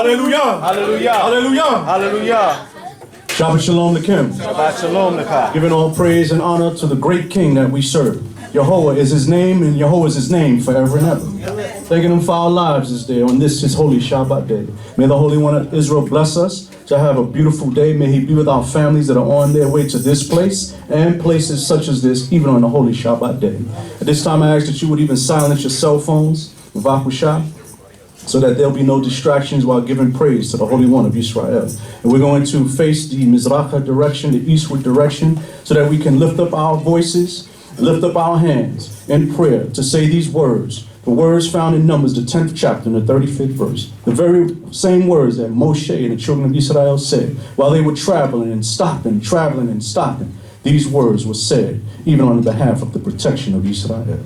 Hallelujah. Hallelujah. Hallelujah. Hallelujah. Shabbat shalom lekem. Shabbat shalom lecha. Giving all praise and honor to the great King that we serve. Yehovah is his name, and Yehovah is his name forever and ever. Thanking him for our lives this day, on this his holy Shabbat day. May the Holy One of Israel bless us to have a beautiful day. May he be with our families that are on their way to this place and places such as this, even on the holy Shabbat day. At this time, I ask that you would even silence your cell phones, so that there'll be no distractions while giving praise to the Holy One of Israel. And we're going to face the Mizracha direction, the eastward direction, so that we can lift up our voices, lift up our hands in prayer to say these words. The words found in Numbers, the 10th chapter, and the 35th verse. The very same words that Moshe and the children of Israel said while they were traveling and stopping. These words were said even on behalf of the protection of Israel.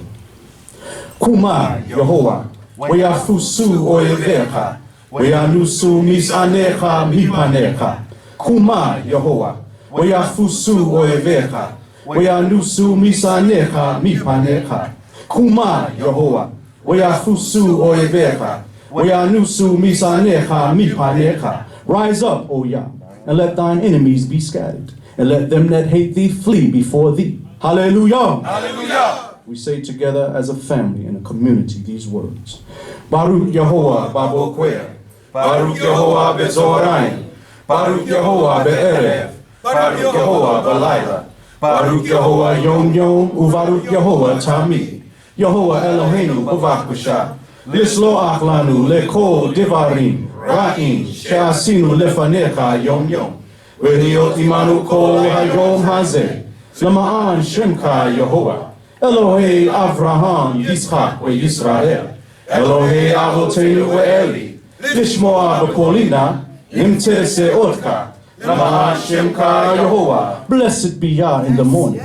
Kuma, Yehovah. Weyafusu oyevecha, weyanusu misanecha mipanecha. Kuma, Yehovah. Weyafusu oyevecha, weyanusu misanecha mipanecha. Kuma, Yehovah. Weyafusu oyevecha, weyanusu misanecha mipanecha. Rise up, O Yah, and let thine enemies be scattered, and let them that hate thee flee before thee. Hallelujah. Hallelujah. We say together as a family and a community these words. Baruch Yehovah Babokweh, Baruch Yehovah Bezoraim, Baruch Yehovah Be'erev, Baruch Yehovah Balayla, Baruch Yehovah Yom Yom, Uvaruch Yehovah Tamid, Yehovah Eloheinu Bavakbasha, Lisloach Lanu Lekol Devarim, Ra'im, She'asinu Lefanecha Yom Yom, V'liot Imanu Kol Hayom Hazeh, Lama'an Shemcha Yehovah, Elohei Avraham, Yitzchak, Yisrael, Elohei Avoteinu Eli, Lishmoa B'kolina, Imterese Otka, Lama'an Shemcha Yehovah. Blessed be Yah in the morning.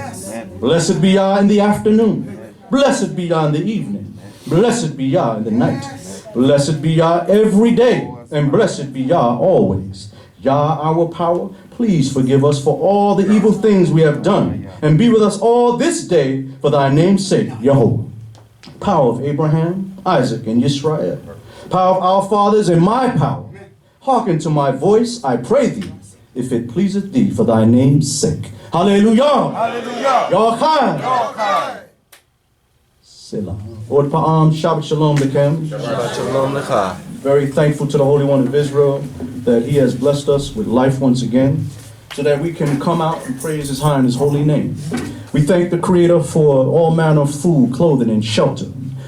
Blessed be Yah in the afternoon. Blessed be Yah in the evening. Blessed be Yah in the night. Blessed be Yah every day. And blessed be Yah always. Yah, our power, please forgive us for all the evil things we have done, and be with us all this day for thy name's sake, Yehovah. Power of Abraham, Isaac, and Yisrael. Power of our fathers and my power. Hearken to my voice, I pray thee, if it pleaseth thee for thy name's sake. Hallelujah. Hallelujah. Yochai. Yochai. Selah. Od Pa'am, Shabbat Shalom Lekem. Shabbat shalom lecha. Very thankful to the Holy One of Israel that he has blessed us with life once again, so that we can come out and praise his high and his holy name. We thank the Creator for all manner of food, clothing, and shelter,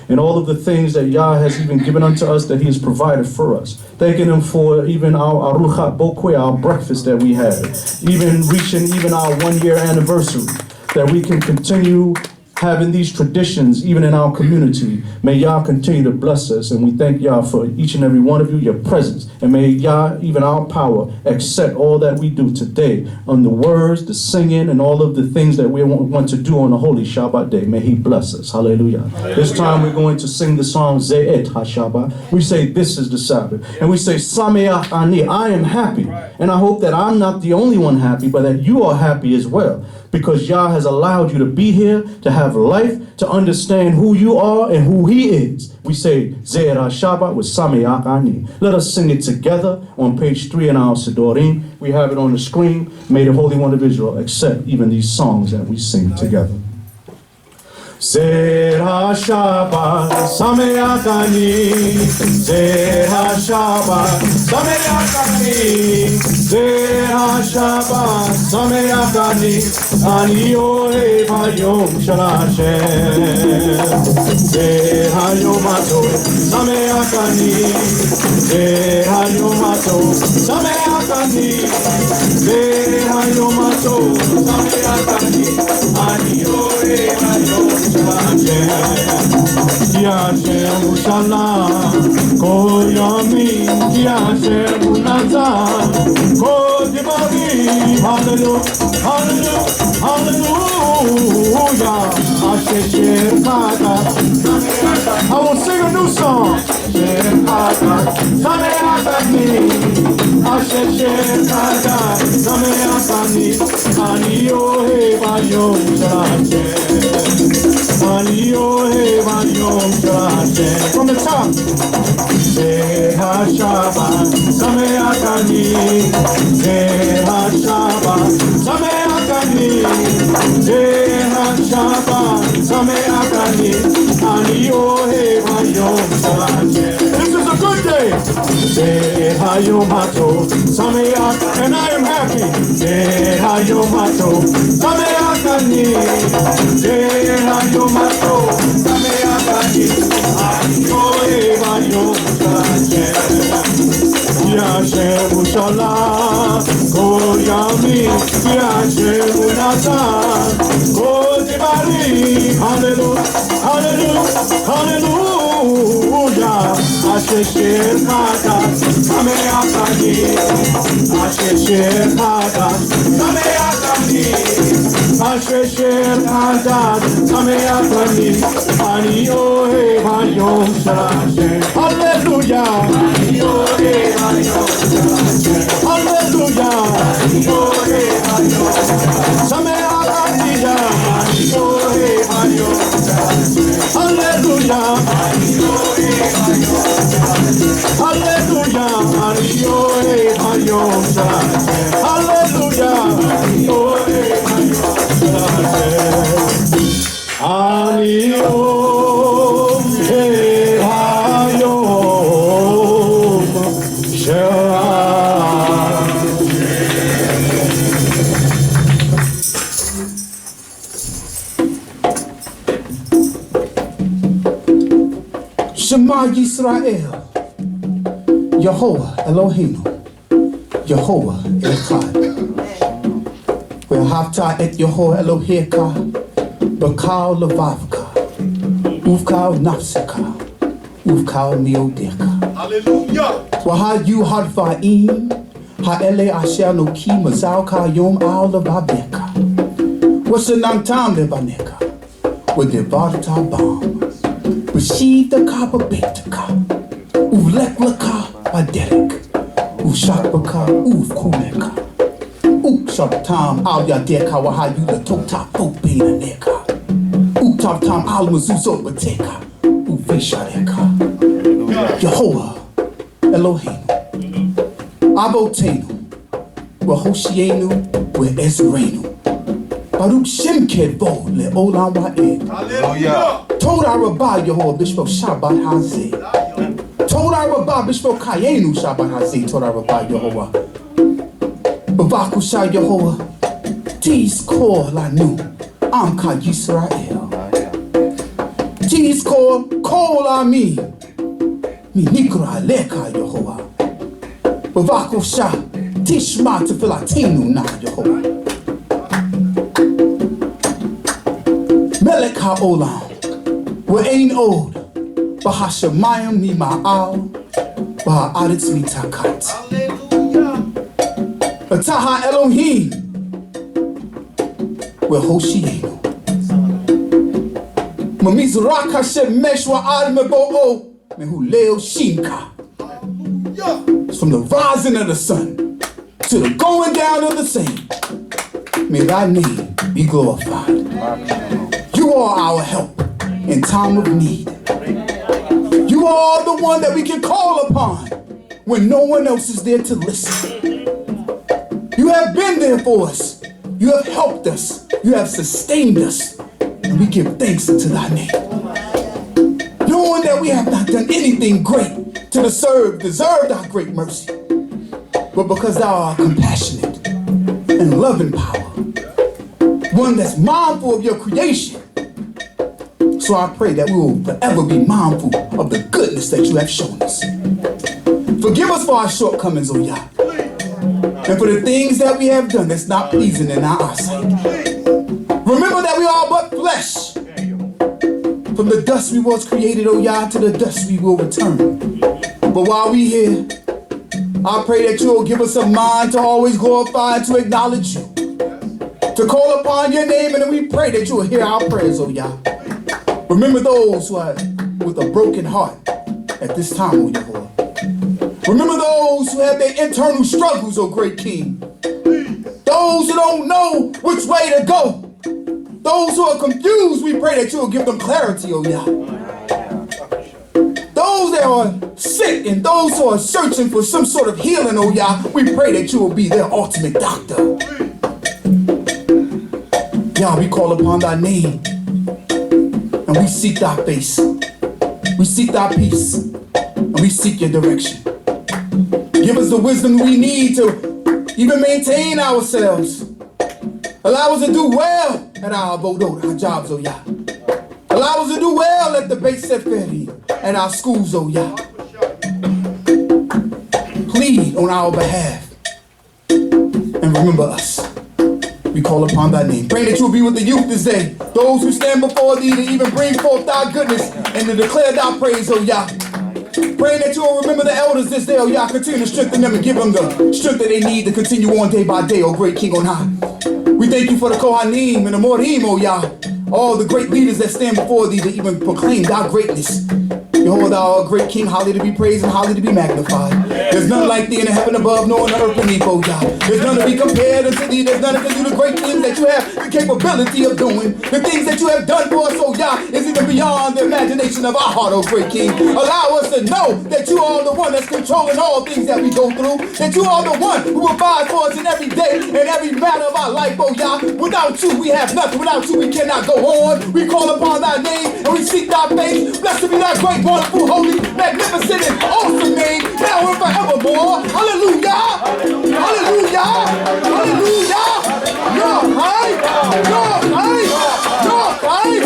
and all of the things that Yah has even given unto us that he has provided for us. Thanking him for even our aruchat bokwe, our breakfast that we had, even reaching even our 1-year anniversary, that we can continue having these traditions even in our community. May Yah continue to bless us, and we thank Yah for each and every one of you, your presence, and may Yah, even our power, accept all that we do today on the words, the singing, and all of the things that we want to do on the holy Shabbat day. May he bless us. Hallelujah. Hallelujah. This time we're going to sing the song Ze'et HaShabbat. We say this is the Sabbath, and we say Sameach Ani, I am happy, and I hope that I'm not the only one happy, but that you are happy as well, because Yah has allowed you to be here, to have life, to understand who you are and who he is. We say Ze'et HaShabbat with Sameach Ani. Let us sing it together on page 3 in our Sidrah. We have it on the screen. May the Holy One of Israel accept even these songs that we sing together. Ze'et HaShabbat, Sameach Ani. Ze'et HaShabbat, Sameach Ani. Ze'et HaShabbat, Sameach Ani. Ani ohev hayom shel Hashem. Ze'et hayom hatov, Sameach Ani. Ze'et hayom hatov, Sameach Ani. Ze'et hayom hatov, Sameach Ani. Ani ohev hayom Ki Hashem hu shalom kol yomim, Ki Hashem hu nazar kol divarim. Hallelujah, hallelujah, hallelujah. Asher Chada. I will sing a new song. Chada, Sameach Ani. Asher Chada, Sameach Ani. Ani ohev hayom shel Hashem. From the top. Shabbat, Sameachani, Shabbat, Sameachani, Shabbat, Sameachani, Ani Ohe Hayom Sameach. This is a good day. Hayom Hato, Sameach, and I am happy. Hayom Hato, Sameachani, Hayom Hato, Sameachani, Ani Ohe Hayom Yashem Ushala, Koyami, Yashem Unatan, Kodibari, hallelujah, hallelujah, hallelujah, Ashesher Kata, Sameachani, Ashesher Kata, Sameachani, Ashesher Kata, Sameachani, Ani Ohe Hayom Shashem, hallelujah. Hallelujah. Sameachani, hallelujah. Hallelujah. Shema Yisrael, Yehovah Eloheinu, Yehovah Echad. Ve'ahavta et Yehovah Elohecha, b'kal levavka, uvkal nafseka, uvkal miodecha. Hallelujah. Wahayu hadva'im, ha'ele asher noki mazal kayom al levaveka. Washanantam levaneka, with the varta bomb. Receive the kappa betaka, uvleklaka baderek, uvshakbaka, uvkumeka, uvshabtam al yadeka wahayu the totap popina neka, uvtabtam al mazuzo bateka, uvishadeka. Yehovah Eloheinu, Abotenu, Wahoshienu, We'ezreinu, Baruch Shemked Bo le'olam wa'ed. Hallelujah. Torah Rabbah Yehovah Bishpo Shabbat Hazeh. Torah Rabbah Bishpo Kayenu Shabbat Hazeh. Torah Rabbah Yehovah Bavakusha Yehovah Tis Kor Lanu Amka Yisrael. Tis Kol Ami Mi Nikra Leka Yehovah Bavakusha Tishma Tefilatenu Na Yehovah Melech HaOlam We'ain od, Bahashamayim mi ma'al, Baha'aretz mi takat. Ataha Elohim, We'hoshienu. Mamizrak Hashem Meshwa Ad Mebo'o, Mehu Leo Shimka. It's from the rising of the sun to the going down of the same. May thy name be glorified. You are our help in time of need. You are the one that we can call upon when no one else is there to listen. You have been there for us. You have helped us. You have sustained us. And we give thanks unto thy name. Knowing that we have not done anything great to deserve thy great mercy, but because thou art compassionate and loving power, one that's mindful of your creation. So I pray that we will forever be mindful of the goodness that you have shown us. Forgive us for our shortcomings, O Yah, and for the things that we have done that's not pleasing in our eyesight. Remember that we are but flesh. From the dust we was created, O Yah, to the dust we will return. But while we here, I pray that you will give us a mind to always glorify and to acknowledge you, to call upon your name, and we pray that you will hear our prayers, O Yah. Remember those who are with a broken heart at this time, O Yehovah. Remember those who have their internal struggles, O great King. Those who don't know which way to go. Those who are confused, we pray that you will give them clarity, oh Yah. Those that are sick and those who are searching for some sort of healing, oh Yah, we pray that you will be their ultimate doctor. Yah, we call upon thy name and we seek thy face. We seek thy peace and we seek your direction. Give us the wisdom we need to even maintain ourselves. Allow us to do well at our abodot, our jobs, oh Yah. Allow us to do well at the Beit Seferi and our schools, oh Yah. Plead on our behalf and remember us. We call upon thy name. Pray that you will be with the youth this day. Those who stand before thee to even bring forth thy goodness and to declare thy praise, oh Yah. Praying that you will remember the elders this day, oh Yah. Continue to strengthen them and give them the strength that they need to continue on day by day, oh great King on high. We thank you for the Cohane and the Morim, oh Yah. All the great leaders that stand before thee to even proclaim thy greatness. Behold, thou art great King, highly to be praised and highly to be magnified. There's none like thee in the heaven above, nor in the earth beneath, oh Yah. There's none to be compared unto thee. There's none that can do the great things that you have the capability of doing. The things that you have done for us, oh Yah, is even beyond the imagination of our heart, oh great King. Allow us to know that you are the one that's controlling all things that we go through. That you are the one who provides for us in every day and every matter of our life, oh Yah. Without you, we have nothing. Without you, we cannot go on. We call upon thy name and we seek thy face. Blessed be thy great, wonderful, holy, magnificent, and awesome name, now and forevermore. Hallelujah! Hallelujah! Hallelujah! You're high! You're high! You're high!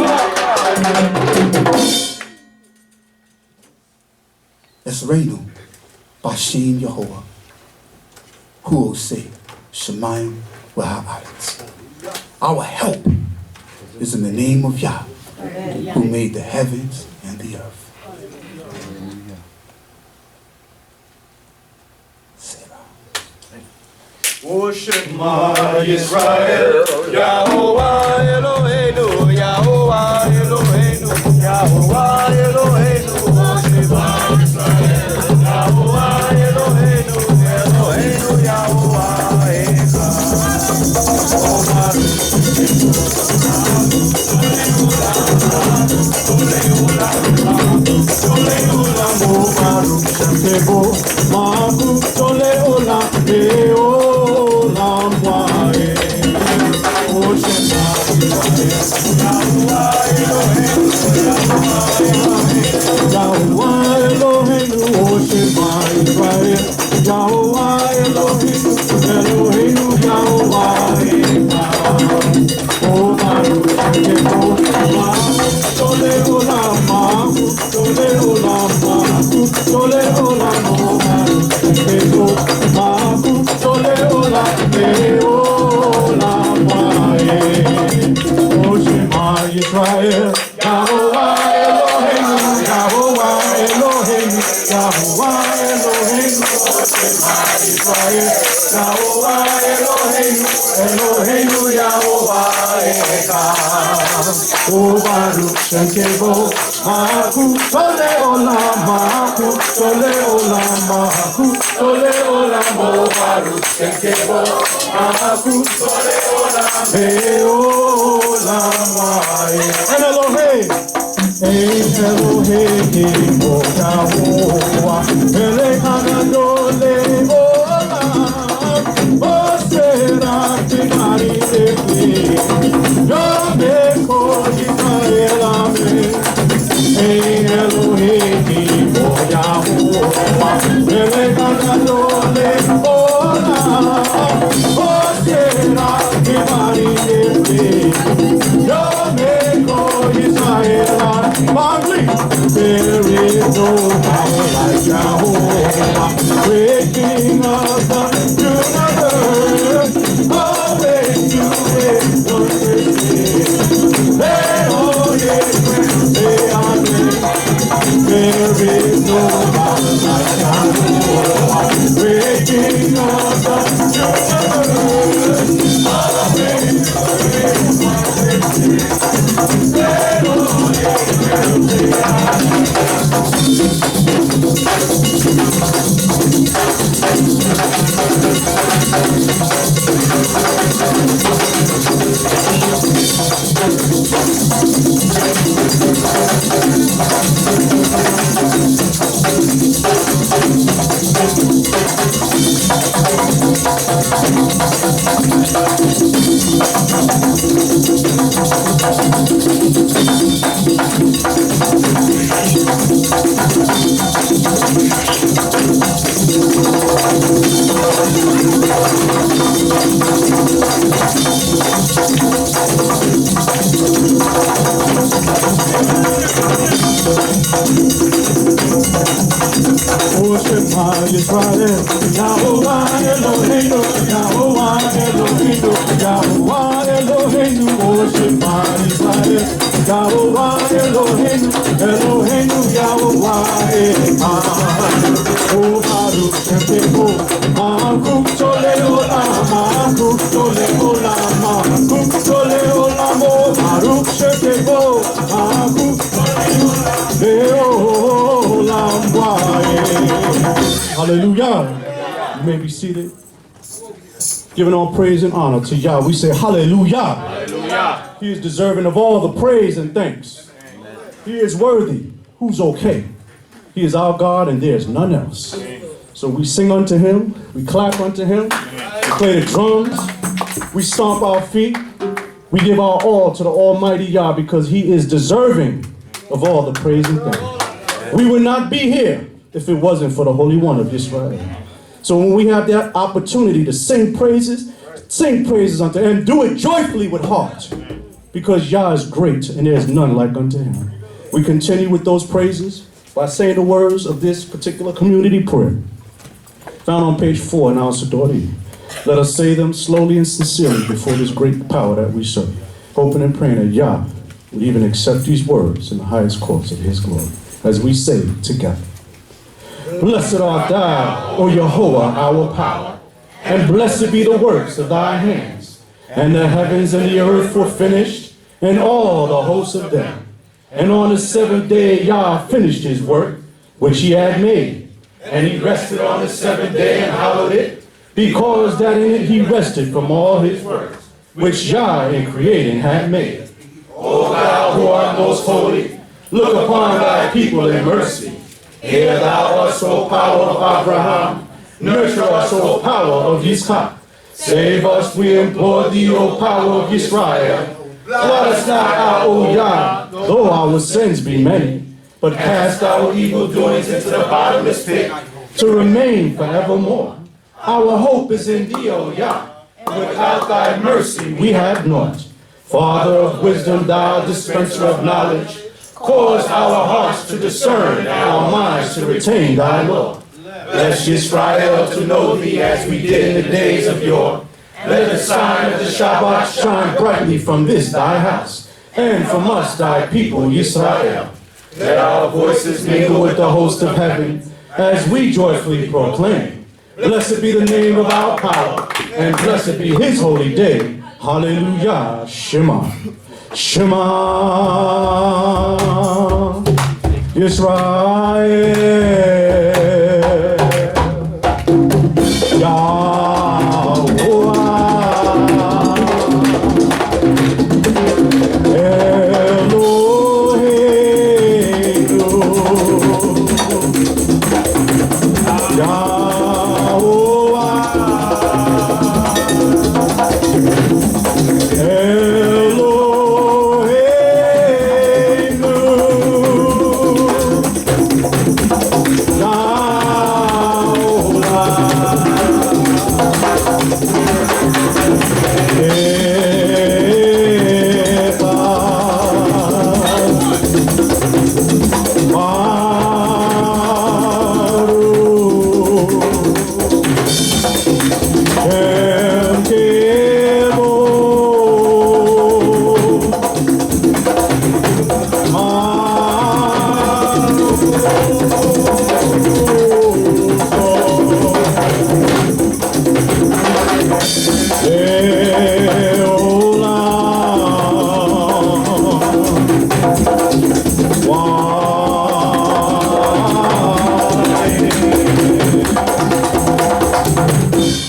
That's Reinu, Bashin Yehovah, who will say, Shemayim Waha'aretz. Our help is in the name of Yah, who made the heavens and the earth. O Shema Yisrael, Yahovah Eloheinu, Yahovah Eloheinu, Yahovah Eloheinu, O Shema Yisrael, Yahovah Eloheinu, Eloheinu, Yahovah Israel, Yahovah Eloheinu, Yahovah Eloheinu, Yahovah Eloheinu, Shema Israel, Yahovah Eloheinu, Eloheinu Yahovah Echad. O Baruch Shem Kevo, Mahu Tole Olam, Mahu Tole Olam, Mahu Tole Olam, O Baruch Shem Kevo, Mahu Tole Olam, Olam Va'e. And Elohim, Elohim, O Yahovah, Elech Gadol Olam, O Serach B'Mari Lefi, Yom Kol Yisrael Amen. Elohim, O Yahovah, Elech Gadol Olam, O Serach B'Mari Lefi, Yom Kol Yisrael Amen. There is no power like Jehovah, great King of the universe. Always you make the great thing. They all say amen. There is no power like Jehovah, great King of the universe. Always you make the great thing. They all say amen. Hallelujah. You may be seated. Giving all praise and honor to Yah. We say hallelujah. Hallelujah. He is deserving of all the praise and thanks. Amen. He is worthy. Who's okay? He is our God and there is none else. Amen. So we sing unto him. We clap unto him. Amen. We play the drums. We stomp our feet. We give our all to the Almighty Yah because he is deserving of all the praise and thanks. We would not be here if it wasn't for the Holy One of Israel. So when we have that opportunity to sing praises unto him, and do it joyfully with heart, because Yah is great and there is none like unto him. We continue with those praises by saying the words of this particular community prayer, found on page 4 in our Sidrah. Let us say them slowly and sincerely before this great power that we serve, hoping and praying that Yah would even accept these words in the highest courts of his glory, as we say together. Blessed art thou, O Yehovah, our power, and blessed be the works of thy hands. And the heavens and the earth were finished, and all the hosts of them. And on the seventh day Yah finished his work, which he had made. And he rested on the seventh day and hallowed it, because that in it he rested from all his works, which Yah in creating had made. O thou who art most holy, look upon thy people in mercy. Hear thou us, O power of Abraham, nurture us, O power of Yitzchak. Save us, we implore thee, O power of Israel. Blot us not out, O Yah, though our sins be many, but cast our evil doings into the bottomless pit, to remain forevermore. Our hope is in thee, O Yah. Without thy mercy we have naught. Father of wisdom, thou dispenser of knowledge, cause our hearts to discern and our minds to retain thy law. Bless Israel to know thee as we did in the days of yore. Let the sign of the Shabbat shine brightly from this thy house, and from us thy people Israel. Let our voices mingle with the host of heaven, as we joyfully proclaim. Blessed be the name of our power, and blessed be his holy day. Hallelujah. Shema. Shema Yisrael Yahweh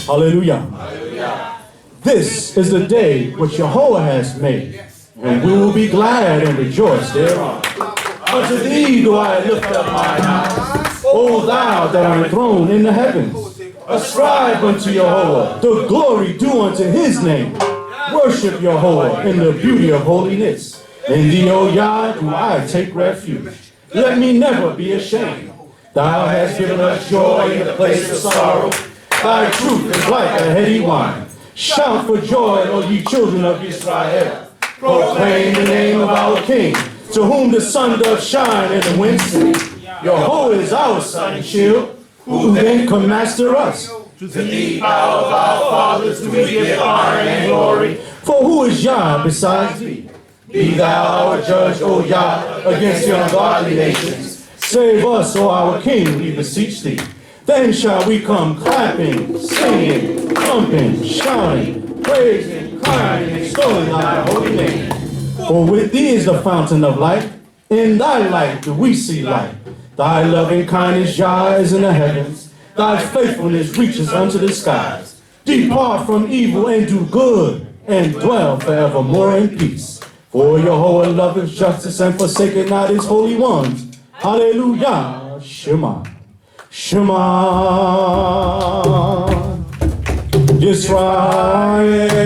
Hallelujah. This is the day which Jehovah has made. and we will be glad and rejoice thereon. Unto thee do I lift up mine eyes, O thou that art enthroned in the heavens. Ascribe unto Yahweh the glory due unto his name. Worship Yahweh in the beauty of holiness. In thee, O Yah, do I take refuge. Let me never be ashamed. Thou hast given us joy in the place of sorrow. Thy truth is like a heady wine. Shout for joy, O ye children of Israel. Proclaim the name of our King, to whom the sun doth shine and the wind sing. Yahweh is our sun and shield. Who then can master us? To thee, thou of our fathers, do we give honor and glory. For who is Yah besides thee? Be thou our judge, O Yah, against the ungodly nations. Save us, O our King, we beseech thee. Then shall we come clapping, singing, thumping, shouting, praising, crying, and extolling thy holy name. For with thee is the fountain of life. In thy light do we see light. Thy loving kindness, Yah, is in the heavens. Thy faithfulness reaches unto the skies. Depart from evil and do good, and dwell forevermore in peace. For Yahweh loveth justice and forsaketh not his holy ones. Hallelujah. Shema. Shema. Yisrael.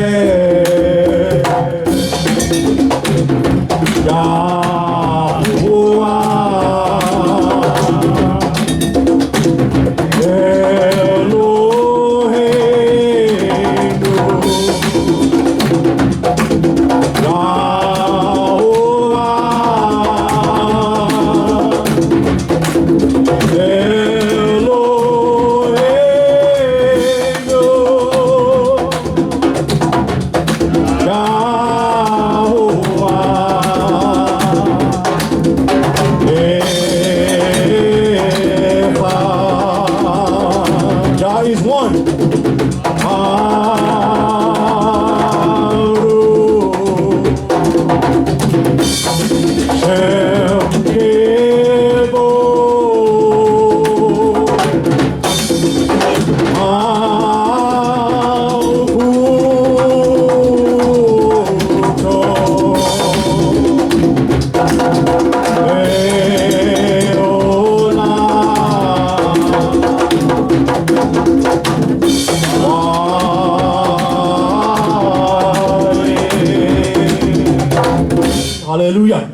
Hallelujah.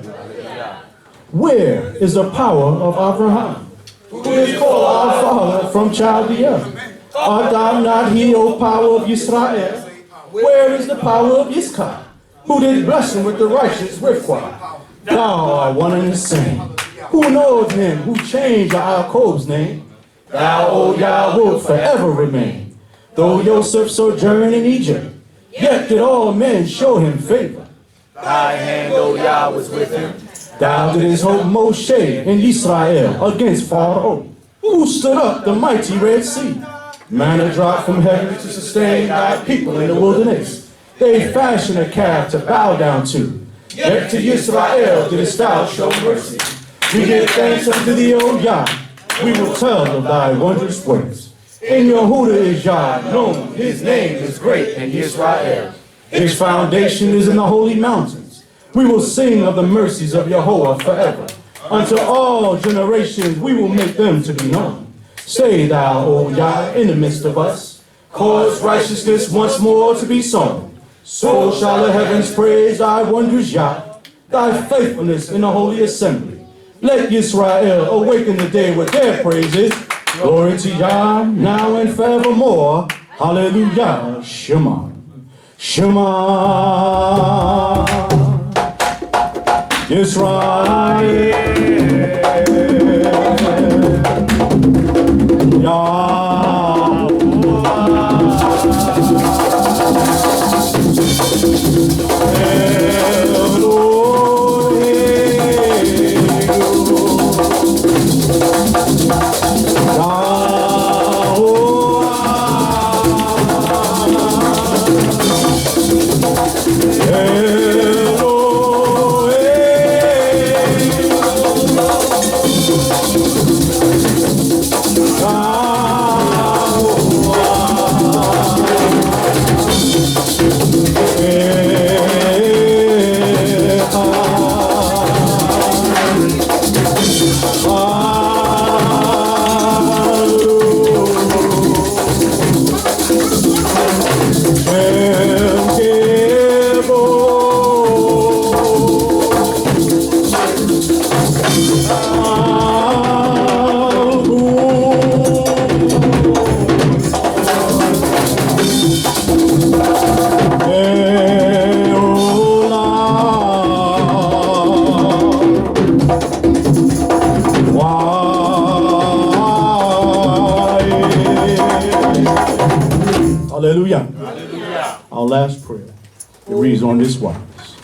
Where is the power of Abraham, who is called our father from Chaldea? Art thou not he, O power of Israel? Where is the power of Yitzchak, who did bless him with the righteous Rivkah? Thou art one and the same. Who knows him who changed Yaakov's name? Thou, O Yah, wilt forever remain. Though Joseph sojourned in Egypt, yet did all men show him favor. Thy hand, O Yah, was with him. Thou didst hold Moshe in Israel against Pharaoh, who stood up the mighty Red Sea. Manna dropped from heaven to sustain thy people in the wilderness. They fashioned a calf to bow down to. Yet to Israel didst thou show mercy. We give thanks unto thee, O Yah. We will tell of thy wondrous works. In Yehuda is Yah known. His name is great in Israel. His foundation is in the holy mountains. We will sing of the mercies of Yahweh forever. Unto all generations we will make them to be known. Stay thou, O Yah, in the midst of us. Cause righteousness once more to be sown. So shall the heavens praise thy wondrous Yah, thy faithfulness in the holy assembly. Let Yisrael awaken the day with their praises. Glory to Yah, now and forevermore. Hallelujah. Shema. Shema Yisrael praise on this wise.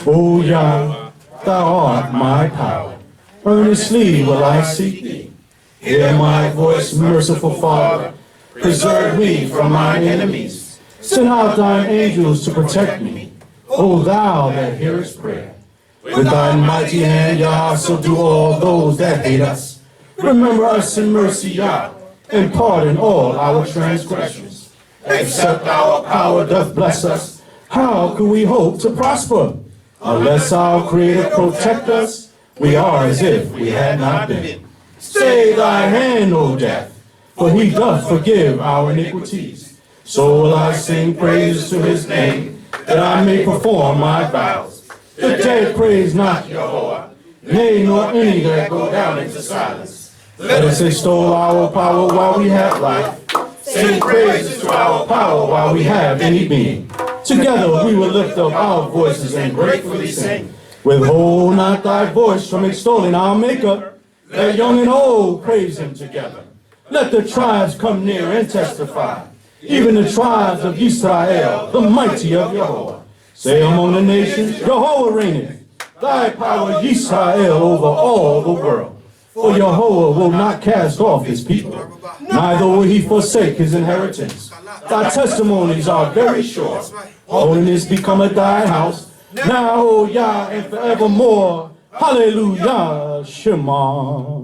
O Yah, thou art my power. Earnestly will I seek thee. Hear my voice, merciful Father. Preserve me from mine enemies. Send out thine angels to protect me. O thou that hearest prayer. With thy mighty hand, Yah, subdue all those that hate us. Remember us in mercy, Yah, and pardon all our transgressions. Except our power doth bless us, how can we hope to prosper? Unless our Creator protect us, we are as if we had not been. Stay thy hand, O death, for he doth forgive our iniquities. So will I sing praises to his name, that I may perform my vows. The dead praise not Jehovah, nay, nor any that go down into silence. Let us extol our power while we have life. Sing praises to our power while we have any being. Together we will lift up our voices and gratefully sing. Withhold not thy voice from extolling our Maker. Let young and old praise him together. Let the tribes come near and testify. Even the tribes of Israel, the mighty of Jehovah. Say among the nations, Jehovah reigneth. Thy power, Israel, over all the world. For Jehovah will not cast off his people, neither will he forsake his inheritance. Thy testimonies are very sure. Holiness becometh thy house, now, O Yah, and forevermore. Hallelujah. Shema.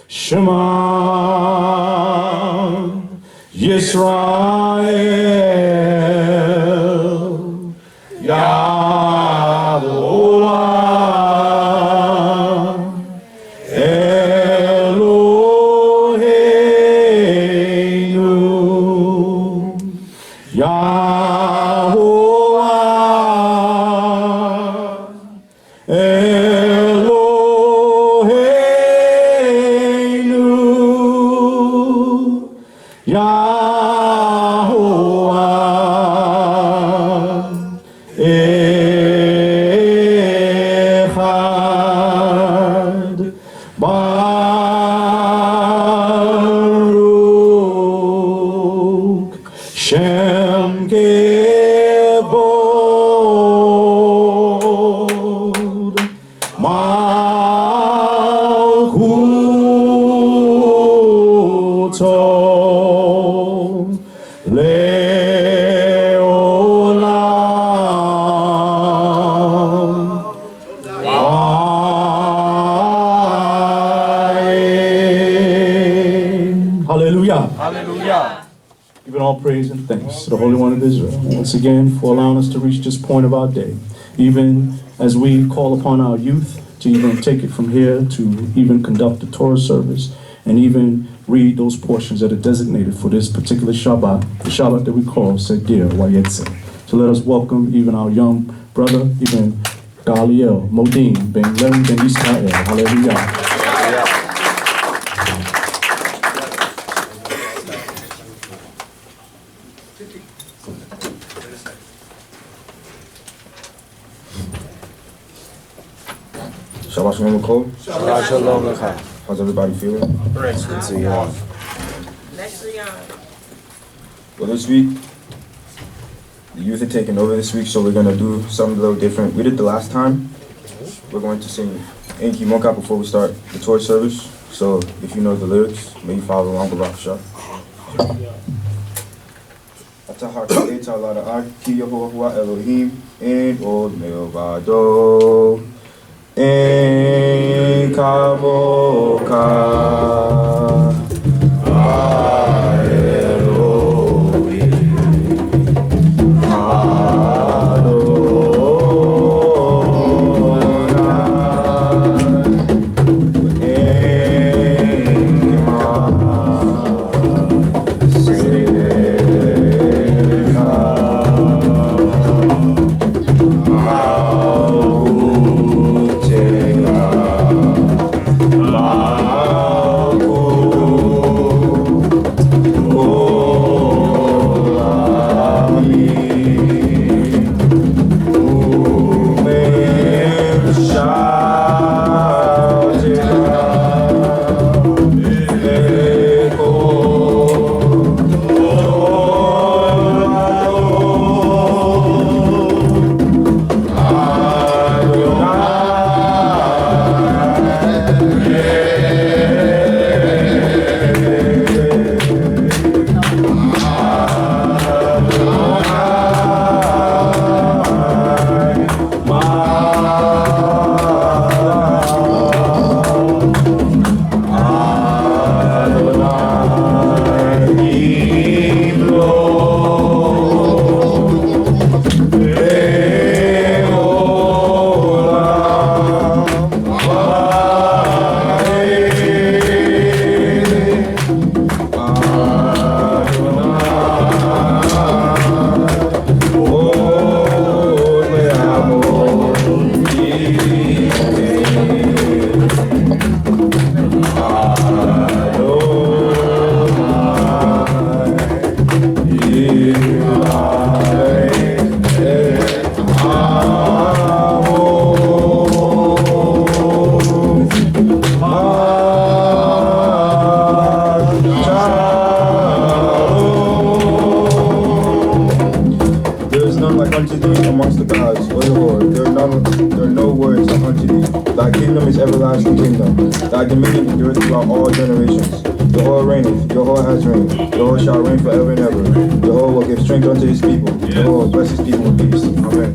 Shema. Yisrael. Yahweh. Praise and thanks to the Holy One of Israel once again for allowing us to reach this point of our day, even as we call upon our youth to even take it from here to even conduct the Torah service and even read those portions that are designated for this particular Shabbat, the Shabbat that we call Sidrah, WaYetze. So let us welcome even our young brother, even Galiel, Modin, Ben Lem, Ben Israel. Hallelujah. Shabbat Shalom, Nicole. Shabbat Shalom. How's everybody feeling? Great. Good to you. Well, this week, the youth are taking over this week, so we're going to do something a little different. We did the last time. We're going to sing Enki Mocha before we start the Torah service. So if you know the lyrics, may you follow along with Rakasha. Atahar Ke'eta Lada'ak Ki Yehovah Elohim En Od Me'ovado En Kamoka Elohim Adonai there are no words unto thee. Thy kingdom is everlasting kingdom. Thy dominion endureth throughout all generations. Jehovah reigneth, Jehovah has reigned. Jehovah shall reign forever and ever. Jehovah will give strength unto his people. Jehovah will bless his people with peace. Amen.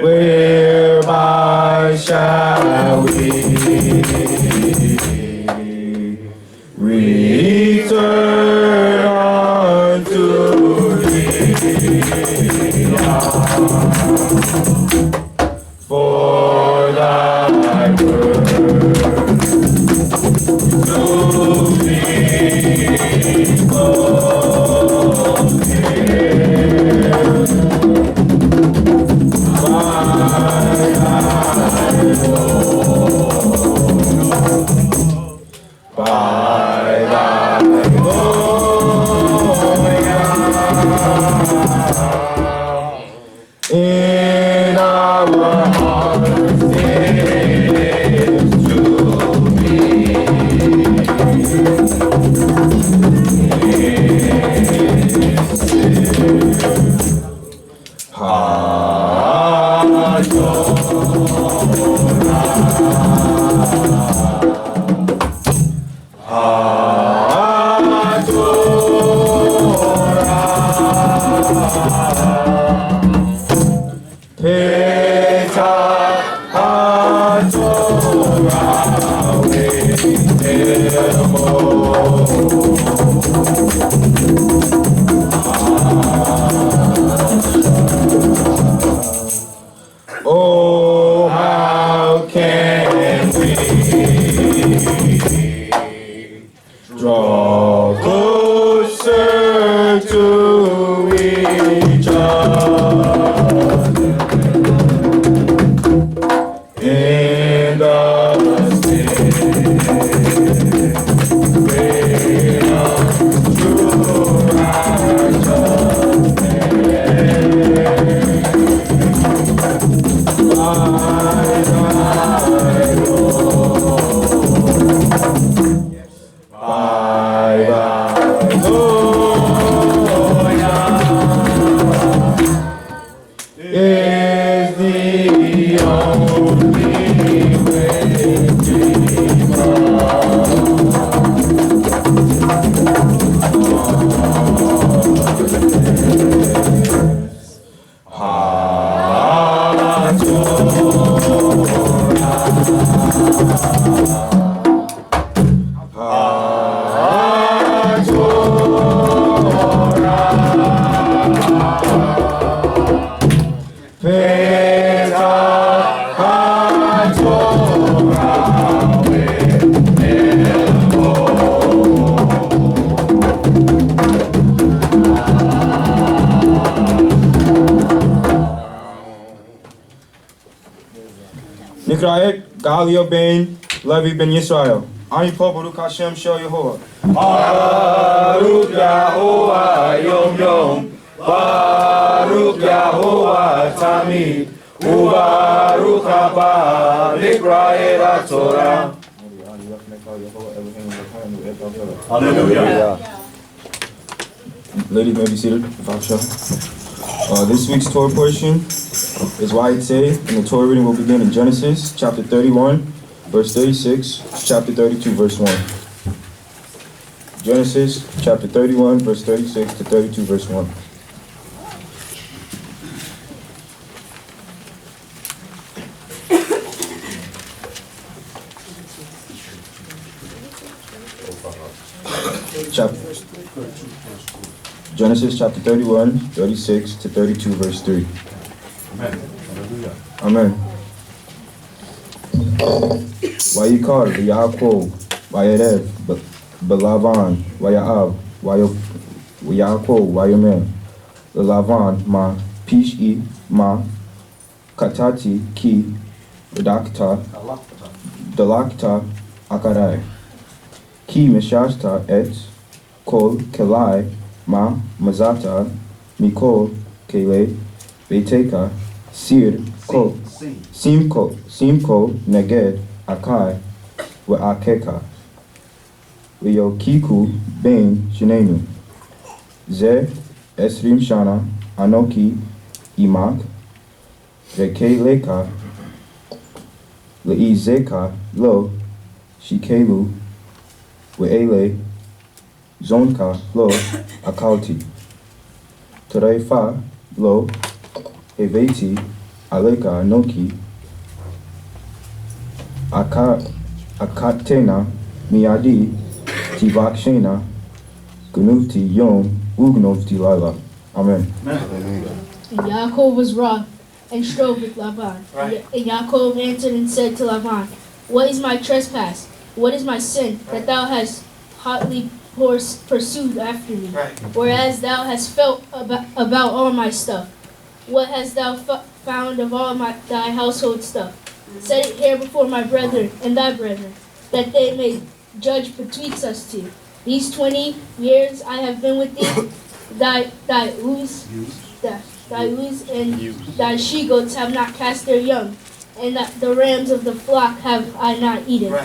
Whereby shall we return unto thee? For thy word to me in our hearts is to be. Oh, how can we draw closer to each other in the is the only way to Nikraek, Galio Ben, Levi Ben Yisrael. Ani Po Baruch Hashem Shel Yehovah. Baruch Yahovah Yom Yom. Baruch Yahovah Tamid. Ubaruch Haba Nikraek Torah. Hallelujah. Ladies may be seated. This week's Torah portion is WaYetze, and the Torah reading will begin in Genesis chapter 31, verse 36, chapter 32, verse 1. Genesis chapter 31, verse 36 to 32, verse 1. Genesis chapter 31, 36 to 32, verse 3. Amen. Vayikar, Yaakov, Vayerev, Laban, Vayaav, Yaakov, Vayomer, Laban ma pishi ma katati ki dalakta akarai ki mishashta et kol kelai ma mazata mikol kele beteka sir kol simko neged akai wa akeka Yo kiku ben shinenu ze esrim shana anoki imak rekeleka leizeka lo shikelu weele zonka lo akauti Terefa lo eveti aleka anoki akatena miadi Tivakshena Gunuti Yom Ugnoti Lila. Amen. And Yaakov was wroth and strove with Laban. And Yaakov answered and said to Laban, What is my trespass? What is my sin that thou hast hotly pursued after me? Whereas thou hast felt about all my stuff. What hast thou found of all thy household stuff? Set it here before my brethren and thy brethren, that they may judge betwixt us two. These 20 years I have been with thee. Thy ewes and thy she-goats have not cast their young, and the rams of the flock have I not eaten.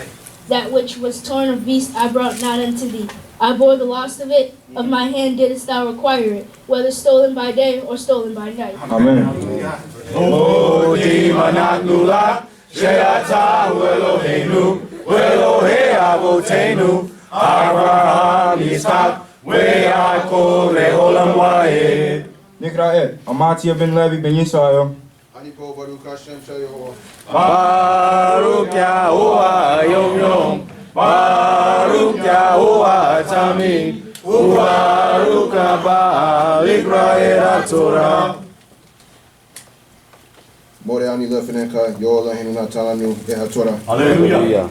That which was torn of beast I brought not unto thee. I bore the loss of it. Of my hand didst thou require it, whether stolen by day or stolen by night. Amen. Elohe Avotenu, Abraham, Yitzchak, Yaakov, Leolam Waed. Nikraet, Amatia ben Levi ben Yisrael. Anipo Baruch Hashem Shel Yehovah. Baruch Yahuwah Yom Yom, Baruch Yahuwah Tamid, Ubaruch Haba Likraet Torah. More ani lefeneka, Yo Eloheinu natalanu et Torah. Hallelujah.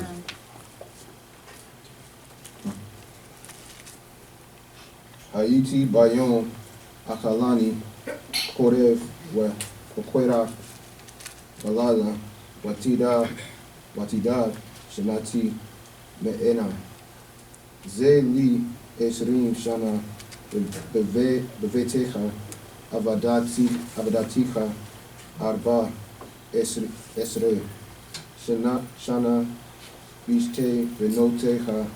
Haiti Bayom Akalani Korev Kokwera Balala Watidad Shenati Me'ena Ze Li Esrim Shana Bevetecha Avadatika Arba Esre Shana Bishte Venotecha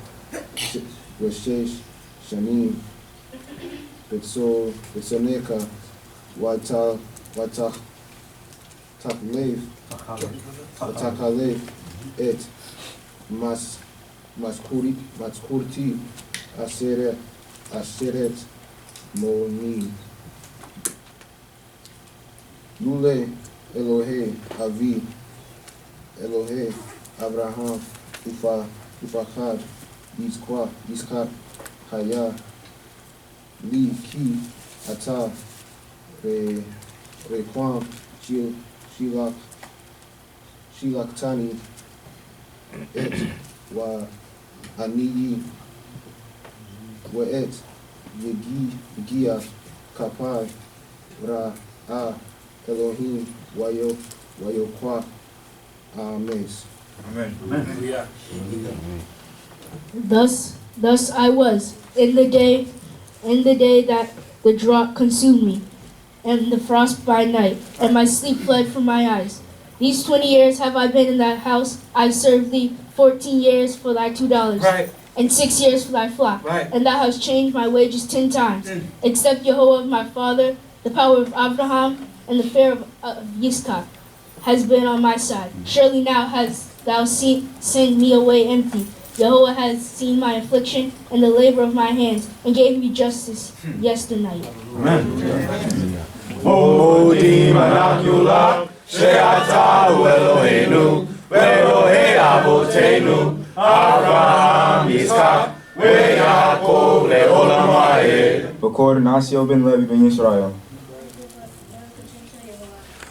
Veshesh Shanim Betsoneka Watakalev et Maskurti Aseret Moni Lule Elohe Avi Elohe Abraham Ufachad Yitzchak Haya Li ki ata requam shilaktani et wa aniyi wa et yegia kapai ra a Elohim wayo kwa ames. Amen. Thus I was in the day that the drought consumed me, and the frost by night, and my sleep fled from my eyes. These 20 years have I been in thy house. I served thee 14 years for thy $2, and 6 years for thy flock. And thou hast changed my wages 10 times. Except Jehovah my father, the power of Abraham, and the fear of Yitzchak has been on my side. Surely now hast thou sent me away empty. Jehovah has seen my affliction and the labor of my hands, and gave me justice yesternight. Modim Anakula, Sheata Eloheinu, Elohe Avotenu, Abraham, Yitzchak, Yaakov, Leolam Waed. Bekor Nasio ben Levi ben Yisrael.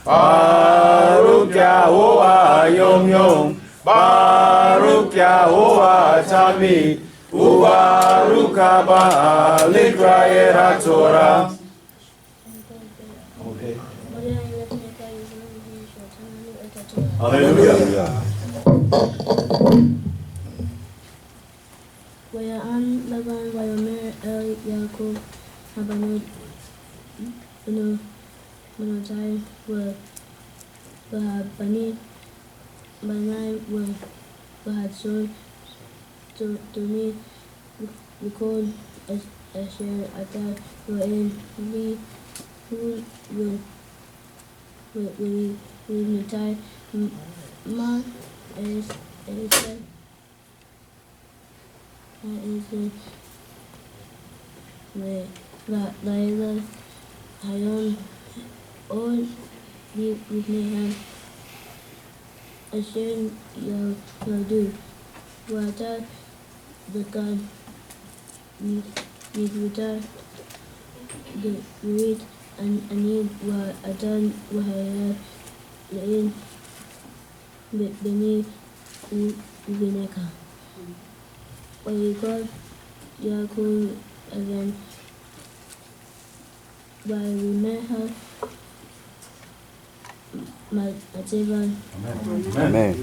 Baruch Yahuwah Yom Yom, Baruch Yahuwah Tamid, Ubaruch Haba Likraet Torah. Hallelujah. Wayaan Laban Wayomer El Yaakov Habanot Benotai were Bahabani Banai were Bahadsor to me record Asher Atar were in me who will Natai Ma is Laila Hayon all Bibnehan Asher Yadu Wata Zakan Yidwita the Reed and Anid wa Adan Wahaya Lain Beni Uvineka. God Yaakov again by Remeha Mateva. Amen.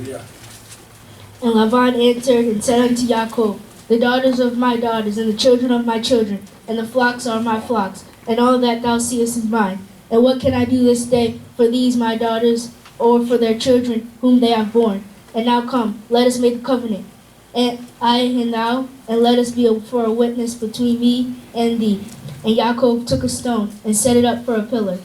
And Laban answered and said unto Yaakov, the daughters of my daughters, and the children of my children, and the flocks are my flocks, and all that thou seest is mine. And what can I do this day for these my daughters, or for their children whom they have borne? And now come, let us make a covenant, and I and thou, and let us be for a witness between me and thee. And Yaakov took a stone and set it up for a pillar.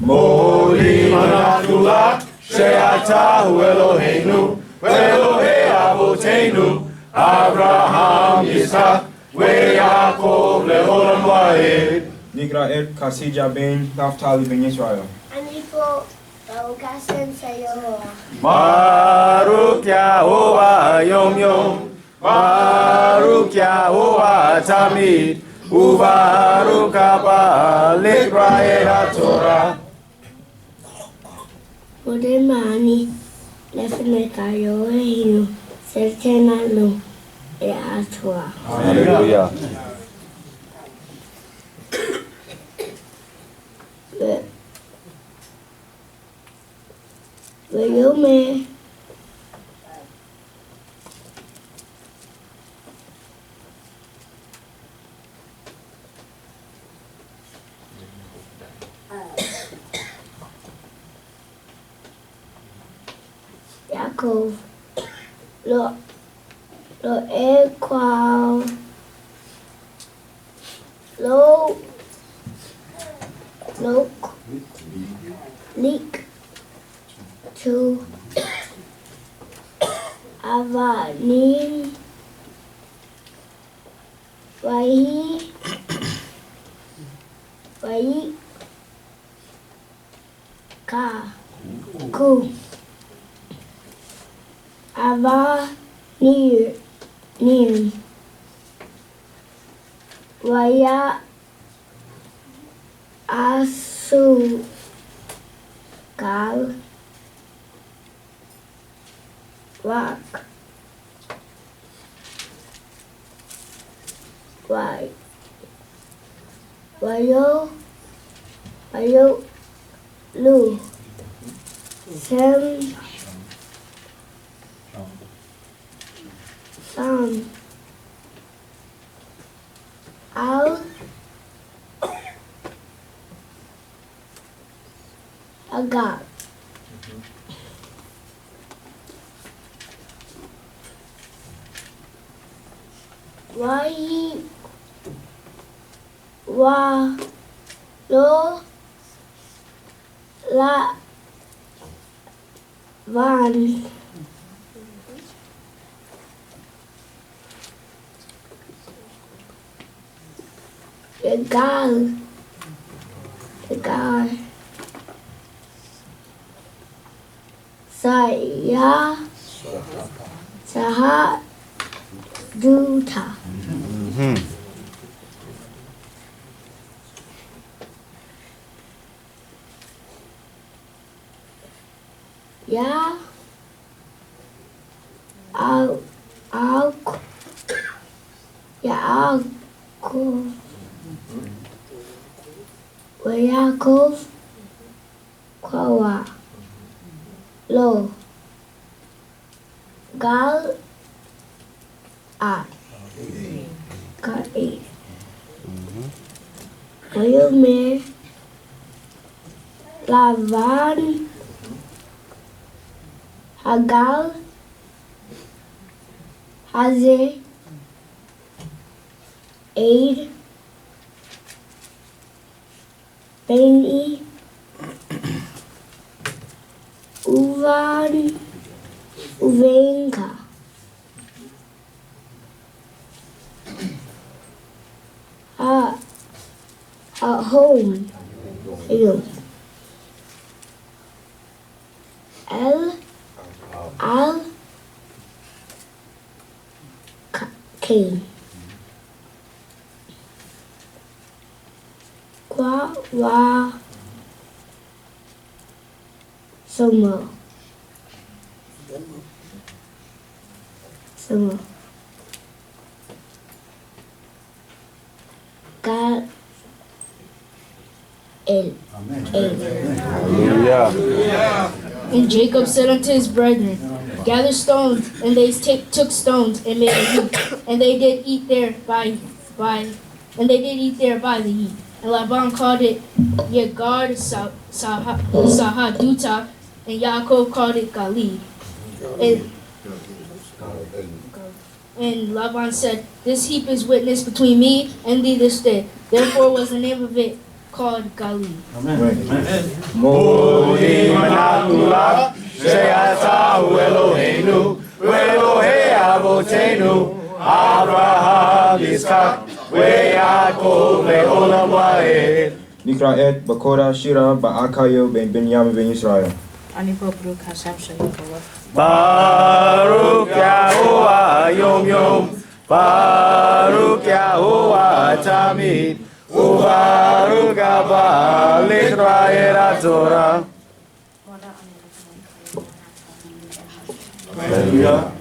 Moli manatula she'atahu Eloheinu ve'Elohei avoteinu Abraham Yitzchak ve'Yaakov le'olam va'ed. Nikra et Kasija ben Naphtali ben Yisrael. Anipo Baukasen Sayoa. Baruch Yahovah Yom Yom, Baruch Yahovah Tamid, Ubaruch Haba Likra'e HaTorah. Odemani Lefnekayo Hinu Serkenalo Eatua. Hallelujah. Vayome Yaakov lo equal lo leak to Avanim Vahi Ka Ku Avanir Vaya Asu Gal Rock Why Wayo Lu Sam Al Agag Why Wa Lo La Van Egal Saya Saha Duta Ya ויעקב קרא לו גלעד. ויאמר לבן הגל הזה עד ביני ובינך. Home al Cain qua wa summer God And Jacob said unto his brethren, gather stones, and they took stones and made a heap, and they did eat there by the heap. And Laban called it Yegard Sahaduta, and Yaakov called it Galid. And Laban said, this heap is witness between me and thee this day. Therefore was the name of it called Galid. Modi manatulak, sheyatahu Eloheinu, ve'Elohei avotenu, Abraham, Yitzchak, ve'Yaakov le'olam va'ed. נקרא את בקורה שירה באקאיו בין בנימין בן ישראל. אני פה ברוך השם שיקרא. Baruch Yahuwah Yom Yom, Baruch Yahuwah Tamid, Ubaruch Abba L'Israel HaTorah. Hallelujah.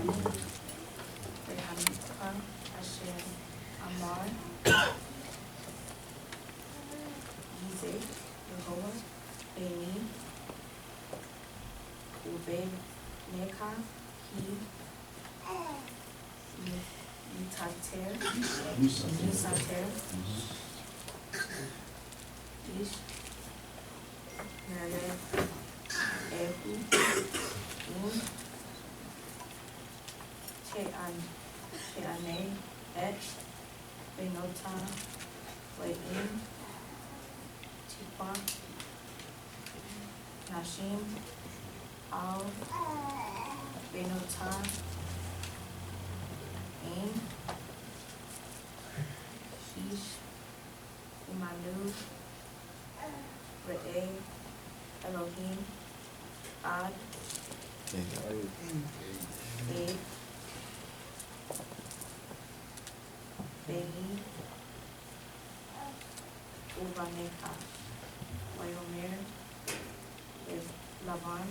Laban,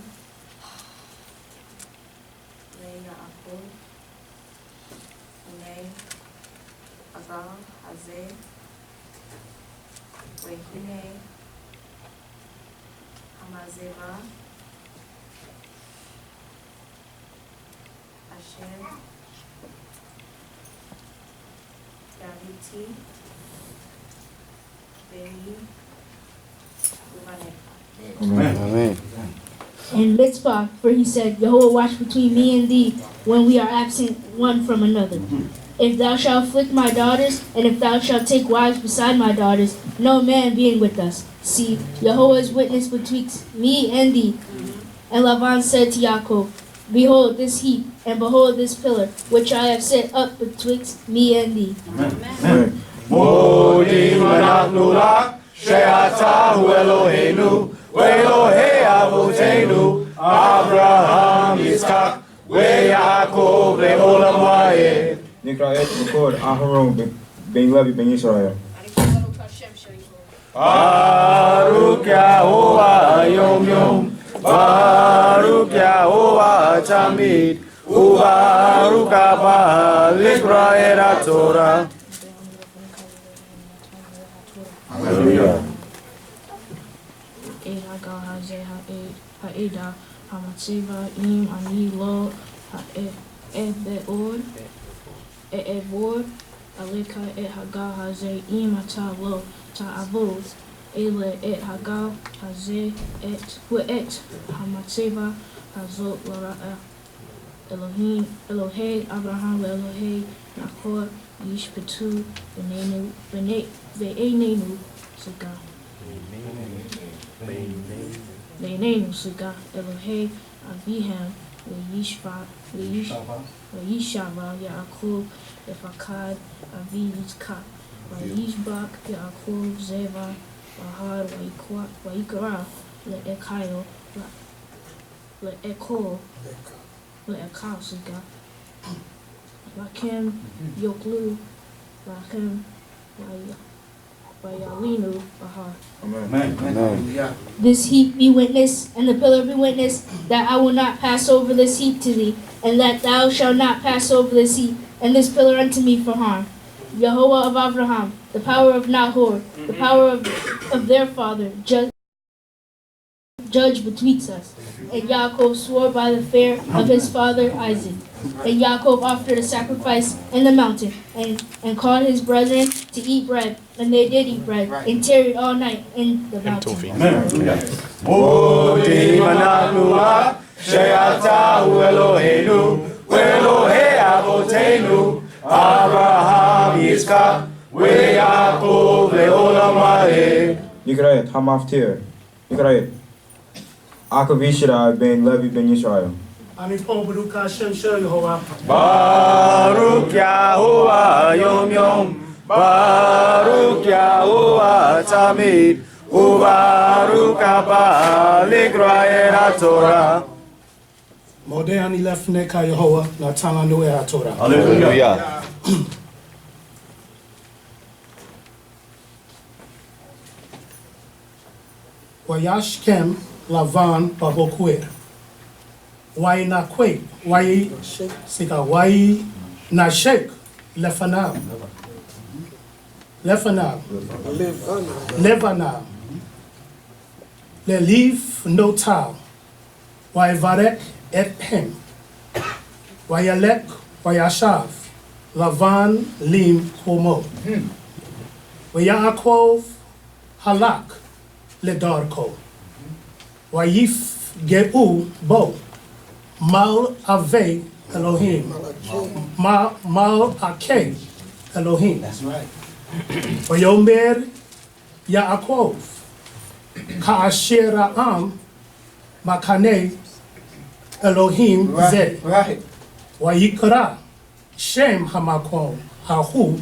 Yaakov, Agal, Hazeh, Wehine, Hamazeva, Asher, Daviti, Beni, Uvanecha. Amen. And Mitzvah, for he said, Jehovah watch between me and thee when we are absent one from another. If thou shalt afflict my daughters, and if thou shalt take wives beside my daughters, no man being with us. See, Jehovah is witness betwixt me and thee. And Laban said to Yaakov, behold this heap, and behold this pillar, which I have set up betwixt me and thee. Amen. Modi manatnu lak, she'atahu Eloheinu, ve'Elohei avotenu, Abraham, Yitzchak, ve'Yaakov le'olam va'ed. נקרא את בקור אהרון בן לוי בן ישראל. Baruch Yahuwah Yom Yom, Baruch Yahuwah Tamid, Ubaruch Abba L'Israel HaTorah. Hallelujah. Haga Haze Ha'eda Hamatsiva Im Ani Lo Ha'evod Aleka Et Haga Haze Im Ata Lo Ta'avod Ele Et Haga Haze Et Hu'et Hamatsiva Hazot Lara'a Elohei Abraham Elohei Nachor Yishpetu Ve'enenu Suga Ve'enenu Suga Elohei Aviham Ve'yishava Yaakov Efakad Avizka Ve'yishbak Yaakov Zeva Bahar Ve'ikra Le'ekayo Le'ekal Suga Lakem Yoklu Lakem Vayalinu Bahar. Amen. This heap be witness, and the pillar be witness, that I will not pass over this heap to thee, and that thou shalt not pass over this heap, and this pillar unto me for harm. Yehovah of Abraham, the power of Nahor, the power of their father, judge betwixt us. And Yaakov swore by the fair of his father Isaac. And Yaakov offered a sacrifice in the mountain, and called his brethren to eat bread. And they did eat bread, and tarried all night in the mountain. Modi mananua, Sheata Eloheinu, Elohe Avotenu, Abraham Yitzchak, Yaakov Leolam Vaed. Yikrayet Hamaftir. Yikrayet Akh Avishaddai ben Levi ben Yisrael. Baruch Baruch Yahuwah Yom Yom, Baruch Yahuwah Tamid, Ubaruch Haba Likrayet Torah. Modeh ani lefneka Yehovah, natan lanu Torah. Hallelujah. Wayashkem Lavan Babokuer. Why na quake? Why sika? Why na shake? Lefanav. Levanav. Le leave no tal. Why varek et him. Why yalek? Why yashav. Lavan lim homo. Why Yaakov halak le darko. Why yif geu bo. Mal Ave Elohim. Mal Ake Elohim. That's right. Oyomer Yaakov. Ka'asher Am Makane Elohim Ze. Right. Wayikra Shem Hamakom Hahu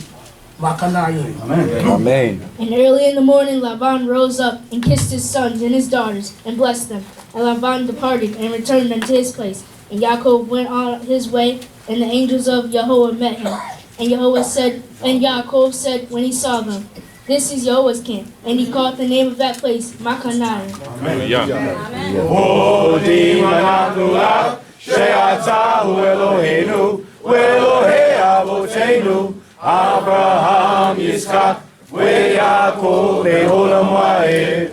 Makanayim. Amen. And early in the morning Laban rose up and kissed his sons and his daughters and blessed them. And Laban departed and returned unto his place. And Yaakov went on his way, and the angels of Yehovah met him. And Yaakov said when he saw them, This is Yehovah's camp. And he called the name of that place Makanayim. Modi mananua, Sheata Eloheinu, Elohe Avotenu, Abraham Yitzchak, Yaakov Leolam Vaed.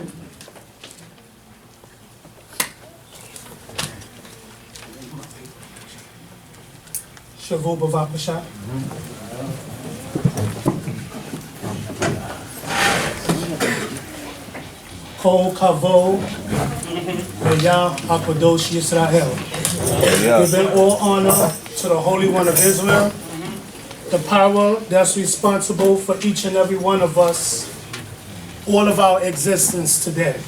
Shavu b'vakasha. Kol kavod Yah HaKadosh Yisrael. Giving all honor to the Holy One of Israel, the power that's responsible for each and every one of us, all of our existence today.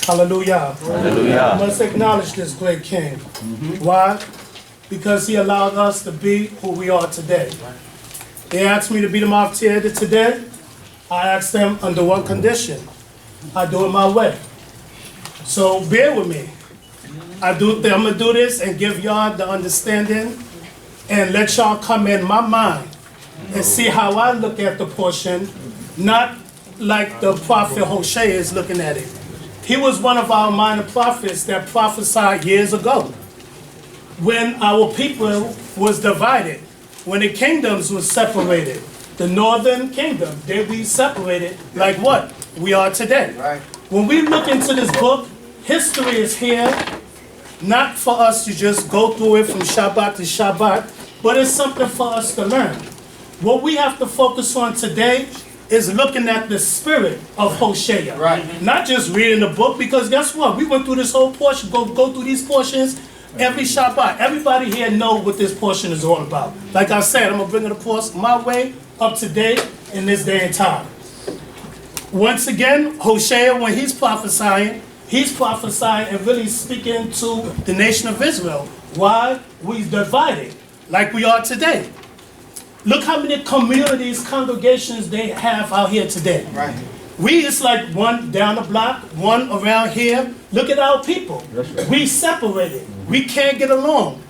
Hallelujah. Hallelujah. I must acknowledge this great King. Why? Because he allowed us to be who we are today. They asked me to be the Maftir today. I asked them under what condition. I do it my way. So bear with me. I'm gonna do this and give y'all the understanding and let y'all come in my mind and see how I look at the portion, not like the prophet Hosea is looking at it. He was one of our minor prophets that prophesied years ago, when our people was divided, when the kingdoms was separated. The northern kingdom, they be separated like what we are today. Right. When we look into this book, history is here, not for us to just go through it from Shabbat to Shabbat, but it's something for us to learn. What we have to focus on today is looking at the spirit of Hosea. Right. Not just reading the book, because guess what? We went through this whole portion, go through these portions every Shabbat. Everybody here know what this portion is all about. Like I said, I'm going to bring it across my way up to date in this day and time. Once again, Hosea, when he's prophesying and really speaking to the nation of Israel. Why? We divided, like we are today. Look how many communities, congregations they have out here today. Right. We, it's like one down the block, one around here. Look at our people. We separated. We can't get along.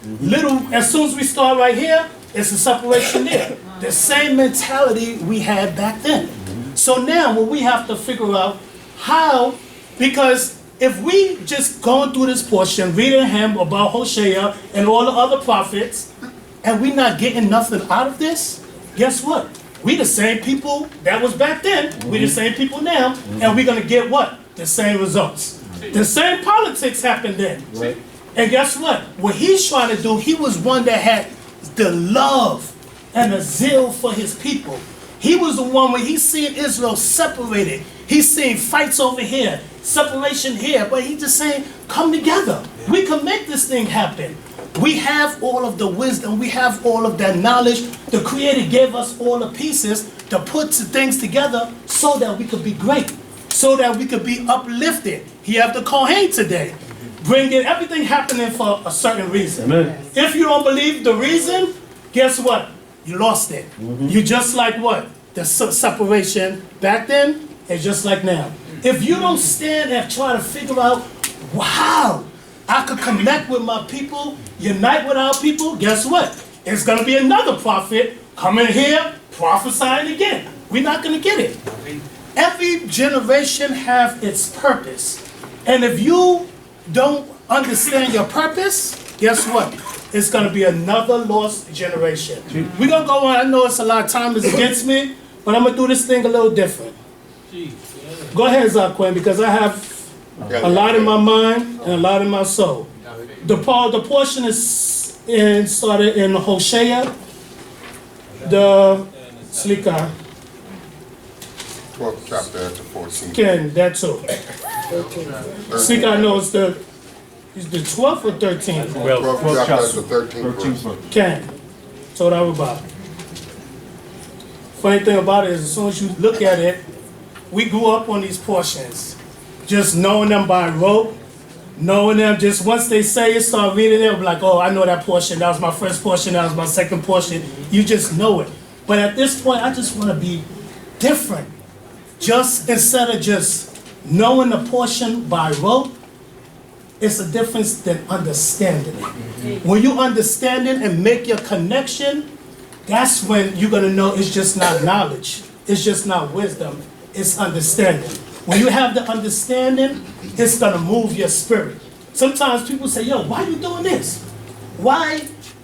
As soon as we start right here, it's a separation there. The same mentality we had back then. So now what we have to figure out how, because if we just going through this portion, reading him about Hosea and all the other prophets, and we not getting nothing out of this, guess what? We the same people that was back then, we the same people now, and we're gonna get what? The same results. The same politics happened then. Right. And guess what? What he's trying to do, he was one that had the love and the zeal for his people. He was the one when he seen Israel separated. He's seeing fights over here, separation here, but he's just saying, come together. We can make this thing happen. We have all of the wisdom, we have all of that knowledge. The Creator gave us all the pieces to put things together so that we could be great, so that we could be uplifted. He have the Cohane today, bringing everything happening for a certain reason. Amen. If you don't believe the reason, guess what? You lost it. You just like what? The separation back then is just like now. If you don't stand and try to figure out, wow, I could connect with my people, unite with our people, guess what? It's going to be another prophet coming here, prophesying again. We're not going to get it. Every generation have its purpose. And if you don't understand your purpose, guess what? It's going to be another lost generation. We're going to go on. I know it's a lot of time is against me, but I'm going to do this thing a little different. Go ahead, Zaquin, because I have a lot in my mind and a lot in my soul. The portion is started in Hosea, the Slika. 12th chapter to 14. Ken, that too. Slika knows is the 12th or 13th? 12th chapter to 13th verse. Ken. So that was about it. Funny thing about it is, as soon as you look at it, we grew up on these portions. Just knowing them by rote, knowing them just once they say it, start reading them, like, oh, I know that portion. That was my first portion. That was my second portion. You just know it. But at this point, I just want to be different. Just instead of just knowing the portion by rote, it's a difference than understanding it. When you understand it and make your connection, that's when you're going to know it's just not knowledge. It's just not wisdom. It's understanding. When you have the understanding, it's going to move your spirit. Sometimes people say, yo, why are you doing this? Why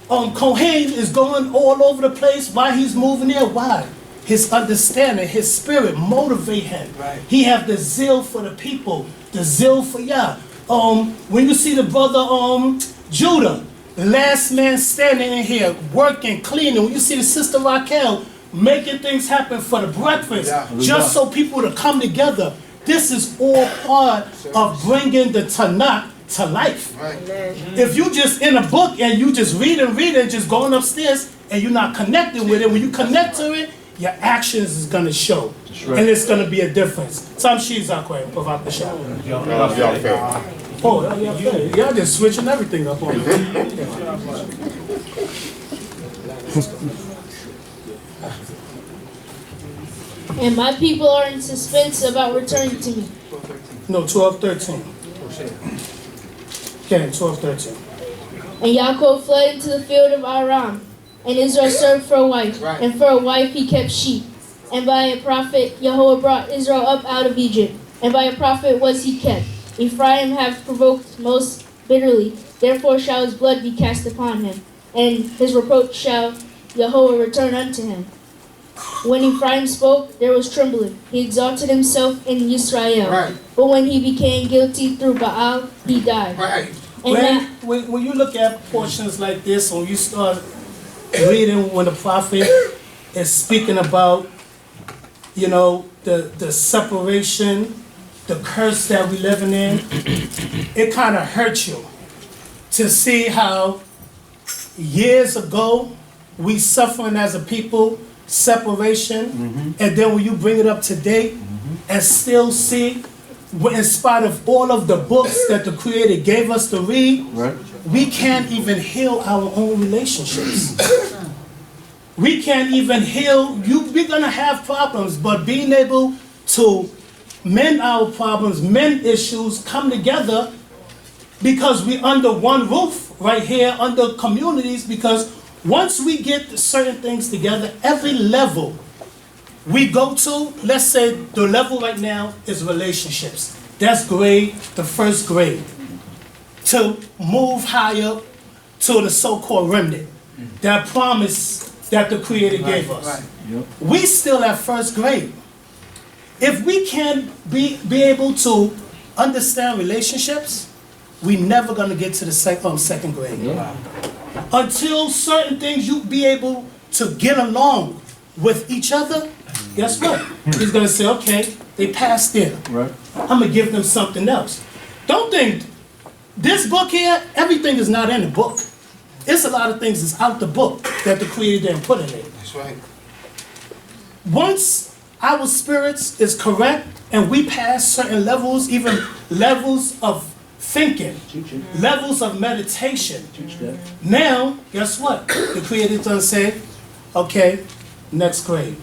Cohane is going all over the place? Why he's moving there? Why? His understanding, his spirit motivate him. Right. He have the zeal for the people, the zeal for Yah. When you see the brother Judah, the last man standing in here, working, cleaning. When you see the sister Raquel making things happen for the breakfast, just so people to come together. This is all part of bringing the Tanakh to life. Right. If you just in a book and you just read and just going upstairs and you're not connecting with it, when you connect to it, your actions is going to show. Right. And it's going to be a difference. Some she's not quite provide the shot. Oh, y'all just switching everything up on me. And my people are in suspense about returning to me. No, 12:13. Okay, 12:13. And Yaakov fled into the field of Aram, and Israel served for a wife, and for a wife he kept sheep. And by a prophet Yahweh brought Israel up out of Egypt, and by a prophet was he kept. Ephraim hath provoked most bitterly, therefore shall his blood be cast upon him, and his reproach shall Yahweh return unto him. When Ephraim spoke, there was trembling. He exalted himself in Israel. Right. But when he became guilty through Baal, he died. Right. And now, When you look at portions like this, when you start reading when the prophet is speaking about, you know, the separation, the curse that we living in, it kind of hurts you to see how years ago we suffering as a people, separation, and then when you bring it up to date and still see, in spite of all of the books that the Creator gave us to read, we can't even heal our own relationships. We can't even heal. We're gonna have problems, but being able to mend our problems, mend issues, come together, because we're under one roof right here, under communities, because once we get certain things together, every level we go to, let's say the level right now is relationships. That's grade, the first grade. To move higher to the so-called remnant, that promise that the Creator gave us. We still at first grade. If we can't be able to understand relationships, we never gonna get to the second grade. Until certain things you be able to get along with each other, guess what? He's gonna say, okay, they passed there. I'm gonna give them something else. Don't think this book here, everything is not in the book. It's a lot of things that's out the book that the Creator didn't put in it. That's right. Once our spirits is correct and we pass certain levels, even levels of thinking, levels of meditation, now, guess what? The Creator doesn't say, okay, next grade.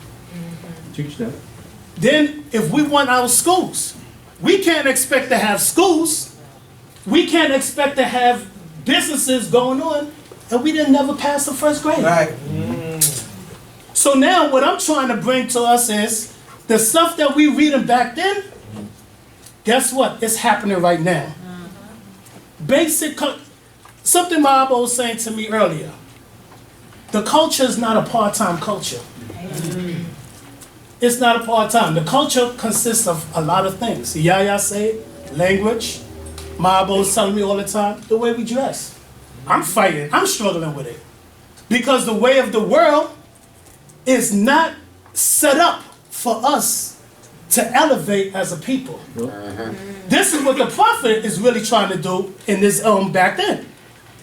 Then, if we want our schools, we can't expect to have schools, we can't expect to have businesses going on, and we didn't never pass the first grade. Right. So now what I'm trying to bring to us is the stuff that we reading back then, guess what? It's happening right now. Something my Abba was saying to me earlier. The culture is not a part-time culture. It's not a part-time. The culture consists of a lot of things. Yaya say, language. My Abba was telling me all the time, the way we dress. I'm fighting. I'm struggling with it. Because the way of the world is not set up for us to elevate as a people. This is what the prophet is really trying to do in this back then.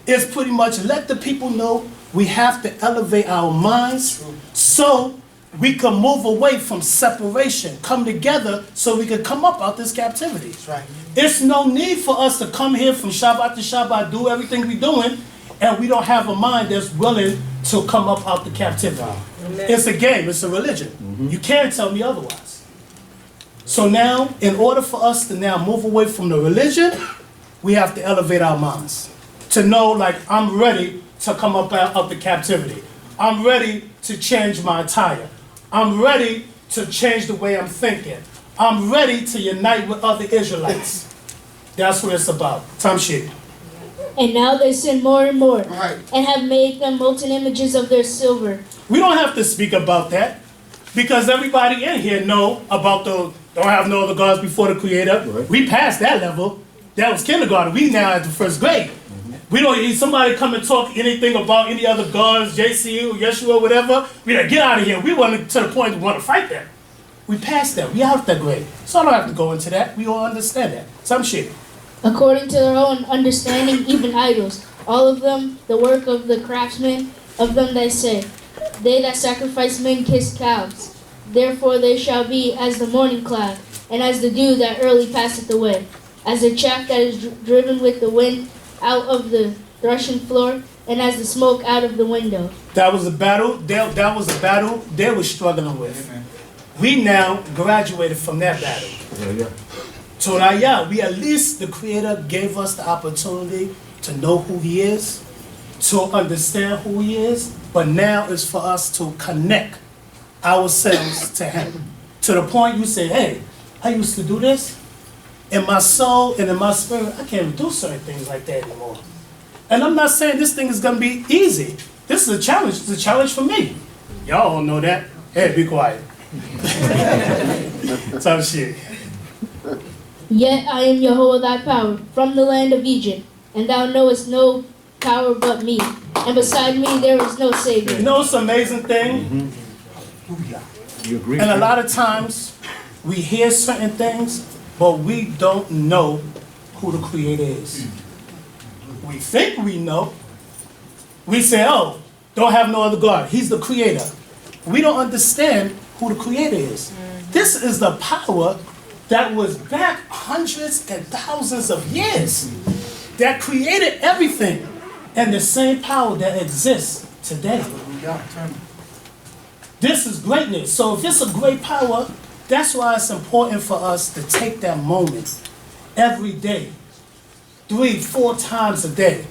Is pretty much let the people know we have to elevate our minds so we can move away from separation, come together so we can come up out this captivity. Right. It's no need for us to come here from Shabbat to Shabbat, do everything we're doing, and we don't have a mind that's willing to come up out the captivity. It's a game, it's a religion. You can't tell me otherwise. So now, in order for us to now move away from the religion, we have to elevate our minds. To know, like, I'm ready to come up out of the captivity. I'm ready to change my attire. I'm ready to change the way I'm thinking. I'm ready to unite with other Israelites. That's what it's about. Tamshik. and now they sin more and more, Right. and have made them molten images of their silver. We don't have to speak about that, because everybody in here know about don't have no other gods before the Creator. Right. We passed that level. That was kindergarten. We now at the first grade. We don't need somebody come and talk anything about any other gods, JCU, Yeshua, whatever. We like, get out of here. We want to the point we want to fight them. We passed that. We out that grade. So I don't have to go into that. We all understand that. Some shit. According to their own understanding, even idols, all of them the work of the craftsmen, of them they say, they that sacrifice men kiss cows. Therefore they shall be as the morning cloud, and as the dew that early passeth away, as the chaff that is driven with the wind out of the threshing floor, and as the smoke out of the window. That was a battle. That was a battle they were struggling with. We now graduated from that battle. Torah, we at least, the Creator gave us the opportunity to know who He is, to understand who He is, but now it's for us to connect ourselves to Him. To the point you say, hey, I used to do this. In my soul and in my spirit, I can't do certain things like that anymore. And I'm not saying this thing is going to be easy. This is a challenge. It's a challenge for me. Y'all all know that. Hey, be quiet. Some shit. Yet I am Jehovah thy power, from the land of Egypt, and thou knowest no power but me, and beside me there is no Savior. You know what's the amazing thing? You agree? And a lot of times, we hear certain things, but we don't know who the Creator is. We think we know. We say, oh, don't have no other God. He's the Creator. We don't understand who the Creator is. This is the power that was back hundreds and thousands of years that created everything, and the same power that exists today. This is greatness. So if it's a great power, that's why it's important for us to take that moment every day, 3-4 times a day.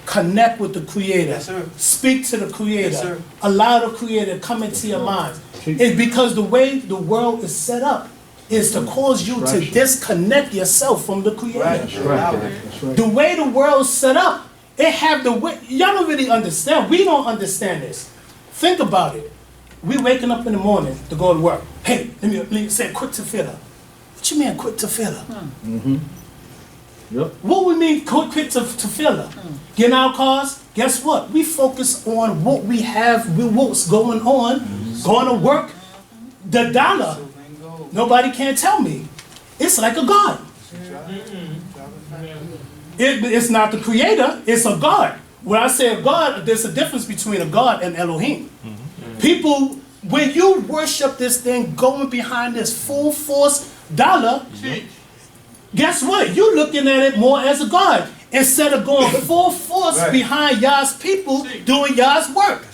Connect with the Creator. Yes, sir. Speak to the Creator. Yes, sir. Allow the Creator to come into your mind. It's because the way the world is set up is to cause you to disconnect yourself from the Creator. The way the world's set up, it have the way, y'all don't really understand. We don't understand this. Think about it. We waking up in the morning to go to work. Hey, let me say quick to fitter. What you mean quick to fitter? Yep. What we mean quick to fitter? Get in our cars, guess what? We focus on what we have, what's going on, going to work. The dollar, nobody can tell me. It's like a God. It's not the Creator, it's a God. When I say a God, there's a difference between a God and Elohim. People, when you worship this thing going behind this full force dollar, guess what? You're looking at it more as a God instead of going full force behind y'all's people doing y'all's work.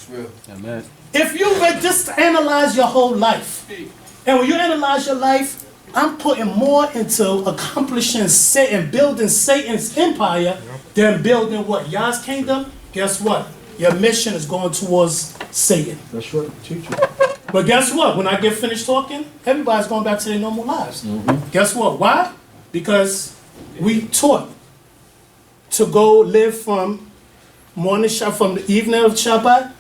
Amen. If you would just analyze your whole life, and when you analyze your life, I'm putting more into accomplishing Satan, building Satan's empire than building what? Y'all's kingdom? Guess what? Your mission is going towards Satan. That's right. Teach you. But guess what? When I get finished talking, everybody's going back to their normal lives. Guess what? Why? Because we taught to go live from from the evening of Shabbat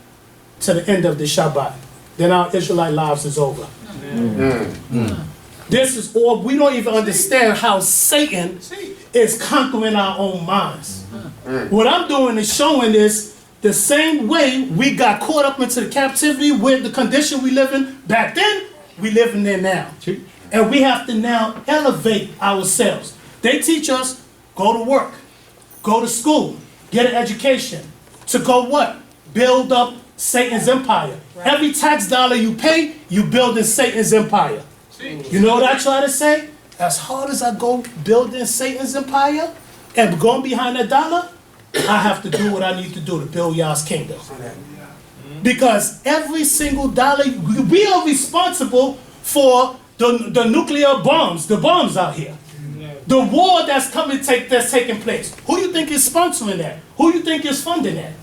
to the end of the Shabbat. Then our Israelite lives is over. This is all, we don't even understand how Satan is conquering our own minds. What I'm doing is showing this the same way we got caught up into the captivity with the condition we live in back then, we live in there now. And we have to now elevate ourselves. They teach us, go to work, go to school, get an education. To go what? Build up Satan's empire. Every tax dollar you pay, you building Satan's empire. You know what I try to say? As hard as I go building Satan's empire and going behind that dollar, I have to do what I need to do to build y'all's kingdom. Because every single dollar, we are responsible for the nuclear bombs, the bombs out here. The war that's taking place. Who you think is sponsoring that? Who you think is funding that?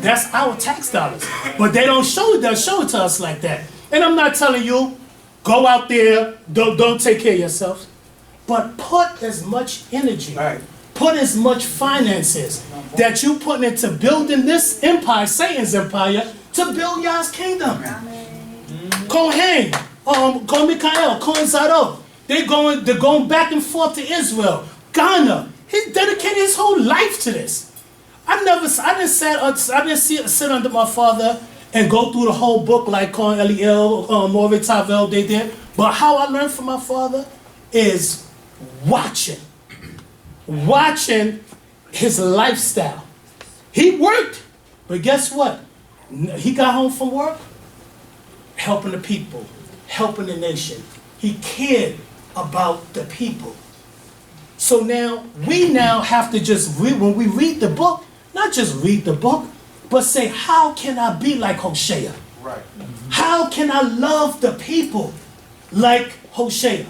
That's our tax dollars. But they don't show it, they'll show it to us like that. And I'm not telling you, go out there, don't take care of yourself. But put as much energy, put as much finances that you put into building this empire, Satan's empire, to build y'all's kingdom. Cohane, Michael, Sidrah, they're going back and forth to Israel. Ghana, he dedicated his whole life to this. I didn't sit under my father and go through the whole book like Con Eliel, Morve Tavel, they did. But how I learned from my father is watching his lifestyle. He worked, but guess what? He got home from work, helping the people, helping the nation. He cared about the people. So now, we have to just read, when we read the book, not just read the book, but say, how can I be like Hosea? Right. How can I love the people like Hosea?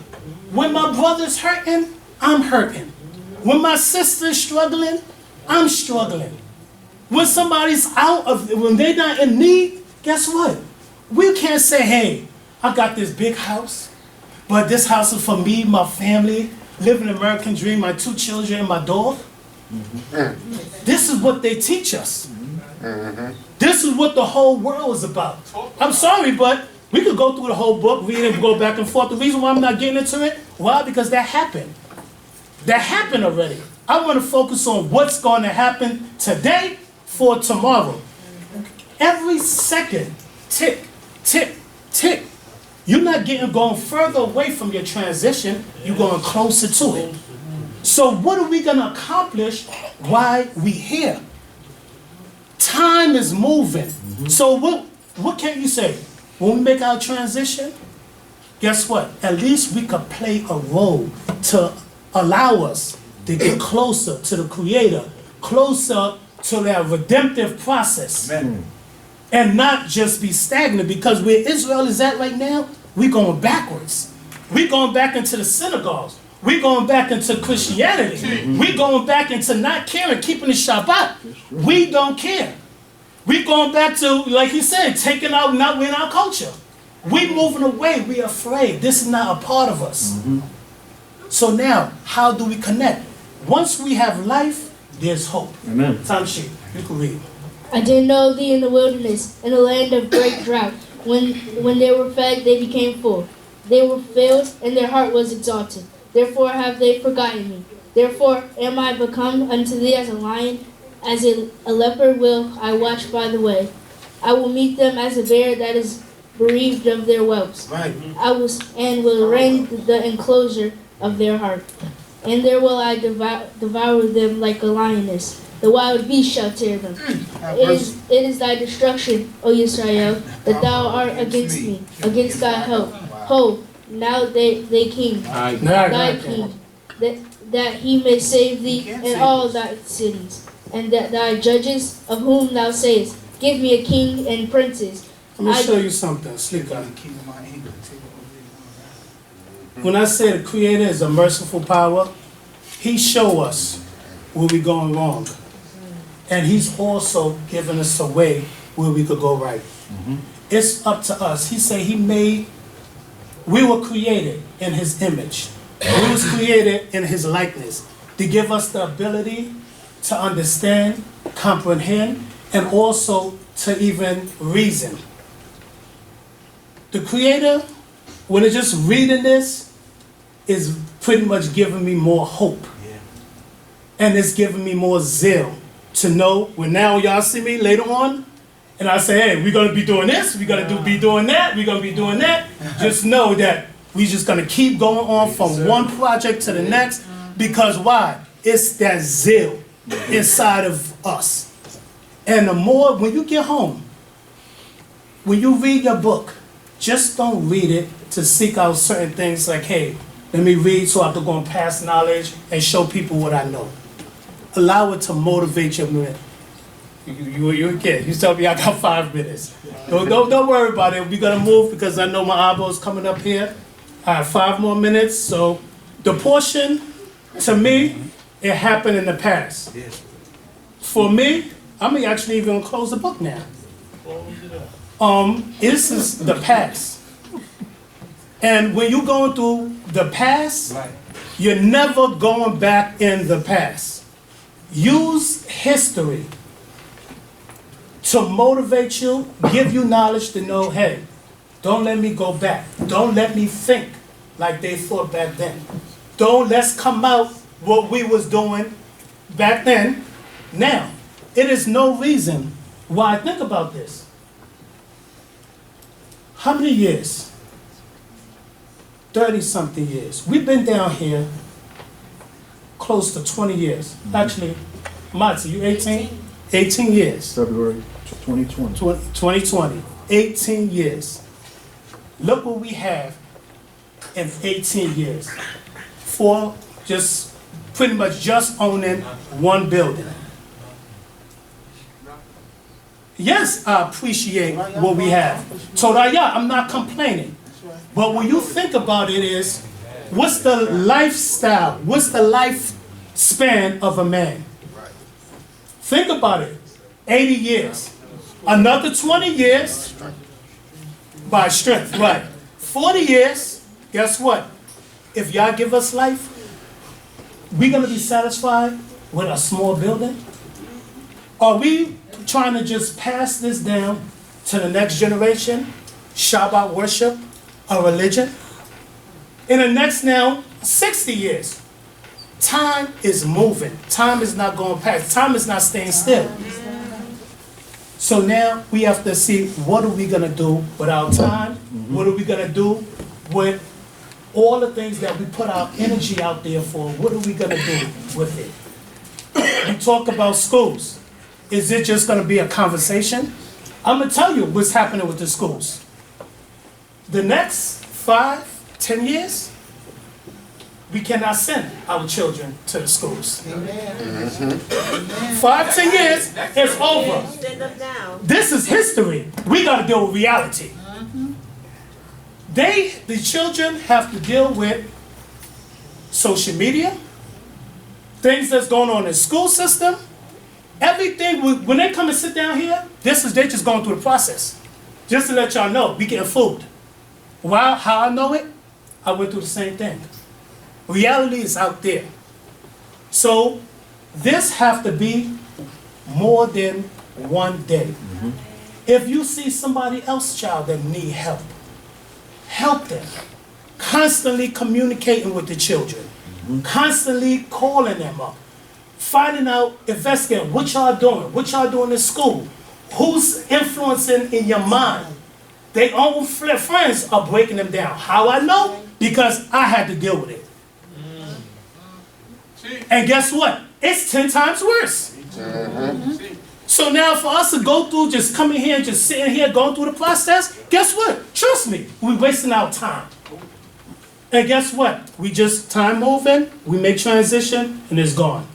When my brother's hurting, I'm hurting. When my sister's struggling, I'm struggling. When somebody's when they're not in need, guess what? We can't say, hey, I got this big house, but this house is for me, my family, living the American dream, my 2 children and my dog. This is what they teach us. This is what the whole world is about. I'm sorry, but We could go through the whole book, read it, go back and forth. The reason why I'm not getting into it, why? Because that happened. That happened already. I want to focus on what's going to happen today for tomorrow. Every second, tick, tick, tick. You're not going further away from your transition. You're going closer to it. So what are we going to accomplish while we here? Time is moving. So what can you say? When we make our transition, guess what? At least we could play a role to allow us to get closer to the Creator, closer to that redemptive process. Amen. And not just be stagnant, because where Israel is at right now, we're going backwards. We're going back into the synagogues. We're going back into Christianity. We're going back into not caring, keeping the Shabbat. We don't care. We're going back to, like he said, taking out, not in our culture. We're moving away. We're afraid. This is not a part of us. So now, how do we connect? Once we have life, there's hope. Amen. Tamshi, you can read. I did know thee in the wilderness, in the land of great drought. When they were fed, they became full. They were filled, and their heart was exalted. Therefore have they forgotten me. Therefore am I become unto thee as a lion, as a leopard will I watch by the way. I will meet them as a bear that is bereaved of their whelps. Right. will rend the enclosure of their heart. And there will I devour them like a lioness. The wild beast shall tear them. It is thy destruction, O Israel, that thou art against me, against thy help. Ho, now they king, thy king, that he may save thee in all thy cities, and that thy judges, of whom thou sayest, give me a king and princes. Let me show you something, Slika. When I say the Creator is a merciful power, he show us where we're going wrong. And he's also given us a way where we could go right. It's up to us. He said we were created in his image. We was created in his likeness to give us the ability to understand, comprehend, and also to even reason. The Creator, when it's just reading this, is pretty much giving me more hope. And it's giving me more zeal to know when now y'all see me later on, and I say, hey, we're going to be doing this, we're going to be doing that, we're going to be doing that. Just know that we're just going to keep going on from one project to the next. Because why? It's that zeal inside of us. And the more, when you get home, when you read your book, just don't read it to seek out certain things like, hey, let me read so I can go and pass knowledge and show people what I know. Allow it to motivate your man. You're a kid. You tell me I got 5 minutes. Don't worry about it. We're going to move because I know my eyeball's coming up here. I have 5 more minutes. So the portion, to me, it happened in the past. For me, I'm actually even close the book now. This is the past. And when you're going through the past, you're never going back in the past. Use history to motivate you, give you knowledge to know, hey, don't let me go back. Don't let me think like they thought back then. Let's come out what we was doing back then. Now, it is no reason why. Think about this. How many years? 30-something years. We've been down here close to 20 years. Actually, Matzi, you 18? 18 years. February 2020. 2020. 18 years. Look what we have in 18 years. For just pretty much just owning one building. Yes, I appreciate what we have. Torah, I'm not complaining. But when you think about it is, what's the lifestyle? What's the lifespan of a man? Think about it. 80 years. Another 20 years by strength, right? 40 years, guess what? If y'all give us life, we're going to be satisfied with a small building? Are we trying to just pass this down to the next generation? Shabbat worship a religion. In the next now 60 years, time is moving. Time is not going past. Time is not staying still. So now we have to see, what are we going to do with our time? What are we going to do with all the things that we put our energy out there for? What are we going to do with it? We talk about schools. Is it just going to be a conversation? I'm going to tell you what's happening with the schools. The next 5, 10 years, we cannot send our children to the schools. 5, 10 years, it's over. This is history. We got to deal with reality. The children have to deal with social media, things that's going on in the school system, everything. When they come and sit down here, they just going through the process. Just to let y'all know, we getting food. How I know it? I went through the same thing. Reality is out there. So this have to be more than one day. If you see somebody else's child that need help, help them. Constantly communicating with the children. Constantly calling them up. Finding out, investigating what y'all doing in school. Who's influencing in your mind? Their own friends are breaking them down. How I know? Because I had to deal with it. And guess what? It's 10 times worse. So now for us to go through, just coming here and just sitting here going through the process, guess what? Trust me, we're wasting our time. And guess what? We just time moving, we make transition, and it's gone.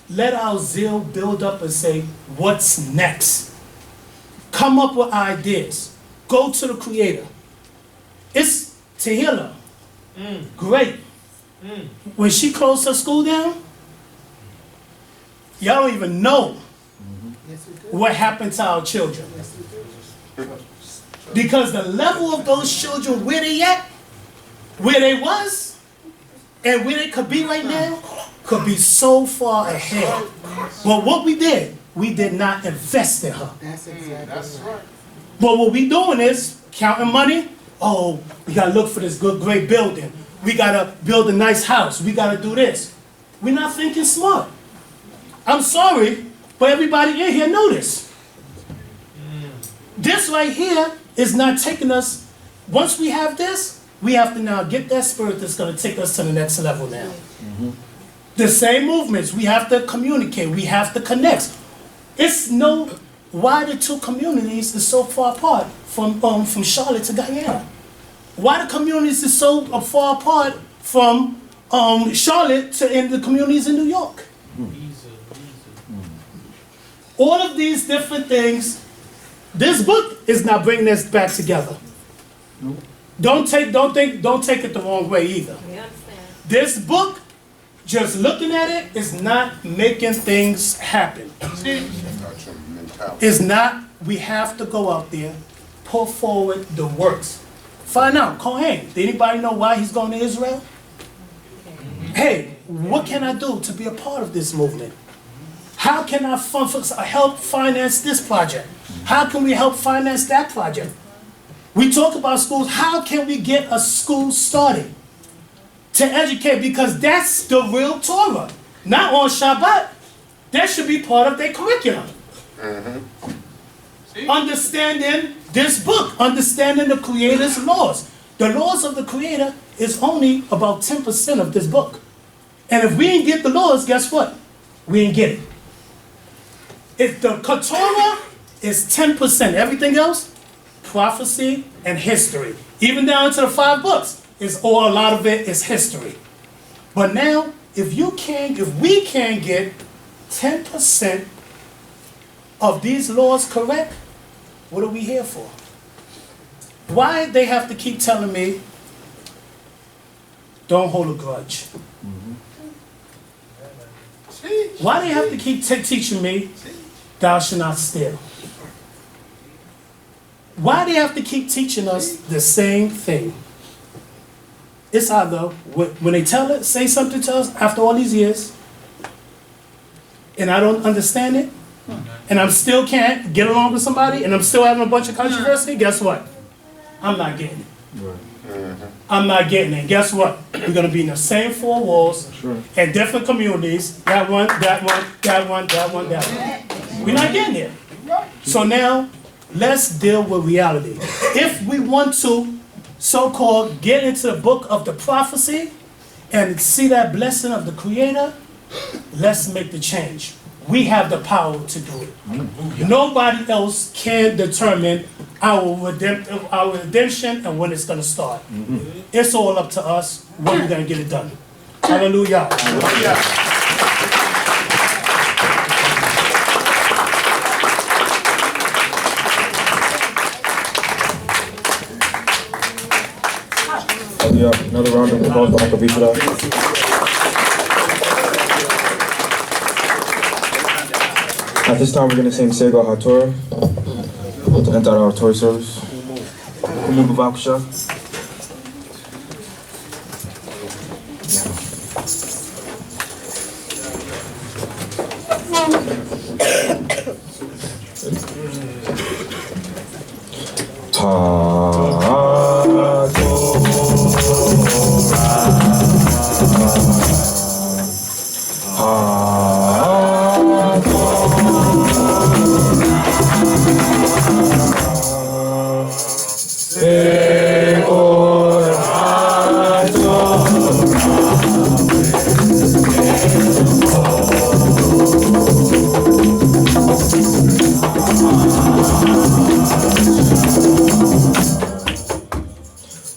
Let our zeal build up and say, what's next? Come up with ideas. Go to the Creator. It's Tehillah. Great. When she closed her school down, y'all don't even know what happened to our children. Because the level of those children, where they at, where they was, and where they could be right now, could be so far ahead. But what we did not invest in her. That's right. But what we doing is counting money. Oh, we gotta look for this good, great building. We gotta build a nice house. We gotta do this. We're not thinking smart. I'm sorry, but everybody in here know this. This right here is not taking us. Once we have this, we have to now get that spirit that's gonna take us to the next level now. The same movements, we have to communicate, we have to connect. It's no, why the two communities is so far apart from Charlotte to Guyana? Why the communities is so far apart from Charlotte to in the communities in New York? All of these different things, this book is not bringing us back together. Don't take it the wrong way either. This book, just looking at it, is not making things happen. It's not. We have to go out there, put forward the works. Find out, Cohane, did anybody know why he's going to Israel? Hey, what can I do to be a part of this movement? How can I help finance this project? How can we help finance that project? We talk about schools. How can we get a school started to educate? Because that's the real Torah. Not on Shabbat. That should be part of their curriculum. Understanding this book, understanding the Creator's laws. The laws of the Creator is only about 10% of this book. And if we ain't get the laws, guess what? We ain't get it. If the Torah is 10%, everything else, prophecy and history. Even down to the 5 books, a lot of it is history. But now, if we can get 10% of these laws correct, what are we here for? Why they have to keep telling me, don't hold a grudge? Why they have to keep teaching me, thou shalt not steal? Why they have to keep teaching us the same thing? It's either when they say something to us after all these years, and I don't understand it, and I'm still can't get along with somebody, and I'm still having a bunch of controversy, guess what? I'm not getting it. I'm not getting it. Guess what? We're going to be in the same four walls in different communities. That one, that one, that one, that one, that one. We're not getting it. So now, let's deal with reality. If we want to, so-called, get into the book of the prophecy and see that blessing of the Creator, let's make the change. We have the power to do it. Nobody else can determine our redemption and when it's going to start. It's all up to us when we're going to get it done. Hallelujah. Hallelujah. Another round of applause for Akh Avishaddai. At this time, we're going to sing Sidrah HaTorah to enter our Torah service. Kumu b'vavkusha.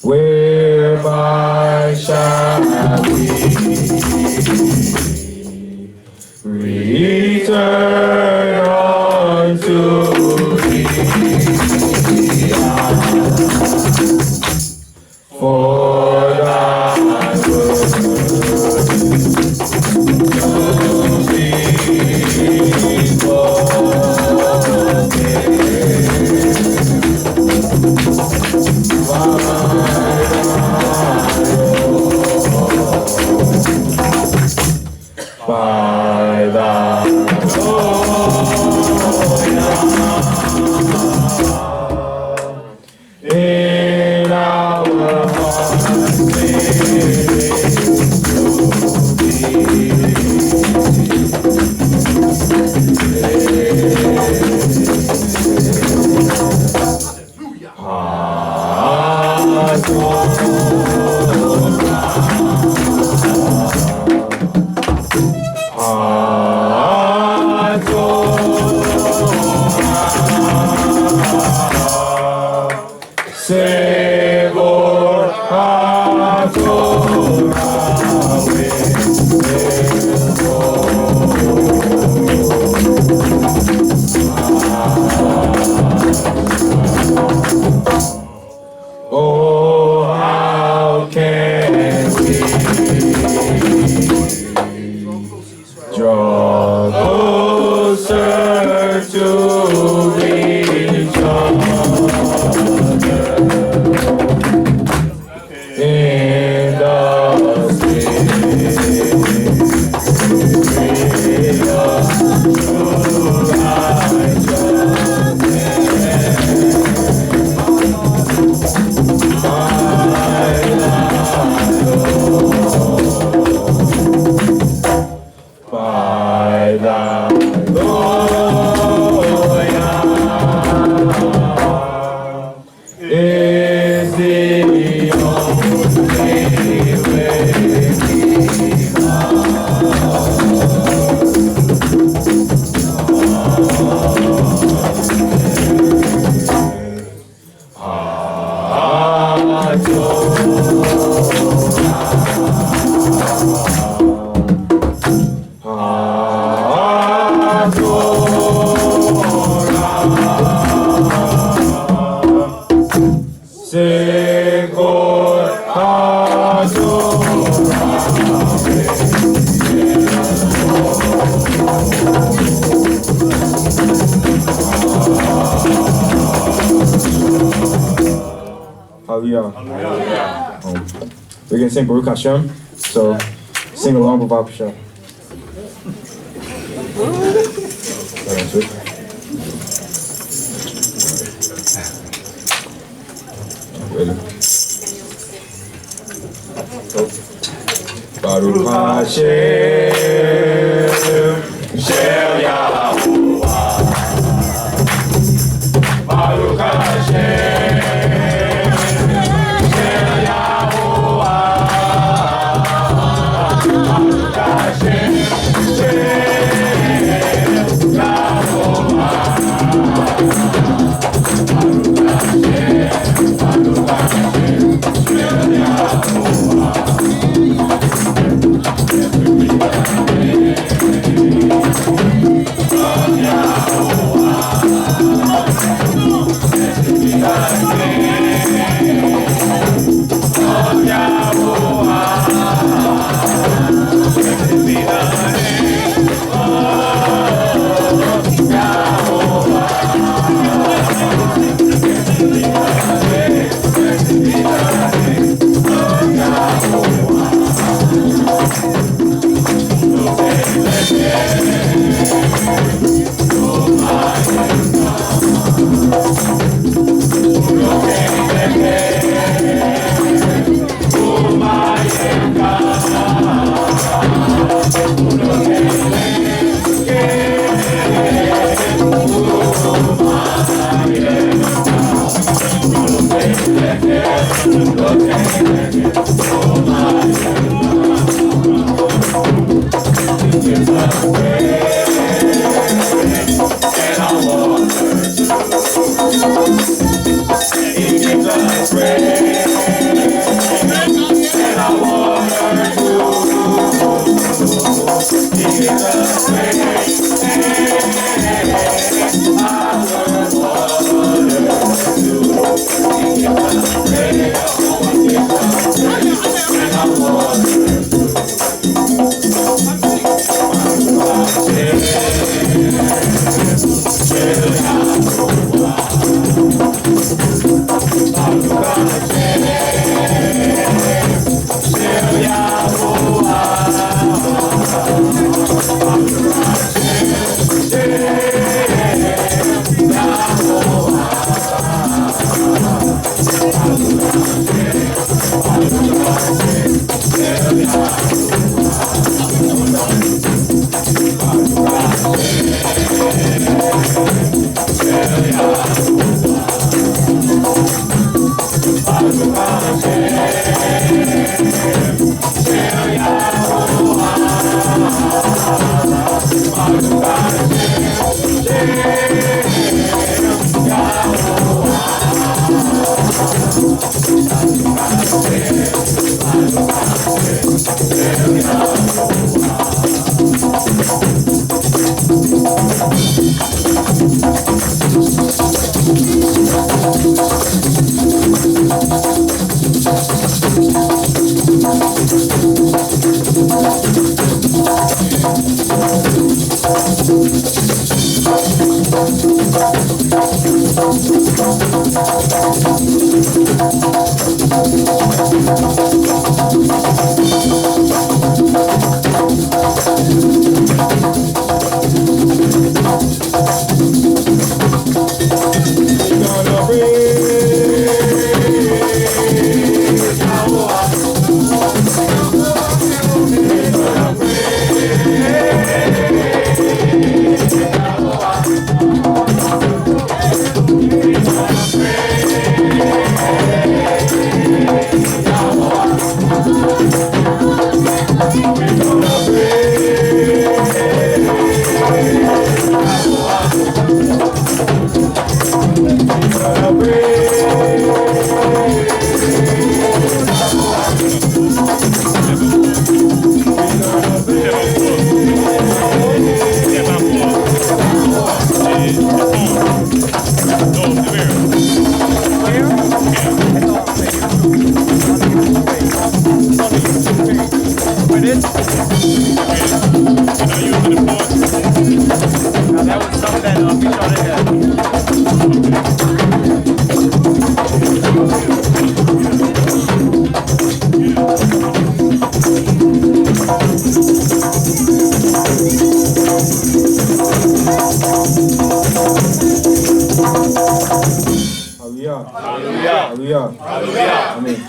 Whereby shall we return unto thee? For thy word to be spoken. By thy in our hearts oh, how can we draw closer to each other in the spirit of true righteousness. By thy is the only Hallelujah. We're going to sing Baruch Hashem, so sing along with Vavkusha. Ready? Baruch Hashem, Shel Yahuwah. Baruch Hashem, Shel Yahuwah. Baruch Hashem, Shel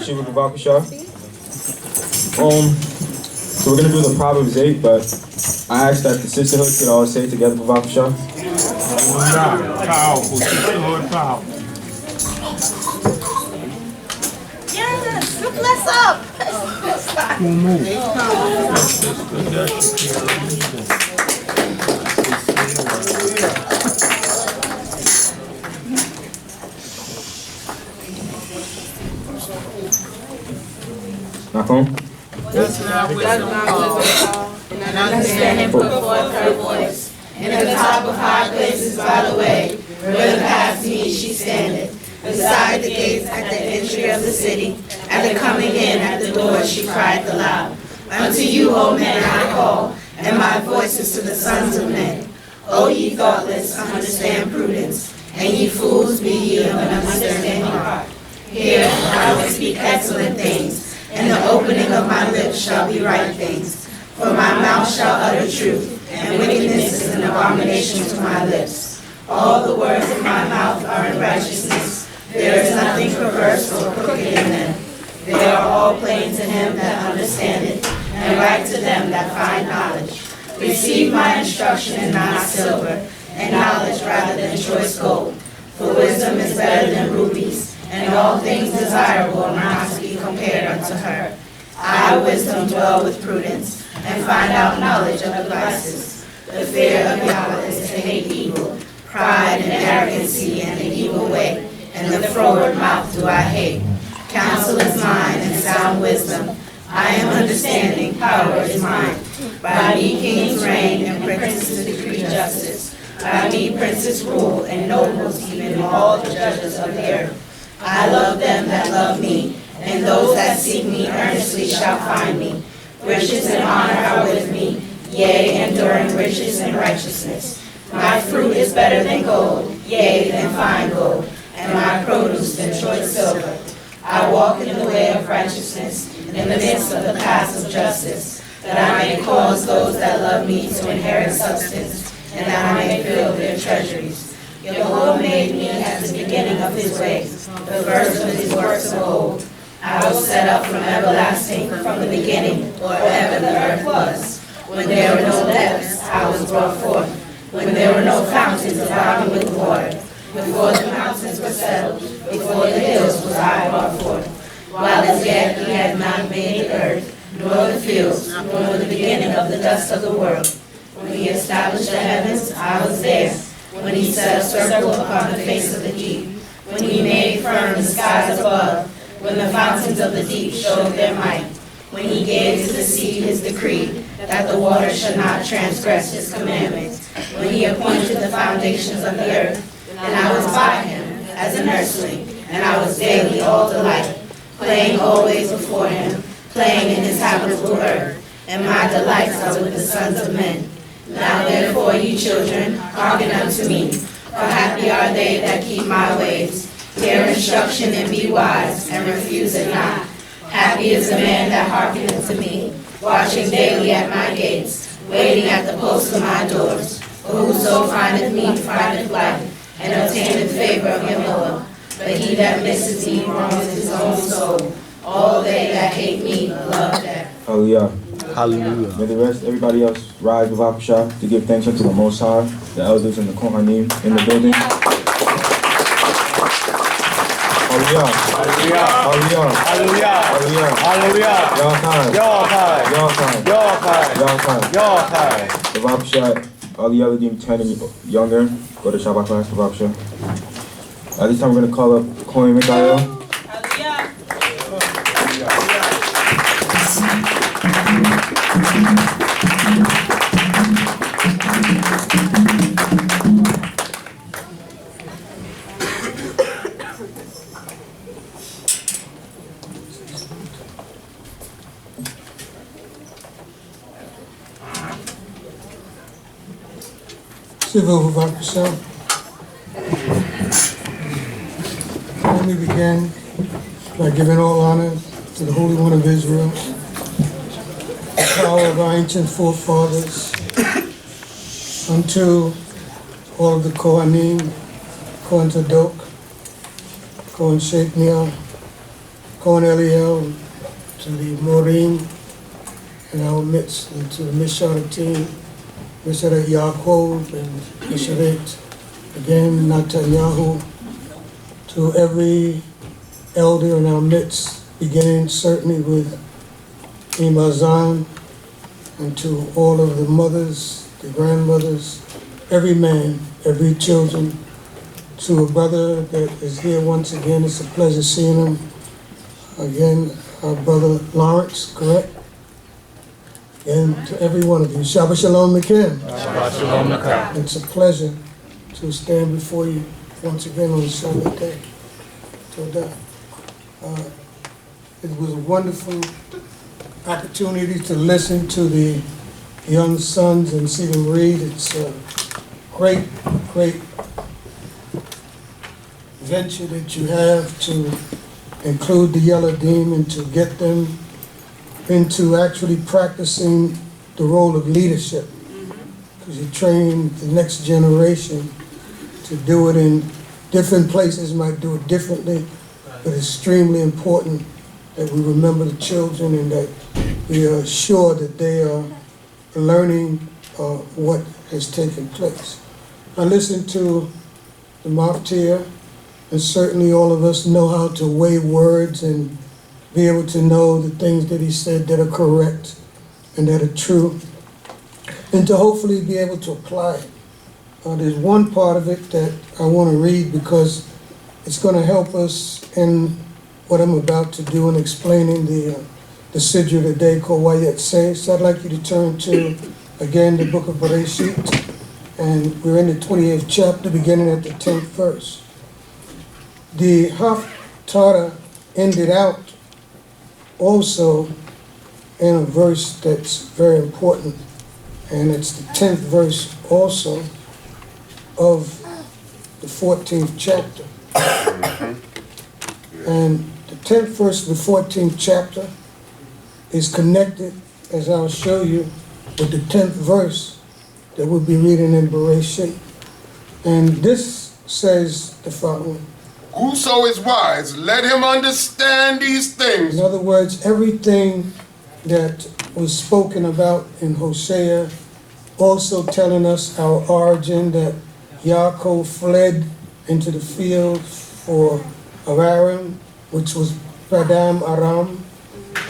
proceed with the Bavakasha. So we're gonna do the Proverbs 8, but I asked that the sisterhood could all say it together, Bavakasha. Powerful. Sisterhood powerful. Yes, bless up. Nachon? And understanding put forth her voice. In the top of high places by the way, where the path meets she standeth. Beside the gates at the entry of the city, at the coming in at the door she cried aloud. Unto you, O men, I call, and my voice is to the sons of men. O ye thoughtless, understand prudence, and ye fools, be ye of an understanding heart. Here I will speak excellent things, and the opening of my lips shall be right things. For my mouth shall utter truth, and wickedness is an abomination to my lips. All the words of my mouth are in righteousness. There is nothing perverse or crooked in them. They are all plain to him that understandeth, and right to them that find knowledge. Receive my instruction and not silver, and knowledge rather than choice gold. For wisdom is better than rubies, and all things desirable are not to be compared unto her. I, wisdom, dwell with prudence, and find out knowledge of the vices. The fear of Yahweh is to hate evil, pride and arrogancy and the evil way, and the froward mouth do I hate. Counsel is mine and sound wisdom. I am understanding, power is mine. By me kings reign and princes decree justice. By me princes rule and nobles, even all the judges of the earth. I love them that love me, and those that seek me earnestly shall find me. Riches and honor are with me, yea, enduring riches and righteousness. My fruit is better than gold, yea, than fine gold, and my produce than choice silver. I walk in the way of righteousness, in the midst of the paths of justice, that I may cause those that love me to inherit substance, and that I may fill their treasuries. Jehovah made me at the beginning of his ways, the first of his works of old. I was set up from everlasting, from the beginning, or ever the earth was. When there were no depths, I was brought forth. When there were no fountains abounding with water. Before the mountains were settled, before the hills was I brought forth. While as yet he had not made the earth, nor the fields, nor the beginning of the dust of the world. When he established the heavens, I was there. When he set a circle upon the face of the deep. When he made firm the skies above. When the fountains of the deep showed their might. When he gave to the sea his decree, that the waters should not transgress his commandments. When he appointed the foundations of the earth. And I was by him as a nursling, and I was daily all delight, playing always before him, playing in his habitable earth, and my delights are with the sons of men. Now therefore, ye children, hearken unto me, for happy are they that keep my ways. Hear instruction and be wise, and refuse it not. Happy is the man that hearkeneth to me, watching daily at my gates, waiting at the posts of my doors. For whoso findeth me findeth life, and obtaineth favor of Yahweh. But he that misses me wrongs his own soul. All they that hate me love death. Hallelujah. Hallelujah. May the rest, everybody else, rise with Bavakasha to give thanks unto the Most High, the elders and the Cohane in the building. Hallelujah. Hallelujah. Hallelujah. Hallelujah. Hallelujah. Hallelujah. Y'all time. Y'all high. Y'all time. Y'all high. Y'all time. Y'all high. The Bavakasha, all the other 10 and younger, go to Shabbat class, the Bavakasha. At this time, we're going to call up Cohane Mikael. Sidrah, Bavakasha. Let me begin by giving all honor to the Holy One of Israel, the power of our ancient forefathers, unto all of the Kohanim, Kohen Tadok, Kohen Shechniah, Cohane Eliel, to the Morim in our midst, and to the Mishara team, Mishara Yaakov and Misharet, again Netanyahu, to every elder in our midst, beginning certainly with Imazan, and to all of the mothers, the grandmothers, every man, every children, to a brother that is here once again. It's a pleasure seeing him. Again, our brother Lawrence, correct? And to every one of you, Shabbat Shalom Mekem. Shabbat Shalom Mekem. It's a pleasure to stand before you once again on the Shabbat day. It was a wonderful opportunity to listen to the young sons and see them read. It's a great, great venture that you have to include the Yeladim and to get them into actually practicing the role of leadership. Because you train the next generation to do it in different places, might do it differently, but it's extremely important that we remember the children and that we are sure that they are learning what has taken place. I listened to the Maftir, and certainly all of us know how to weigh words and be able to know the things that he said that are correct and that are true, and to hopefully be able to apply it. There's one part of it that I want to read because it's going to help us in what I'm about to do in explaining the Sidrah today called WaYetze. So I'd like you to turn to, again, the book of Bereshit, and we're in the 28th chapter, beginning at the 10th verse. The Haftarah ended out also in a verse that's very important, and it's the 10th verse also of the 14th chapter. And the 10th verse of the 14th chapter is connected, as I'll show you, with the 10th verse that we'll be reading in Bereshit. And this says the following. Whoso is wise, let him understand these things. In other words, everything that was spoken about in Hosea, also telling us our origin, that Yaakov fled into the field for Aram, which was Padam Aram,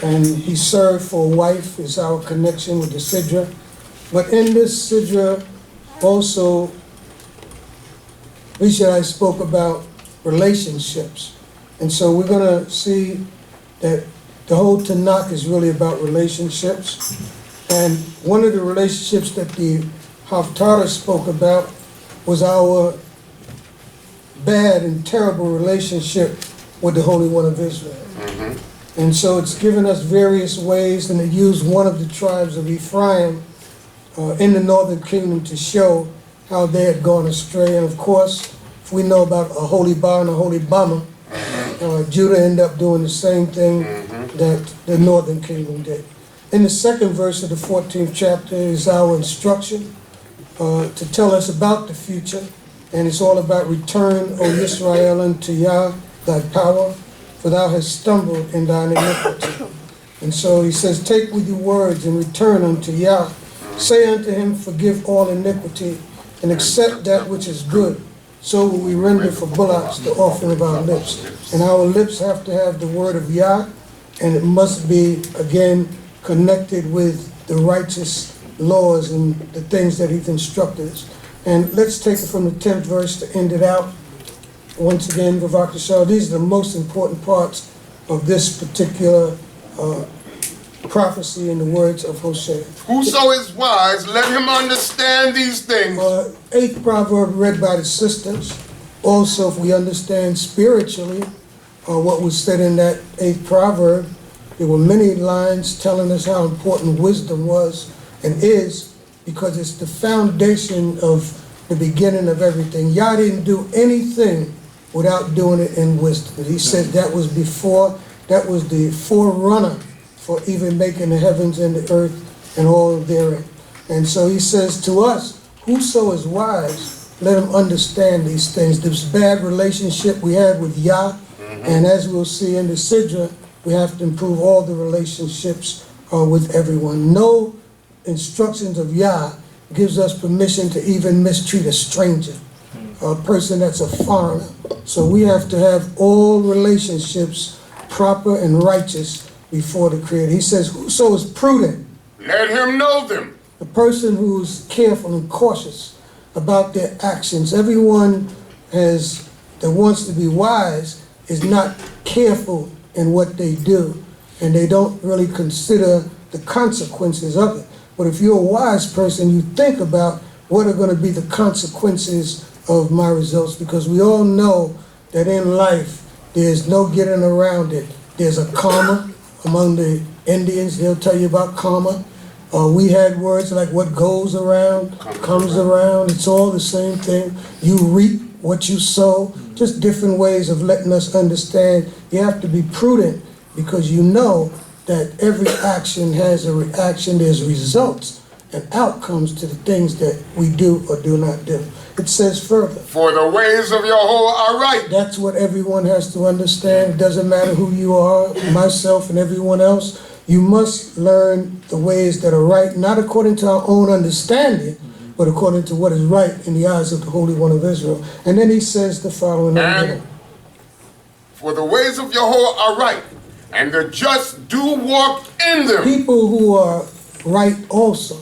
and he served for a wife, is our connection with the Sidrah. But in this Sidrah also, I spoke about relationships. And so we're going to see that the whole Tanakh is really about relationships. And one of the relationships that the Haftarah spoke about was our bad and terrible relationship with the Holy One of Israel. And so it's given us various ways, and it used one of the tribes of Ephraim in the northern kingdom to show how they had gone astray. And of course, if we know about a holy bar and a holy bama, Judah ended up doing the same thing that the northern kingdom did. In the second verse of the 14th chapter is our instruction to tell us about the future, and it's all about return, O Israel, unto Yah, thy power, for thou hast stumbled in thine iniquity. And so he says, take with you words and return unto Yah. Say unto him, forgive all iniquity, and accept that which is good. So will we render for bullocks the offering of our lips. And our lips have to have the word of Yah, and it must be, again, connected with the righteous laws and the things that he's instructed us. And let's take it from the 10th verse to end it out. Once again, Vavakashah, these are the most important parts of this particular prophecy in the words of Hosea. Whoso is wise, let him understand these things. 8th proverb read by the sisters. Also, if we understand spiritually what was said in that 8th proverb, there were many lines telling us how important wisdom was and is, because it's the foundation of the beginning of everything. Yah didn't do anything without doing it in wisdom. He said that was the forerunner for even making the heavens and the earth and all therein. And so he says to us, whoso is wise, let him understand these things. This bad relationship we had with Yah, and as we'll see in the Sidrah, we have to improve all the relationships with everyone. No instructions of Yah gives us permission to even mistreat a stranger, a person that's a foreigner. So we have to have all relationships proper and righteous before the Creator. He says, whoso is prudent, let him know them. the person who's careful and cautious about their actions. Everyone that wants to be wise is not careful in what they do, and they don't really consider the consequences of it. But if you're a wise person, you think about what are going to be the consequences of my results, because we all know that in life there's no getting around it. There's a karma. Among the Indians, they'll tell you about karma. We had words like what goes around comes around. It's all the same thing. You reap what you sow. Just different ways of letting us understand you have to be prudent, because you know that every action has a reaction. There's results and outcomes to the things that we do or do not do. It says further, for the ways of Yahweh are right. That's what everyone has to understand. It doesn't matter who you are, myself and everyone else. You must learn the ways that are right, not according to our own understanding, but according to what is right in the eyes of the Holy One of Israel. And then he says the following. And for the ways of Yahweh are right, and the just do walk in them. People who are right also,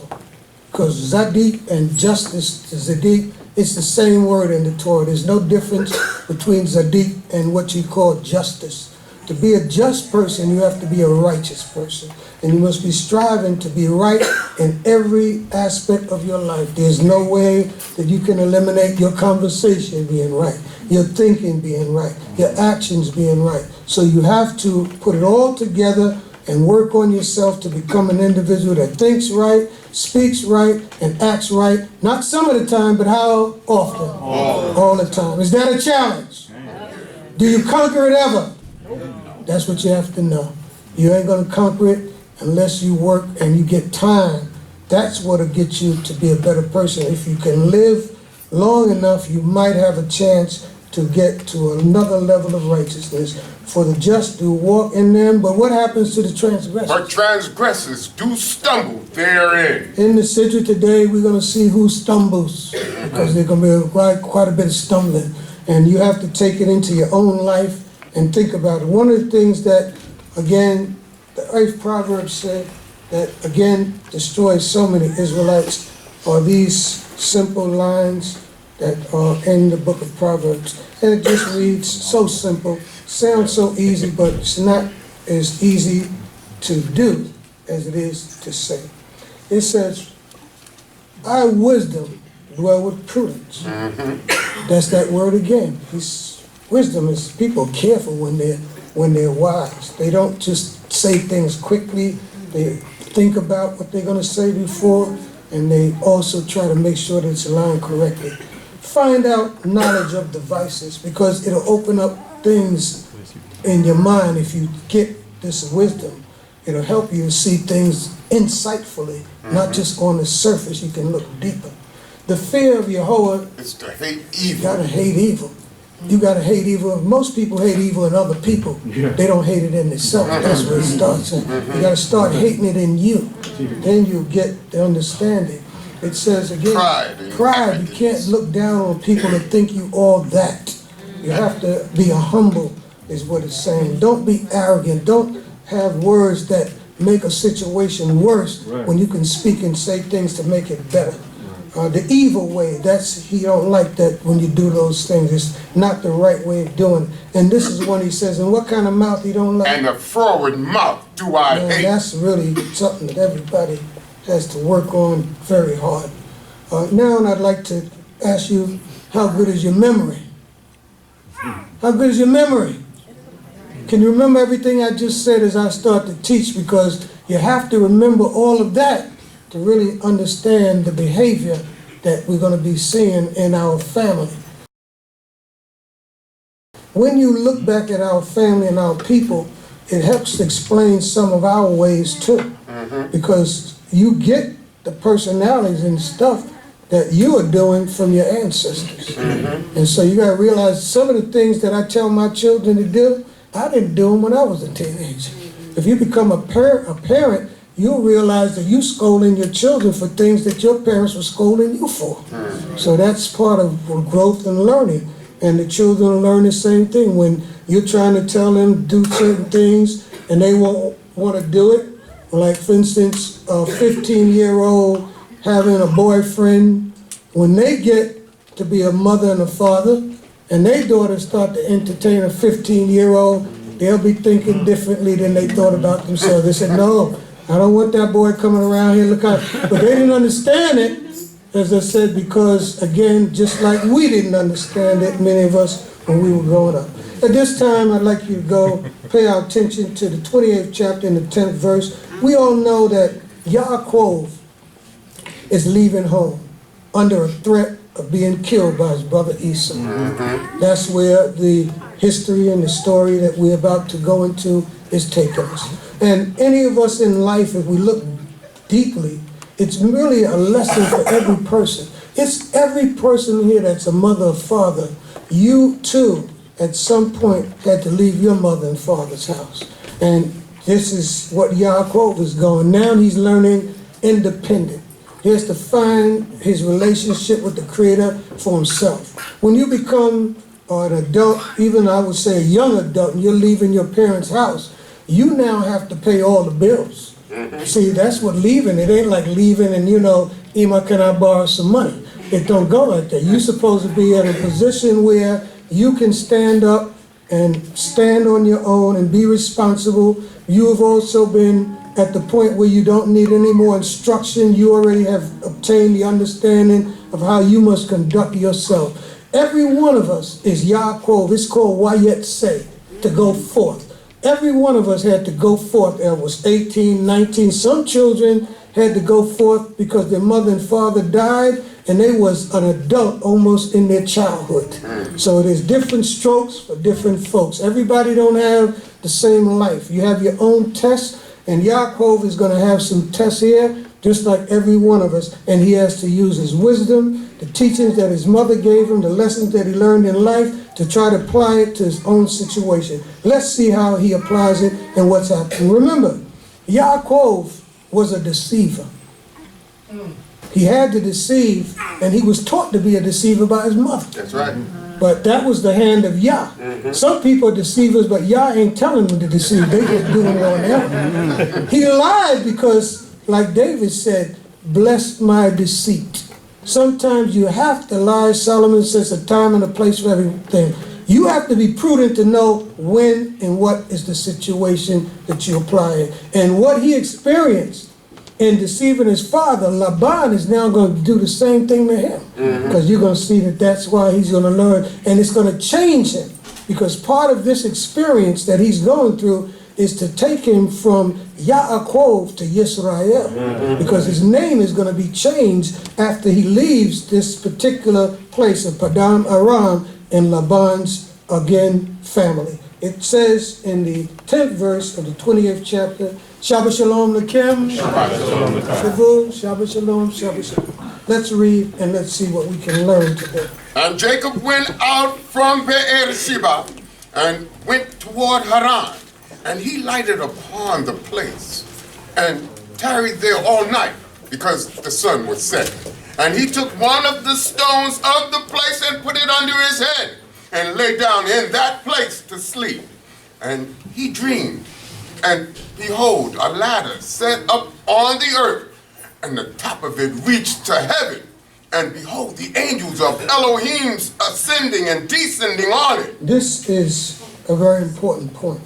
because Zadik and justice to Zadik, it's the same word in the Torah. There's no difference between Zadik and what you call justice. To be a just person, you have to be a righteous person. And you must be striving to be right in every aspect of your life. There's no way that you can eliminate your conversation being right, your thinking being right, your actions being right. So you have to put it all together and work on yourself to become an individual that thinks right, speaks right, and acts right. Not some of the time, but how often? All the time. Is that a challenge? Do you conquer it ever? That's what you have to know. You ain't going to conquer it unless you work and you get time. That's what'll get you to be a better person. If you can live long enough, you might have a chance to get to another level of righteousness. For the just do walk in them, but what happens to the transgressors? But transgressors do stumble therein. In the Sidrah today, we're going to see who stumbles, because there's going to be quite a bit of stumbling. And you have to take it into your own life and think about it. One of the things that, again, the 8th Proverbs said that, again, destroys so many Israelites are these simple lines that are in the book of Proverbs. And it just reads so simple, sounds so easy, but it's not as easy to do as it is to say. It says, I wisdom dwell with prudence. That's that word again. Wisdom is people careful when they're wise. They don't just say things quickly. They think about what they're going to say before, and they also try to make sure that it's aligned correctly. Find out knowledge of devices, because it'll open up things in your mind if you get this wisdom. It'll help you to see things insightfully, not just on the surface. You can look deeper. The fear of Yahweh is to hate evil. You gotta hate evil. You gotta hate evil. Most people hate evil in other people. They don't hate it in themselves. That's where it starts. You gotta start hating it in you. Then you get the understanding. It says again, pride. You can't look down on people and think you all that. You have to be humble, is what it's saying. Don't be arrogant. Don't have words that make a situation worse when you can speak and say things to make it better. The evil way, he don't like that when you do those things. It's not the right way of doing it. And this is when he says, and what kind of mouth he don't like? And a forward mouth do I hate. That's really something that everybody has to work on very hard. Now I'd like to ask you, how good is your memory? How good is your memory? Can you remember everything I just said as I start to teach? Because you have to remember all of that to really understand the behavior that we're going to be seeing in our family. When you look back at our family and our people, it helps to explain some of our ways too. Because you get the personalities and stuff that you are doing from your ancestors. And so you got to realize some of the things that I tell my children to do, I didn't do them when I was a teenager. If you become a parent, you'll realize that you scolding your children for things that your parents were scolding you for. So that's part of growth and learning. And the children learn the same thing. When you're trying to tell them to do certain things and they won't want to do it, like for instance, a 15-year-old having a boyfriend, when they get to be a mother and a father, and their daughters start to entertain a 15-year-old, they'll be thinking differently than they thought about themselves. They said, no, I don't want that boy coming around here. Look out. But they didn't understand it, as I said, because, again, just like we didn't understand it, many of us, when we were growing up. At this time, I'd like you to go pay our attention to the 28th chapter and the 10th verse. We all know that Yaakov is leaving home under a threat of being killed by his brother Esau. That's where the history and the story that we're about to go into is taking us. And any of us in life, if we look deeply, it's really a lesson for every person. It's every person here that's a mother or father. You too, at some point, had to leave your mother and father's house. And this is what Yaakov is going. Now he's learning independent. He has to find his relationship with the Creator for himself. When you become an adult, even I would say a young adult, and you're leaving your parents' house, you now have to pay all the bills. See, that's what leaving. It ain't like leaving and, Ima, can I borrow some money? It don't go like that. You're supposed to be in a position where you can stand up and stand on your own and be responsible. You have also been at the point where you don't need any more instruction. You already have obtained the understanding of how you must conduct yourself. Every one of us is Yaakov. It's called WaYetze, to go forth. Every one of us had to go forth. It was 18, 19. Some children had to go forth because their mother and father died, and they was an adult almost in their childhood. So there's different strokes for different folks. Everybody don't have the same life. You have your own tests, and Yaakov is going to have some tests here, just like every one of us. And he has to use his wisdom, the teachings that his mother gave him, the lessons that he learned in life, to try to apply it to his own situation. Let's see how he applies it and what's happening. Remember, Yaakov was a deceiver. He had to deceive, and he was taught to be a deceiver by his mother. That's right. But that was the hand of Yah. Some people are deceivers, but Yah ain't telling them to deceive. They just doing it on their own. He lied because, like David said, bless my deceit. Sometimes you have to lie. Solomon says a time and a place for everything. You have to be prudent to know when and what is the situation that you apply it. And what he experienced in deceiving his father, Laban is now going to do the same thing to him. Because you're going to see that that's why he's going to learn. And it's going to change him. Because part of this experience that he's going through is to take him from Yaakov to Yisrael. Because his name is going to be changed after he leaves this particular place of Padam Aram and Laban's, again, family. It says in the 10th verse of the 28th chapter, Shabbat Shalom Lakim. Shabbat Shalom Lakim. Shabbat Shalom. Shabbat Shalom. Let's read and let's see what we can learn today. And Jacob went out from Beersheba and went toward Haran. And he lighted upon the place and tarried there all night because the sun was setting. And he took one of the stones of the place and put it under his head and lay down in that place to sleep. And he dreamed, and behold, a ladder set up on the earth, and the top of it reached to heaven. And behold, the angels of Elohim ascending and descending on it. This is a very important point.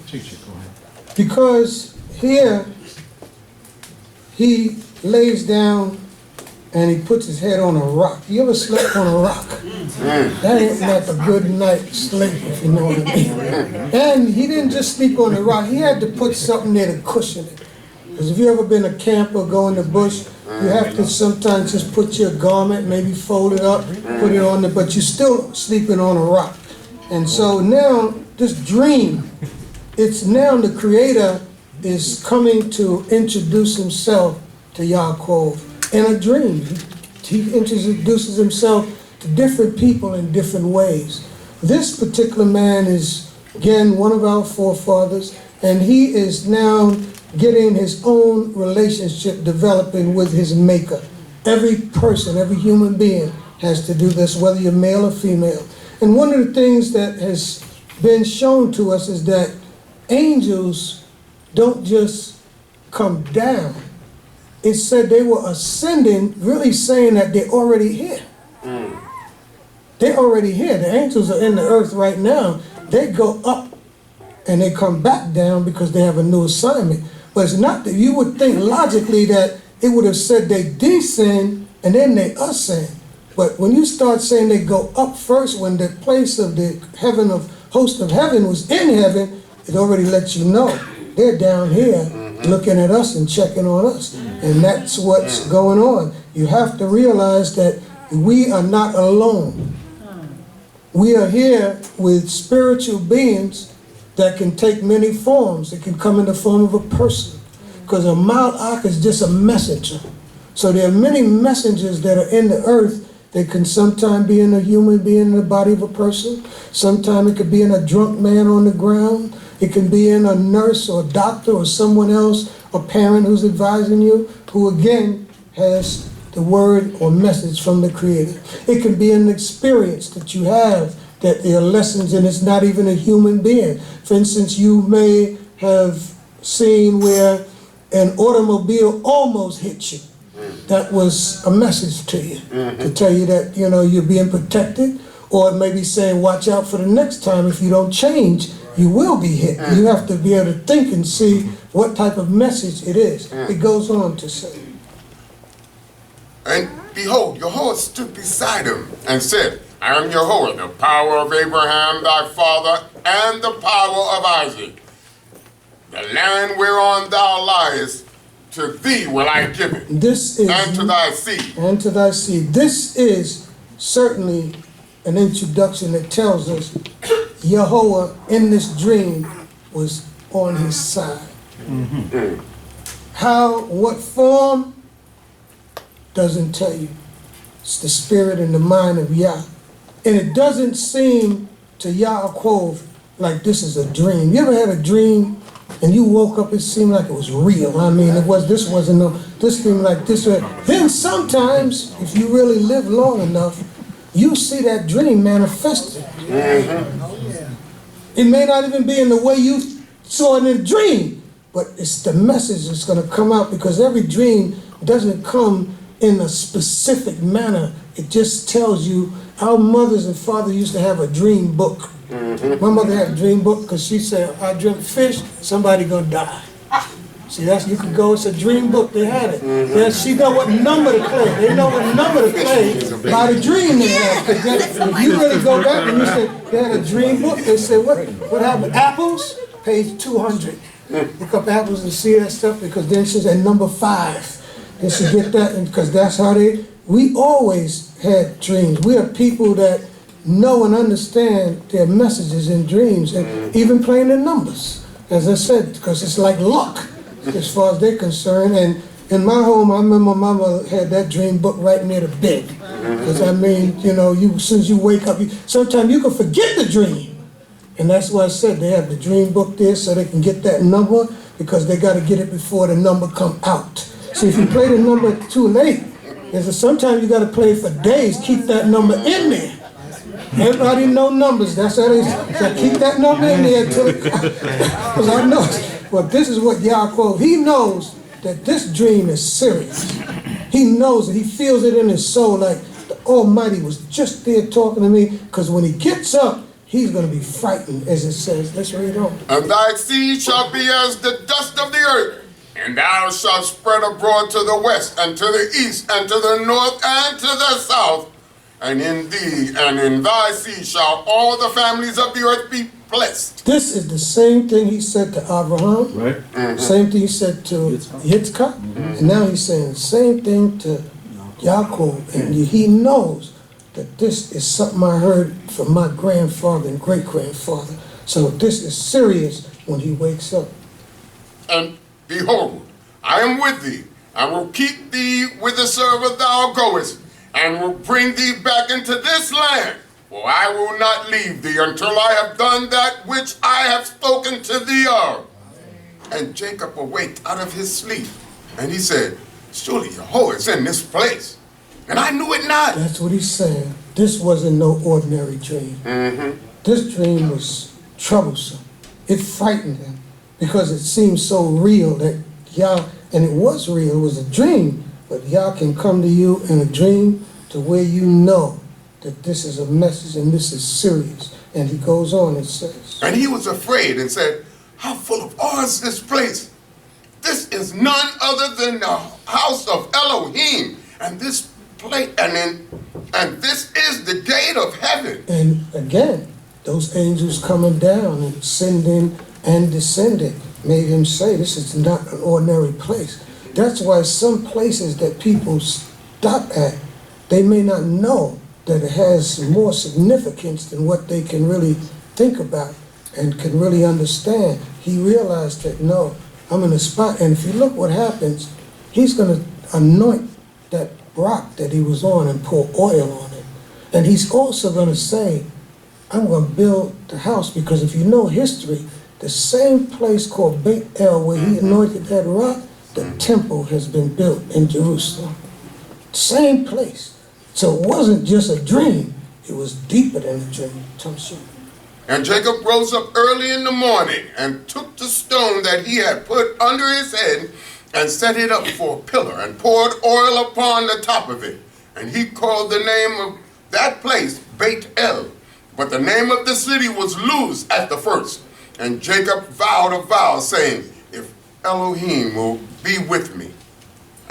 Because here he lays down and he puts his head on a rock. You ever slept on a rock? That ain't like a good night's sleep, if you know what I mean. And he didn't just sleep on the rock. He had to put something there to cushion it. Because if you ever been a camper, go in the bush, you have to sometimes just put your garment, maybe fold it up, put it on there, but you're still sleeping on a rock. And so now, this dream, it's now the Creator is coming to introduce himself to Yaakov in a dream. He introduces himself to different people in different ways. This particular man is Again, one of our forefathers, and he is now getting his own relationship developing with his maker. Every person, every human being has to do this, whether you're male or female. And one of the things that has been shown to us is that angels don't just come down. It said they were ascending, really saying that they're already here. They're already here. The angels are in the earth right now. They go up and they come back down because they have a new assignment. But it's not that you would think logically that it would have said they descend and then they ascend. But when you start saying they go up first, when the place of the heaven of host of heaven was in heaven, it already lets you know they're down here looking at us and checking on us. And that's what's going on. You have to realize that we are not alone. We are here with spiritual beings that can take many forms. It can come in the form of a person. Because a malach is just a messenger. So there are many messengers that are in the earth. They can sometimes be in a human being in the body of a person. Sometimes it could be in a drunk man on the ground. It can be in a nurse or a doctor or someone else, a parent who's advising you, who again has the word or message from the Creator. It can be an experience that you have, that there are lessons, and it's not even a human being. For instance, you may have seen where an automobile almost hit you. That was a message to you, to tell you that, you know, you're being protected, or it may be saying, watch out for the next time. If you don't change, you will be hit. You have to be able to think and see what type of message it is. It goes on to say, And behold, Yahweh stood beside him and said, I am Yahweh, the power of Abraham thy father, and the power of Isaac. The land whereon thou liest, to thee will I give it, this is, and to thy seed. And to thy seed. This is certainly an introduction that tells us Yahweh in this dream was on his side. How, what form, doesn't tell you. It's the spirit and the mind of Yah. And it doesn't seem to Yaakov like this is a dream. You ever had a dream and you woke up, it seemed like it was real? I mean, this seemed like this. Then sometimes, if you really live long enough, you see that dream manifested. It may not even be in the way you saw it in a dream, but it's the message that's going to come out, because every dream doesn't come in a specific manner. It just tells you. Our mothers and fathers used to have a dream book. My mother had a dream book because she said, I dreamt fish, somebody gonna die. See, that's, you can go, it's a dream book, they had it. Yeah, she know what number to play. They know what number to play by the dream they had. If you really go back and you say, they had a dream book, they say, what happened? Apples? Page 200. Look up apples and see that stuff, because then she's at number 5. They should get that, and because that's how we always had dreams. We are people that know and understand their messages in dreams, and even playing the numbers, as I said, because it's like luck as far as they're concerned. And in my home, I remember my mother had that dream book right near the bed. Because I mean, you know, as soon as you wake up, sometimes you can forget the dream. And that's why I said they have the dream book there so they can get that number, because they got to get it before the number come out. See, if you play the number too late, sometimes you got to play for days, keep that number in there. Everybody know numbers. That's how they say, keep that number in there until it comes. Because I know, well, this is what Yaakov, he knows that this dream is serious. He knows it. He feels it in his soul, like the Almighty was just there talking to me, because when he gets up, he's going to be frightened, as it says. Let's read on. And thy seed shall be as the dust of the earth, and thou shalt spread abroad to the west, and to the east, and to the north, and to the south. And in thee and in thy seed shall all the families of the earth be blessed. This is the same thing he said to Abraham, right? Same thing he said to Yitzchak, and now he's saying the same thing to Yaakov. And he knows that this is something I heard from my grandfather and great-grandfather. So this is serious when he wakes up. And behold, I am with thee, and will keep thee whithersoever thou goest, and will bring thee back into this land, For I will not leave thee until I have done that which I have spoken to thee of. And Jacob awaked out of his sleep, and he said, surely Yahweh is in this place, and I knew it not. That's what he's saying. This wasn't no ordinary dream. This dream was troublesome. It frightened him because it seemed so real that Yah, and it was real, it was a dream, but Yah can come to you in a dream to where you know that this is a message and this is serious. And he goes on and says, and he was afraid and said, how full of awe is this place? This is none other than the house of Elohim, and this place, and this is the gate of heaven. And again, those angels coming down and ascending and descending made him say, this is not an ordinary place. That's why some places that people stop at, they may not know that it has more significance than what they can really think about and can really understand. He realized that, no, I'm in a spot, and if you look what happens, he's going to anoint that rock that he was on and pour oil on it. And he's also going to say, I'm going to build the house, because if you know history, the same place called Beit El, where he anointed that rock, the temple has been built in Jerusalem. Same place. So it wasn't just a dream, it was deeper than a dream. And Jacob rose up early in the morning and took the stone that he had put under his head and set it up for a pillar and poured oil upon the top of it. And he called the name of that place Beit El. But the name of the city was Luz at the first. And Jacob vowed a vow, saying, if Elohim will be with me,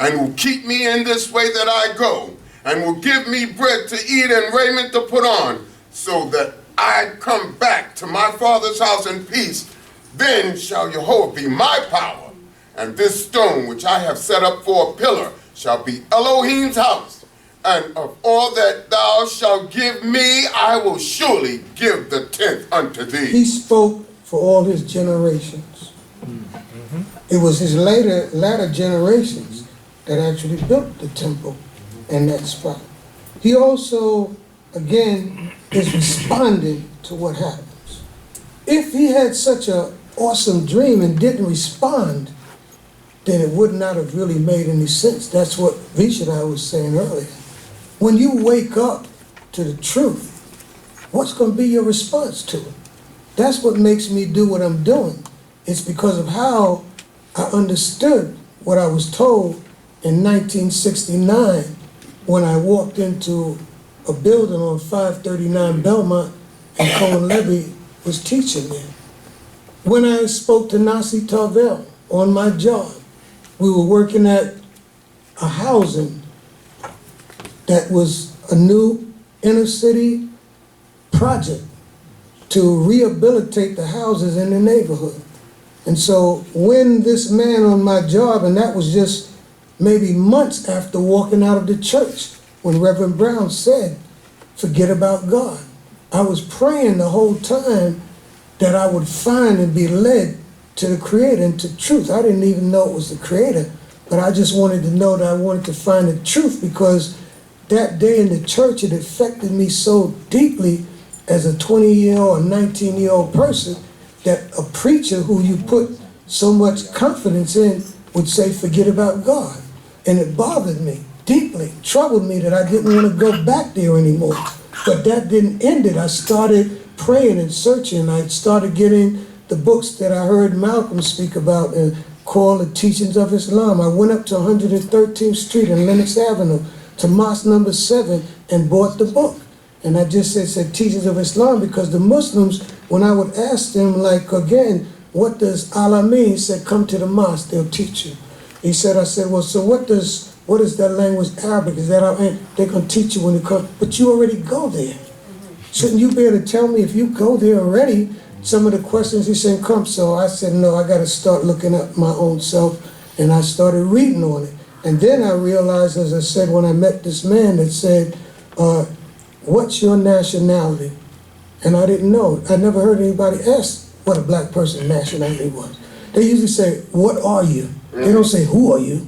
and will keep me in this way that I go, and will give me bread to eat and raiment to put on, so that I come back to my father's house in peace, then shall Jehovah be my power, and this stone which I have set up for a pillar shall be Elohim's house. And of all that thou shalt give me, I will surely give the tenth unto thee. He spoke for all his generations. It was his latter generations that actually built the temple in that spot. He also, again, is responding to what happens. If he had such an awesome dream and didn't respond, then it would not have really made any sense. That's what Avishaddai was saying earlier. When you wake up to the truth, what's going to be your response to it? That's what makes me do what I'm doing. It's because of how I understood what I was told in 1969 when I walked into a building on 539 Belmont and Cohane Levy was teaching there. When I spoke to Nasi Tarvel on my job, we were working at a housing that was a new inner city project to rehabilitate the houses in the neighborhood. And so when this man on my job, and that was just maybe months after walking out of the church, when Reverend Brown said, forget about God. I was praying the whole time that I would find and be led to the Creator and to truth. I didn't even know it was the Creator, but I just wanted to know that I wanted to find the truth, because that day in the church, it affected me so deeply as a 20-year-old or 19-year-old person that a preacher who you put so much confidence in would say, forget about God. And it bothered me deeply, troubled me that I didn't want to go back there anymore. But that didn't end it. I started praying and searching. I started getting the books that I heard Malcolm speak about and called The Teachings of Islam. I went up to 113th Street and Lenox Avenue to Mosque number 7 and bought the book. And I just said Teachings of Islam, because the Muslims, when I would ask them, like, again, what does Allah mean? He said, come to the mosque, they'll teach you. I said, well, so what is that language, Arabic? Is that, they're going to teach you when you come, but you already go there. Shouldn't you be able to tell me if you go there already, some of the questions? He said, come. So I said, no, I got to start looking up my own self, and I started reading on it. And then I realized, as I said, when I met this man that said, what's your nationality? And I didn't know. I never heard anybody ask what a black person's nationality was. They usually say, what are you? They don't say, who are you?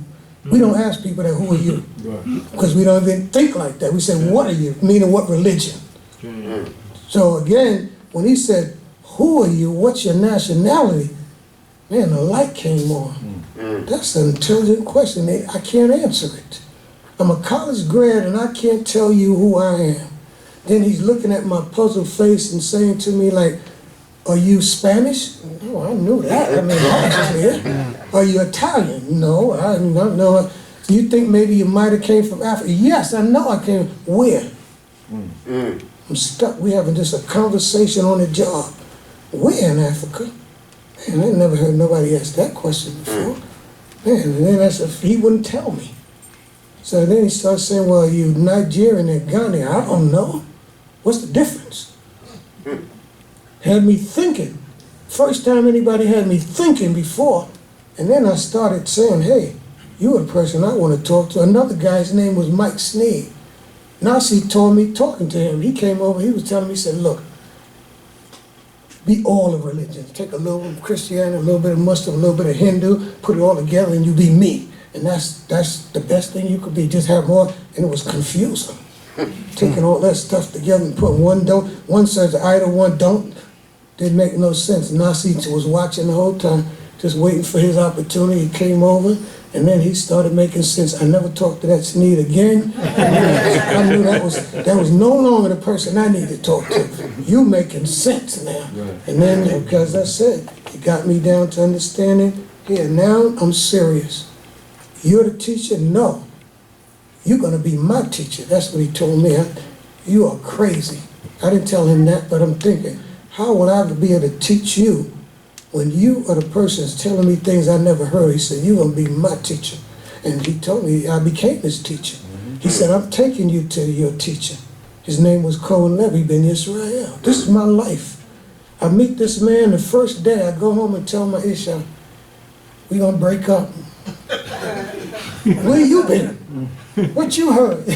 We don't ask people that, who are you? Because we don't even think like that. We say, what are you? Meaning what religion? So again, when he said, who are you? What's your nationality? Man, the light came on. That's an intelligent question. I can't answer it. I'm a college grad and I can't tell you who I am. Then he's looking at my puzzled face and saying to me like, are you Spanish? No, I knew that. I mean, that's clear. Are you Italian? No, I don't know. You think maybe you might have came from Africa? Yes, I know I came. Where? I'm stuck. We're having just a conversation on the job. Where in Africa? Man, I never heard nobody ask that question before. Man, and then he wouldn't tell me. So then he starts saying, well, you Nigerian and Ghanaian. I don't know. What's the difference? Had me thinking. First time anybody had me thinking before. And then I started saying, hey, you're the person I want to talk to. Another guy's name was Mike Sneed. Nasi told me, talking to him, he came over, he was telling me, he said, look, be all the religions. Take a little of Christianity, a little bit of Muslim, a little bit of Hindu, put it all together and you be me. And that's the best thing you could be, just have more. And it was confusing. Taking all that stuff together and putting one says idol, one don't, didn't make no sense. Nasi was watching the whole time, just waiting for his opportunity. He came over, and then he started making sense. I never talked to that Sneed again. I knew that was no longer the person I needed to talk to. You making sense now. And then, because I said, he got me down to understanding, here, now I'm serious. You're the teacher? No. You're going to be my teacher. That's what he told me. You are crazy. I didn't tell him that, but I'm thinking, how will I ever be able to teach you when you are the person that's telling me things I never heard? He said, you're going to be my teacher. And he told me I became his teacher. He said, I'm taking you to your teacher. His name was Cohane ben Israel. This is my life. I meet this man the first day. I go home and tell my Isha, we going to break up. Where you been? What you heard?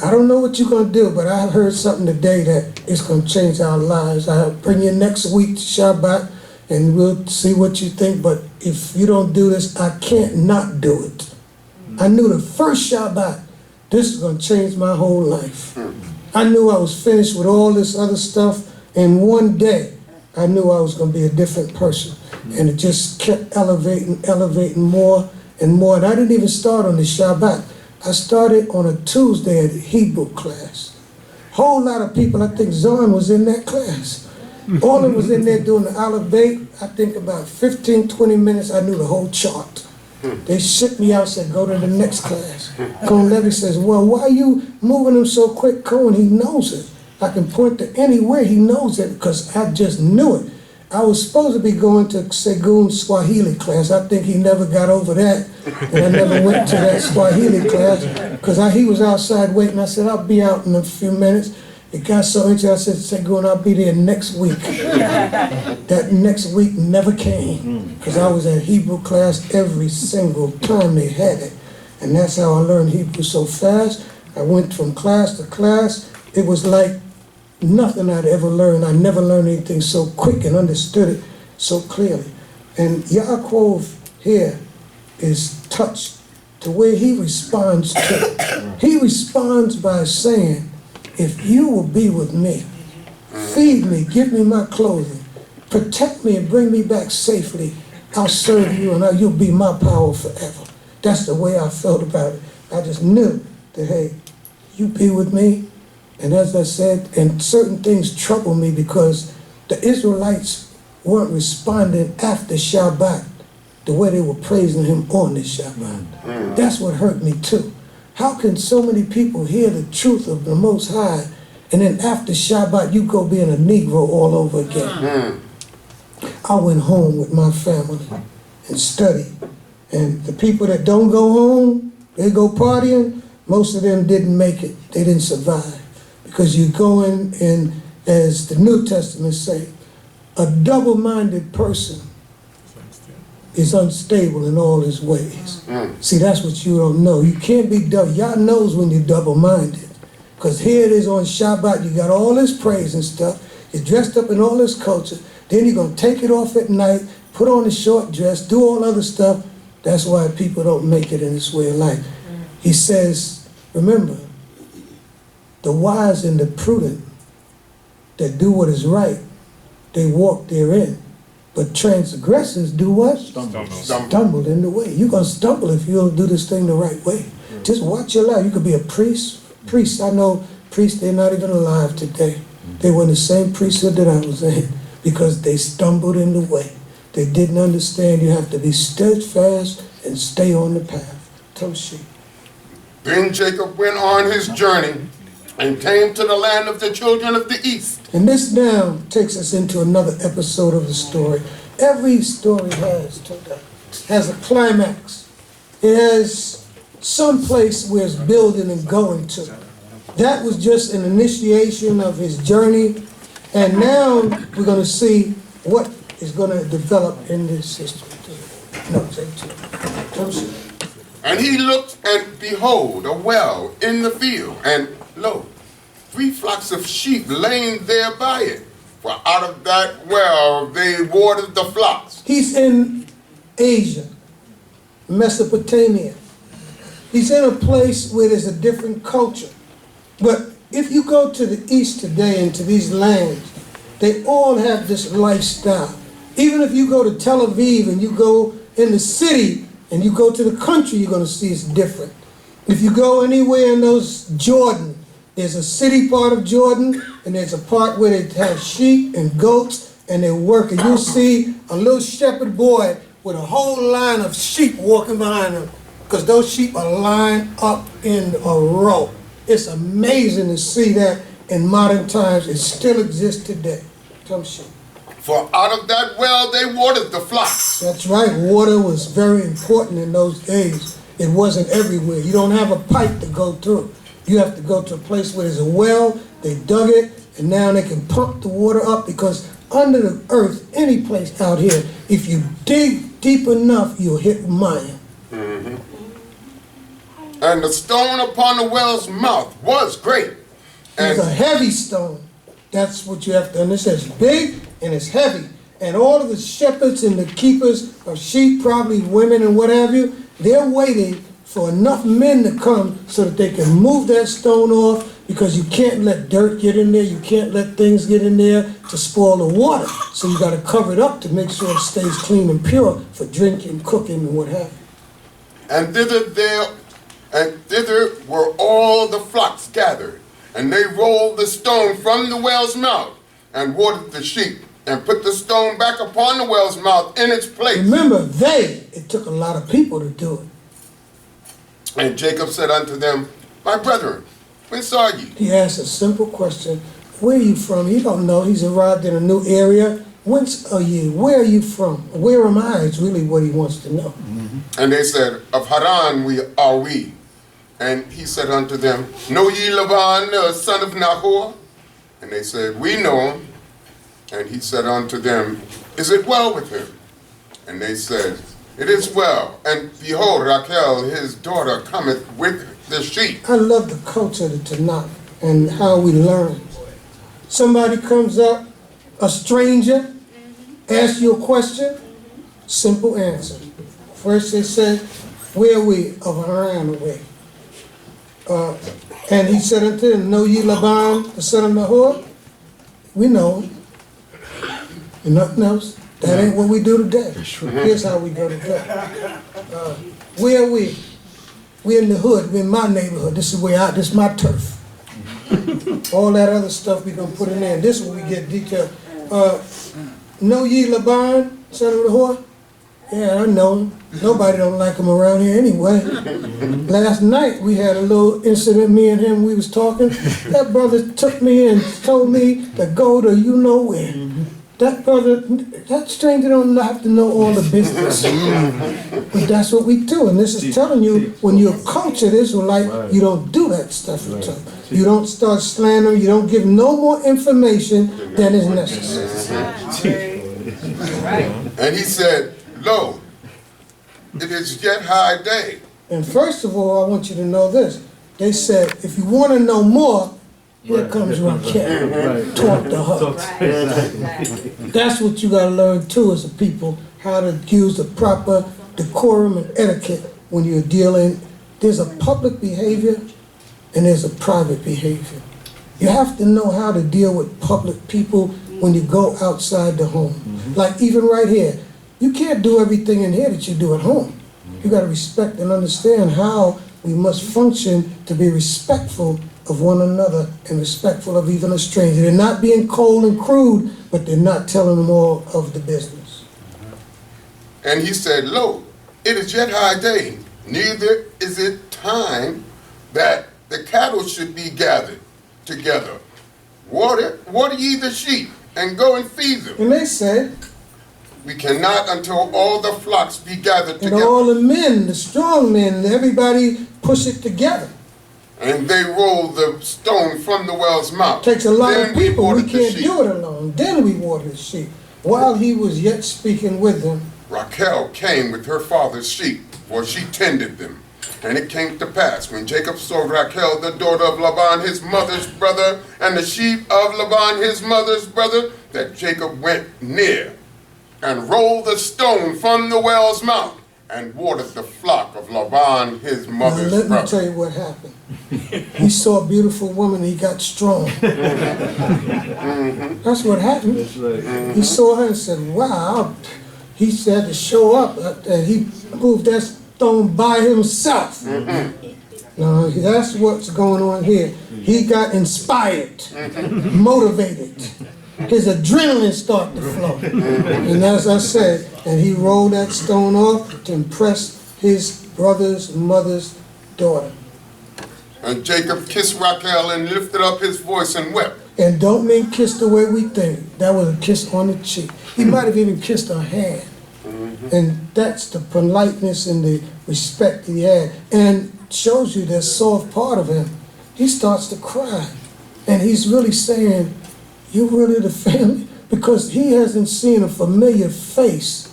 I don't know what you're going to do, but I heard something today that is going to change our lives. I'll bring you next week to Shabbat, and we'll see what you think. But if you don't do this, I can't not do it. I knew the first Shabbat, this is going to change my whole life. I knew I was finished with all this other stuff, and one day, I knew I was going to be a different person. And it just kept elevating more and more. And I didn't even start on the Shabbat. I started on a Tuesday at Hebrew class. Whole lot of people, I think Zorn was in that class. All of them was in there doing the Aleph Beit. I think about 15, 20 minutes, I knew the whole chart. They shipped me out, said, go to the next class. Cohane Levy says, well, why are you moving him so quick? Cohane, he knows it. I can point to anywhere he knows it because I just knew it. I was supposed to be going to Segun's Swahili class. I think he never got over that. And I never went to that Swahili class because he was outside waiting. I said, I'll be out in a few minutes. It got so interesting, I said, Segun, I'll be there next week. That next week never came because I was at Hebrew class every single time they had it. And that's how I learned Hebrew so fast. I went from class to class. It was like nothing I'd ever learned. I never learned anything so quick and understood it so clearly. And Yaakov here is touched to where he responds to. He responds by saying, if you will be with me, feed me, give me my clothing, protect me and bring me back safely, I'll serve you and you'll be my power forever. That's the way I felt about it. I just knew that, hey, you be with me. And as I said, and certain things trouble me because the Israelites weren't responding after Shabbat the way they were praising him on this Shabbat. That's what hurt me too. How can so many people hear the truth of the Most High and then after Shabbat you go being a Negro all over again? I went home with my family and studied. And the people that don't go home, they go partying, most of them didn't make it. They didn't survive. Because you go in and, as the New Testament say, a double-minded person is unstable in all his ways. See, that's what you don't know. You can't be double. Y'all knows when you're double-minded. Because here it is on Shabbat, you got all this praise and stuff. You're dressed up in all this culture. Then you're going to take it off at night, put on a short dress, do all other stuff. That's why people don't make it in this way of life. He says, remember, the wise and the prudent that do what is right, they walk therein. But transgressors do what? Stumble in the way. You're going to stumble if you don't do this thing the right way. Just watch your life. You could be a priest. Priests, I know priests, they're not even alive today. They were in the same priesthood that I was in because they stumbled in the way. They didn't understand you have to be steadfast and stay on the path. Toshi. Then Jacob went on his journey and came to the land of the children of the east. And this now takes us into another episode of the story. Every story has a climax. It has some place where it's building and going to. That was just an initiation of his journey. And now we're going to see what is going to develop in this history. No, and he looked, and behold, a well in the field, and lo, 3 flocks of sheep laying there by it. For out of that well they watered the flocks. He's in Asia, Mesopotamia. He's in a place where there's a different culture. But if you go to the east today and to these lands, they all have this lifestyle. Even if you go to Tel Aviv and you go in the city and you go to the country, you're going to see it's different. If you go anywhere in those Jordan, there's a city part of Jordan, and there's a part where they have sheep and goats, and they work. And you'll see a little shepherd boy with a whole line of sheep walking behind him, because those sheep are lined up in a row. It's amazing to see that in modern times. It still exists today. Come sheep. For out of that well they watered the flocks. That's right. Water was very important in those days. It wasn't everywhere. You don't have a pipe to go through. You have to go to a place where there's a well, they dug it, and now they can pump the water up, because under the earth, any place out here, if you dig deep enough, you'll hit mine. Mm-hmm. And the stone upon the well's mouth was great. It's a heavy stone. That's what you have to understand. It's big and it's heavy. And all of the shepherds and the keepers of sheep, probably women and what have you, they're waiting for enough men to come so that they can move that stone off, because you can't let dirt get in there, you can't let things get in there to spoil the water. So you got to cover it up to make sure it stays clean and pure for drinking, cooking, and what have you. And thither were all the flocks gathered, and they rolled the stone from the well's mouth and watered the sheep, and put the stone back upon the well's mouth in its place. Remember, it took a lot of people to do it. And Jacob said unto them, My brethren, whence are ye? He asked a simple question. Where are you from? He don't know. He's arrived in a new area. Whence are you? Where are you from? Where am I? Is really what he wants to know. Mm-hmm. And they said, Of Haran are we. And he said unto them, Know ye Laban, the son of Nahor? And they said, We know him. And he said unto them, Is it well with him? And they said, It is well. And behold, Rachel, his daughter, cometh with the sheep. I love the culture of the Tanakh and how we learn. Somebody comes up, a stranger, asks you a question, simple answer. First they said, Where are we? Of Haran away. And he said unto them, Know ye Laban, the son of Nahor? We know him. And nothing else. That ain't what we do today. Here's how we go today. Where are we? We're in the hood. We're in my neighborhood. This is my turf. All that other stuff we're going to put in there. This is where we get detailed. Know ye Laban, son of Nahor? Yeah, I know him. Nobody don't like him around here anyway. Last night we had a little incident, me and him, we was talking. That brother took me and told me to go to you know where. That stranger don't have to know all the business. But that's what we do. And this is telling you, when you're a cultured Israelite, you don't do that stuff. You don't start slandering. You don't give no more information than is necessary. And he said, Lo, it is yet high day. And first of all, I want you to know this. They said, if you want to know more, here comes Raquel. Talk to her. That's what you got to learn too as a people, how to use the proper decorum and etiquette when you're dealing. There's a public behavior and there's a private behavior. You have to know how to deal with public people when you go outside the home. Like even right here, you can't do everything in here that you do at home. You got to respect and understand how we must function to be respectful of one another and respectful of even a stranger. They're not being cold and crude, but they're not telling them all of the business. And he said, Lo, it is yet high day, neither is it time that the cattle should be gathered together. Water ye the sheep, and go and feed them. And they said, we cannot until all the flocks be gathered and together. all the men, the strong men, everybody push it together. And they rolled the stone from the well's mouth. Takes a lot Then of people. We watered the can't sheep. do it alone. Then we water the sheep. While he was yet speaking with them, Rachel came with her father's sheep, for she tended them. And it came to pass, when Jacob saw Rachel, the daughter of Laban, his mother's brother, and the sheep of Laban, his mother's brother, that Jacob went near and rolled the stone from the well's mouth and watered the flock of Laban, his mother's now let brother. me tell you what happened. He saw a beautiful woman, he got strong. That's what happened. He saw her and said, wow. He said to show up, and he moved that stone by himself. Now, that's what's going on here. He got inspired, motivated. His adrenaline started to flow. And as I said, and he rolled that stone off to impress his brother's mother's daughter. And Jacob kissed Rachel and lifted up his voice and wept. And don't mean kiss the way we think. That was a kiss on the cheek. He might have even kissed her hand. And that's the politeness and the respect he had. And shows you that soft part of him. He starts to cry. And he's really saying, you really the family? Because he hasn't seen a familiar face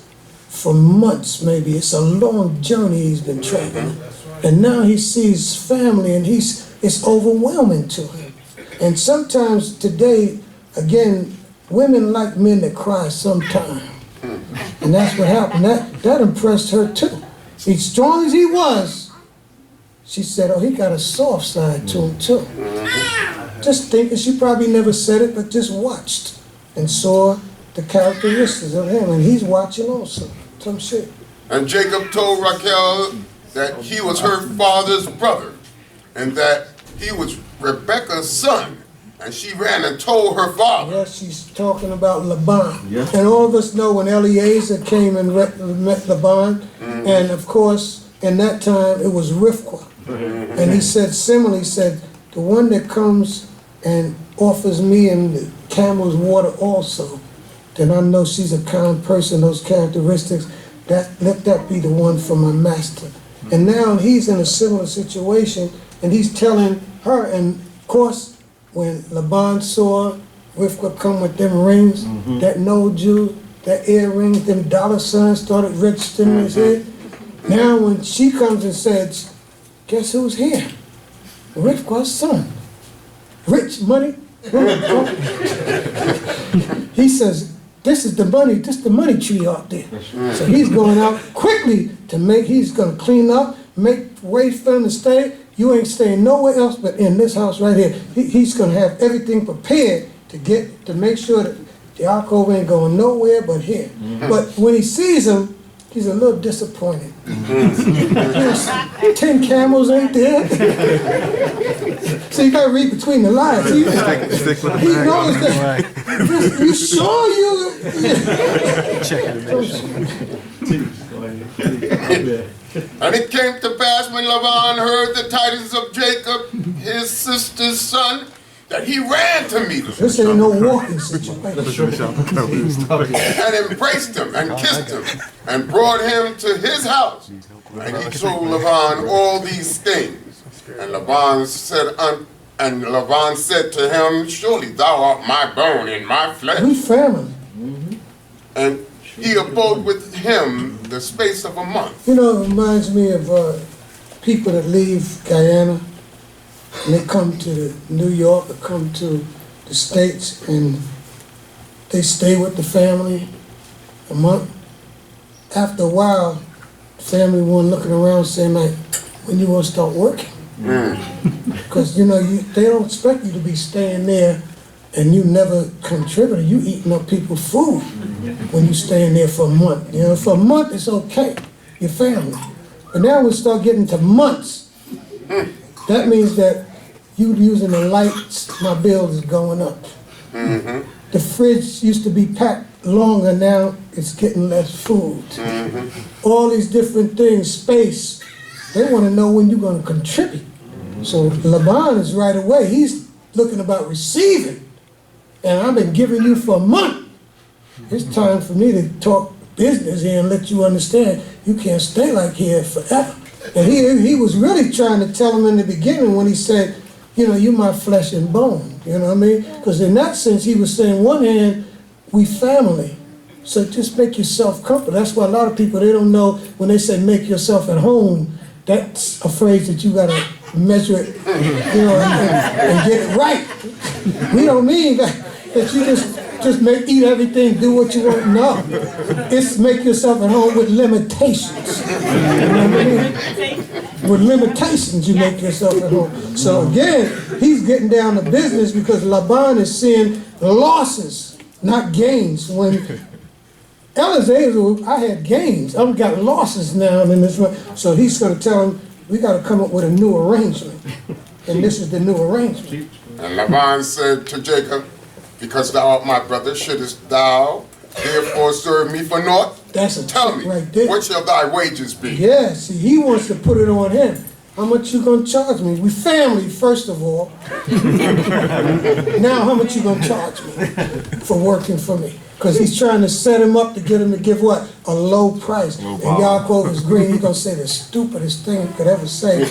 for months maybe. It's a long journey he's been traveling. And now he sees family and it's overwhelming to him. And sometimes today, again, women like men that cry sometimes. And that's what happened. That impressed her too. As strong as he was, she said, oh, he got a soft side to him too. Just thinking, she probably never said it, but just watched and saw the characteristics of him. And he's watching also. Some shit. And Jacob told Rachel that he was her father's brother and that he was Rebekah's son. And she ran and told her father. Yes, she's talking about Laban. Yeah. And all of us know when Eliezer came and met Laban, and of course, in that time, it was Rivkah. And he said, similarly, he said, the one that comes and offers me and the camel's water also, then I know she's a kind person, those characteristics, let that be the one for my master. And now he's in a similar situation, and he's telling her, and of course, when Laban saw Rivkah come with them rings, that no Jew, that earrings, them dollar signs started registering in his head. Now when she comes and says, guess who's here? Rivkah's son. Rich money. He says, this is the money tree out there. So he's going out quickly he's going to clean up, make way for him to stay. You ain't staying nowhere else but in this house right here. He's going to have everything prepared to make sure that the alcove ain't going nowhere but here. But when he sees him, he's a little disappointed. 10 camels ain't there. So you got to read between the lines. He knows that. You sure you? And it came to pass when Laban heard the tidings of Jacob, his sister's son, that he ran to meet him. This ain't no walking situation. And embraced him and kissed him and brought him to his house. And he told Laban all these things. And Laban said to him, surely thou art my bone and my flesh. We family. And he abode with him the space of a month. You know, it reminds me of people that leave Guyana and they come to New York or come to the States and they stay with the family a month. After a while, the family one looking around saying like, when you want to start working? Because, you know, they don't expect you to be staying there and you never contributed. You eating up people's food when you staying there for a month. You know, for a month it's okay, your family. But now we start getting to months. That means that you using the lights, my bills is going up. The fridge used to be packed longer, now it's getting less food. All these different things, space, they want to know when you're going to contribute. So Laban is right away, he's looking about receiving. And I've been giving you for a month. It's time for me to talk business here and let you understand you can't stay like here forever. And he was really trying to tell him in the beginning when he said, you know, you're my flesh and bone. You know what I mean? Because in that sense, he was saying, one hand, we family. So just make yourself comfortable. That's why a lot of people, they don't know when they say make yourself at home, that's a phrase that you got to measure it, you know, and get it right. We don't mean that you just eat everything, do what you want. No. It's make yourself at home with limitations. You know what I mean? With limitations, you make yourself at home. So again, he's getting down to business because Laban is seeing losses, not gains. When Eliezer, I had gains. I've got losses now in this one. So he's going to tell him, we got to come up with a new arrangement. And this is the new arrangement. And Laban said to Jacob, because thou art my brother, shouldest thou therefore serve me for naught? That's a Tell me, right there. what shall thy wages be? Yeah, see, he wants to put it on him. How much you gonna charge me? We family, first of all. Now, how much you gonna charge me for working for me? Because he's trying to set him up to get him to give what? A low price. And Yaakov is green. He's gonna say the stupidest thing he could ever say.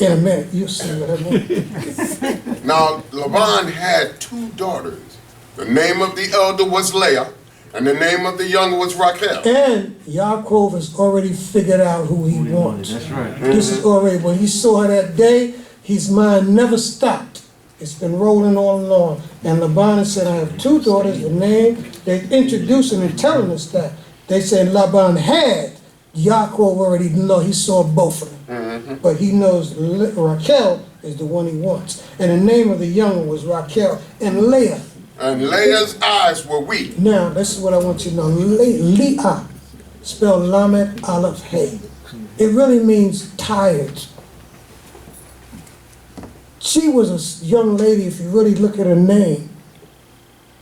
In a minute, you'll see what I mean. Now, Laban had 2 daughters. The name of the elder was Leah, and the name of the younger was Rachel. And Yaakov has already figured out who he wants. That's right. This is already, when he saw her that day, his mind never stopped. It's been rolling all along. And Laban said, I have 2 daughters, the name, they're introducing and telling us that. They said Laban had. Yaakov already know, he saw both of them. But he knows Rachel is the one he wants. And the name of the younger was Rachel and Leah. And Leah's eyes were weak. Now, this is what I want you to know. Leah, spelled Lamed Aleph Hey. It really means tired. She was a young lady, if you really look at her name.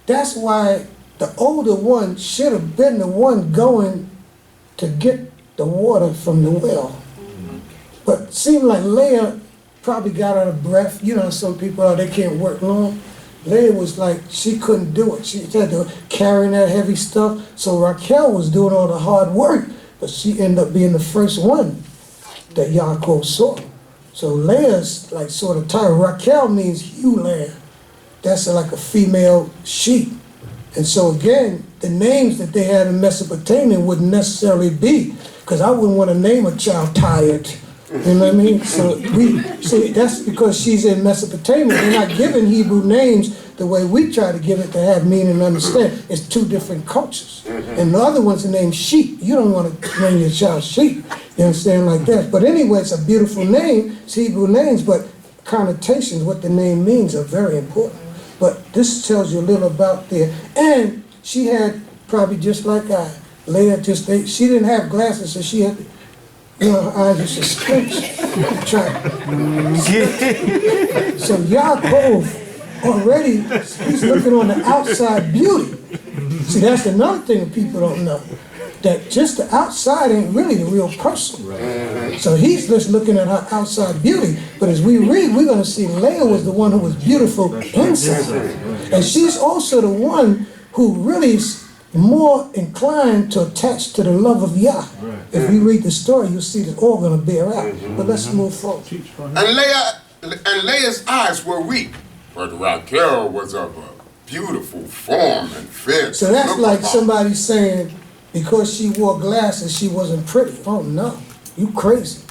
That's why the older one should have been the one going to get the water from the well. But it seemed like Leah probably got out of breath. You know, some people, they can't work long. Leah was like, she couldn't do it. She had to carrying that heavy stuff. So Rachel was doing all the hard work, but she ended up being the first one that Yaakov saw. So Leah's like sort of tired. Rachel means ewe lamb. That's like a female sheep. And so again, the names that they had in Mesopotamia wouldn't necessarily be, because I wouldn't want to name a child tired. You know what I mean? So that's because she's in Mesopotamia. They're not giving Hebrew names the way we try to give it to have meaning and understand. It's 2 different cultures. And the other one's named sheep. You don't want to name your child sheep. You understand, like that. But anyway, it's a beautiful name. It's Hebrew names, but connotations, what the name means, are very important. But this tells you a little about there. And she had probably just like I, Leah she didn't have glasses, so she had, you know, her eyes used to squinch. So Yaakov already, he's looking on the outside beauty. See, that's another thing that people don't know. That just the outside ain't really the real person. Right. So he's just looking at her outside beauty. But as we read, we're going to see Leah was the one who was beautiful inside. And she's also the one who really is more inclined to attach to the love of Yah. Right. If you read the story, you'll see that all going to bear out. But let's move forward. And Leah's eyes were weak, but Rachel was of a beautiful form and fit. So that's like somebody saying, because she wore glasses, she wasn't pretty. Oh no, you crazy.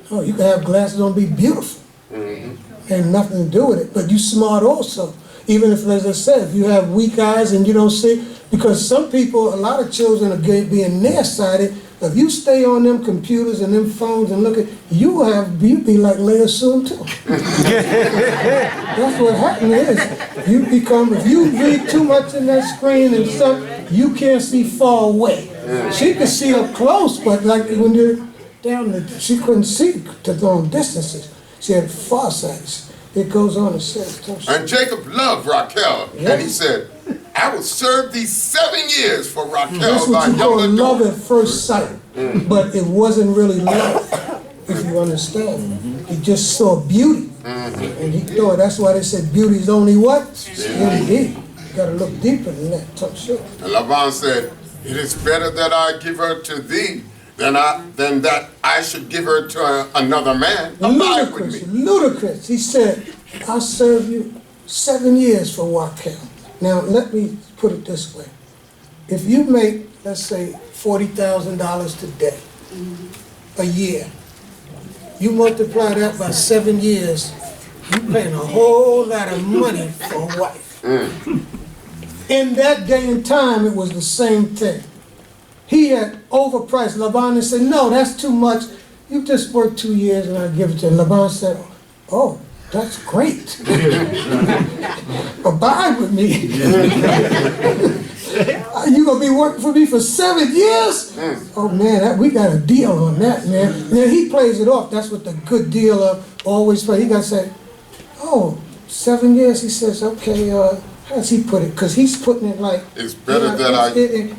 No, you can have glasses and be beautiful. Ain't nothing to do with it, but you smart also. Even if, as I said, if you have weak eyes and you don't see, because some people, a lot of children are being nearsighted If you stay on them computers and them phones and look at, you be like Leah soon too. That's what happened is, if you read too much in that screen and stuff, you can't see far away. She could see up close, but like when you're down, she couldn't see to long distances. She had farsight. It goes on and says. And Jacob loved Rachel, and he said, I will serve thee 7 years for Rachel, that's what you call love at first sight. But it wasn't really love, if you understand. He just saw beauty. And he thought, that's why they said beauty is only what? Skin deep. You gotta look deeper than that. And Laban said, it is better that I give her to thee than that I should give her to another man. Abide with me. Ludicrous. He said, I'll serve you 7 years for Rachel. Now, let me put it this way. If you make, let's say, $40,000 today, a year, you multiply that by 7 years, you're paying a whole lot of money for a wife. In that day and time, it was the same thing. He had overpriced. Laban said, no, that's too much. You just work 2 years and I'll give it to you. And Laban said, oh, that's great. Abide with me. You gonna be working for me for 7 years? Oh man, we got a deal on that, man. And then he plays it off. That's what the good deal of always play. He got to say, oh, 7 years. He says, okay, how does he put it? Because he's putting it like, it's better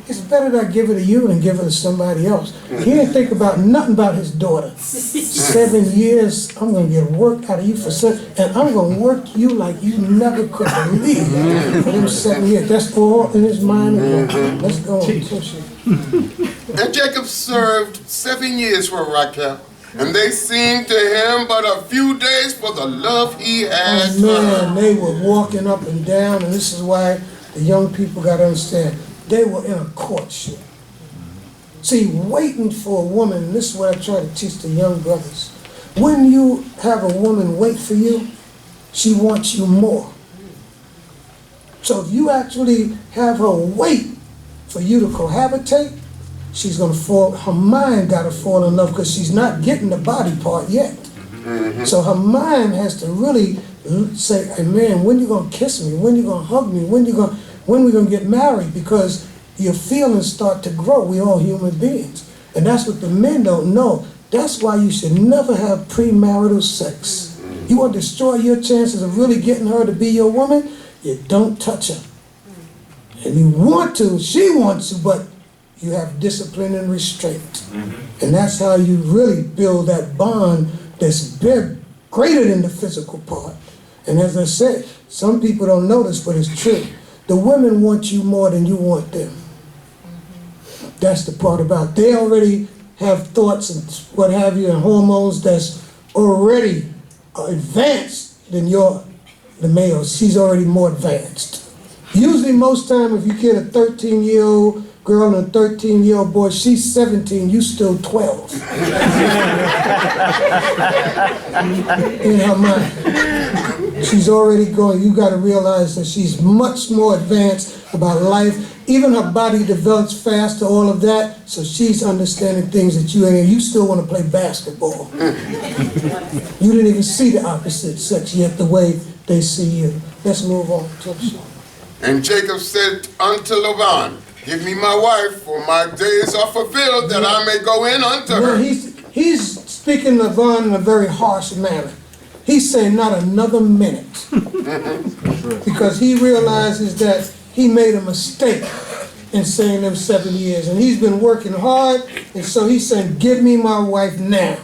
it's better that I give it to you than give it to somebody else. He didn't think about nothing about his daughter. 7 years, I'm going to get work out of you for 7, and I'm going to work you like you never could believe for them 7 years. That's all in his mind. Let's go on. And Jacob served 7 years for Rachel. And they seemed to him but a few days for the love he had for her. They were walking up and down, and this is why the young people got to understand. They were in a courtship. See, waiting for a woman, and this is what I try to teach the young brothers. When you have a woman wait for you, she wants you more. So if you actually have her wait for you to cohabitate, she's going to fall, her mind got to fall in love because she's not getting the body part yet. So her mind has to really say, hey man, when you going to kiss me? When you going to hug me? When we going to get married? Because your feelings start to grow. We all human beings. And that's what the men don't know. That's why you should never have premarital sex. You want to destroy your chances of really getting her to be your woman? You don't touch her. And you want to, she wants to, but you have discipline and restraint. And that's how you really build that bond that's greater than the physical part. And as I said, some people don't know this, but it's true. The women want you more than you want them. That's the part about, they already have thoughts and what have you, and hormones that's already advanced than the male. She's already more advanced. Usually most time if you get a 13-year-old girl and a 13-year-old boy, she's 17, you still 12. In her mind. She's already going, you got to realize that she's much more advanced about life. Even her body develops faster, all of that, so she's understanding things that you ain't. You still want to play basketball. You didn't even see the opposite sex yet the way they see you. Let's move on. And Jacob said unto Laban, give me my wife, for my days are fulfilled, that I may go in unto her. He's speaking to Laban in a very harsh manner. He's saying not another minute. Because he realizes that he made a mistake in saying them 7 years. And he's been working hard, and so he's saying, give me my wife now.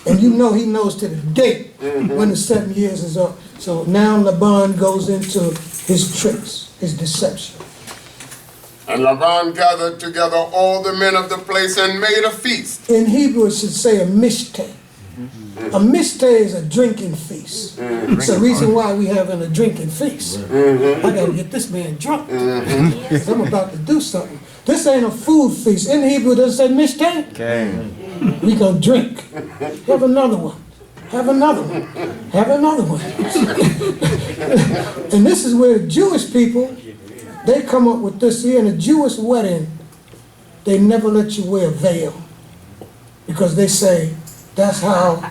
And you know he knows to the date when the 7 years is up. So now Laban goes into his tricks, his deception. And Laban gathered together all the men of the place and made a feast. In Hebrew it should say a mishteh. A mishteh is a drinking feast. It's the reason why we having a drinking feast. I gotta get this man drunk. Because I'm about to do something. This ain't a food feast. In Hebrew it doesn't say mishteh. We gonna drink. Have another one. Have another one. Have another one. And this is where the Jewish people, they come up with this here. In a Jewish wedding, they never let you wear a veil. because they say that's how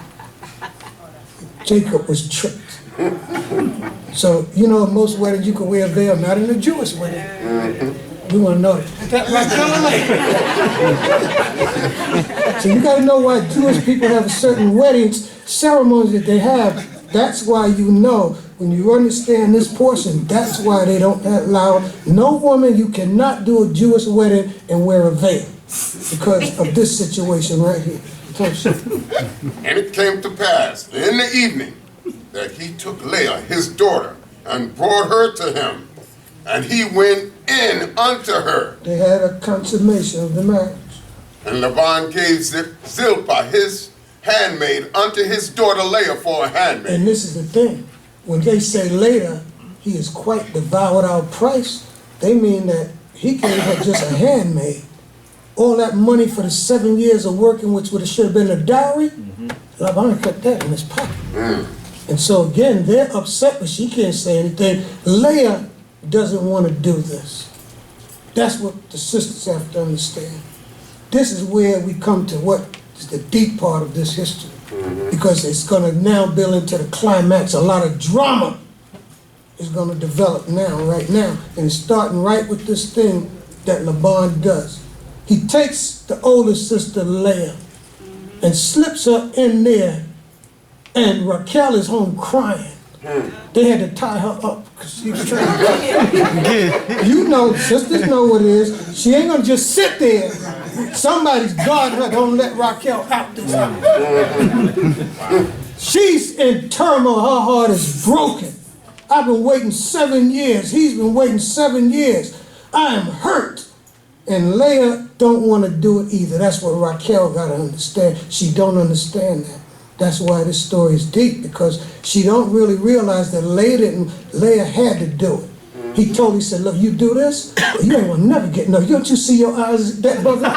Jacob was tricked. So, you know, in most weddings you can wear a veil, not in a Jewish wedding. You want to know that right? So you got to know why Jewish people have certain weddings, ceremonies that they have. That's why you know, when you understand this portion, that's why they don't allow no woman, you cannot do a Jewish wedding and wear a veil because of this situation right here. And it came to pass in the evening that he took Leah, his daughter, and brought her to him, and he went in unto her. They had a consummation of the marriage. And Laban gave Zilpah, his handmaid, unto his daughter Leah for a handmaid. And this is the thing. When they say later, he is quite devoured our price, they mean that he gave her just a handmaid. All that money for the 7 years of working, which should have been a dowry, Laban kept that in his pocket. And so again, they're upset, but she can't say anything. Leah doesn't want to do this. That's what the sisters have to understand. This is where we come to what is the deep part of this history. Because it's going to now build into the climax. A lot of drama is going to develop now, right now. And it's starting right with this thing that Laban does. He takes the older sister, Leah, and slips her in there. And Raquel is home crying. They had to tie her up because she was trying to... You know, sisters know what it is. She ain't going to just sit there. Somebody's guarding her. Don't let Raquel out this house. She's in turmoil. Her heart is broken. I've been waiting 7 years. He's been waiting 7 years. I am hurt. And Leah don't want to do it either. That's what Raquel got to understand. She don't understand that. That's why this story is deep, because she don't really realize that Leah had to do it. He told her, he said, look, you do this, you ain't gonna never get no. Don't you see your eyes, that brother?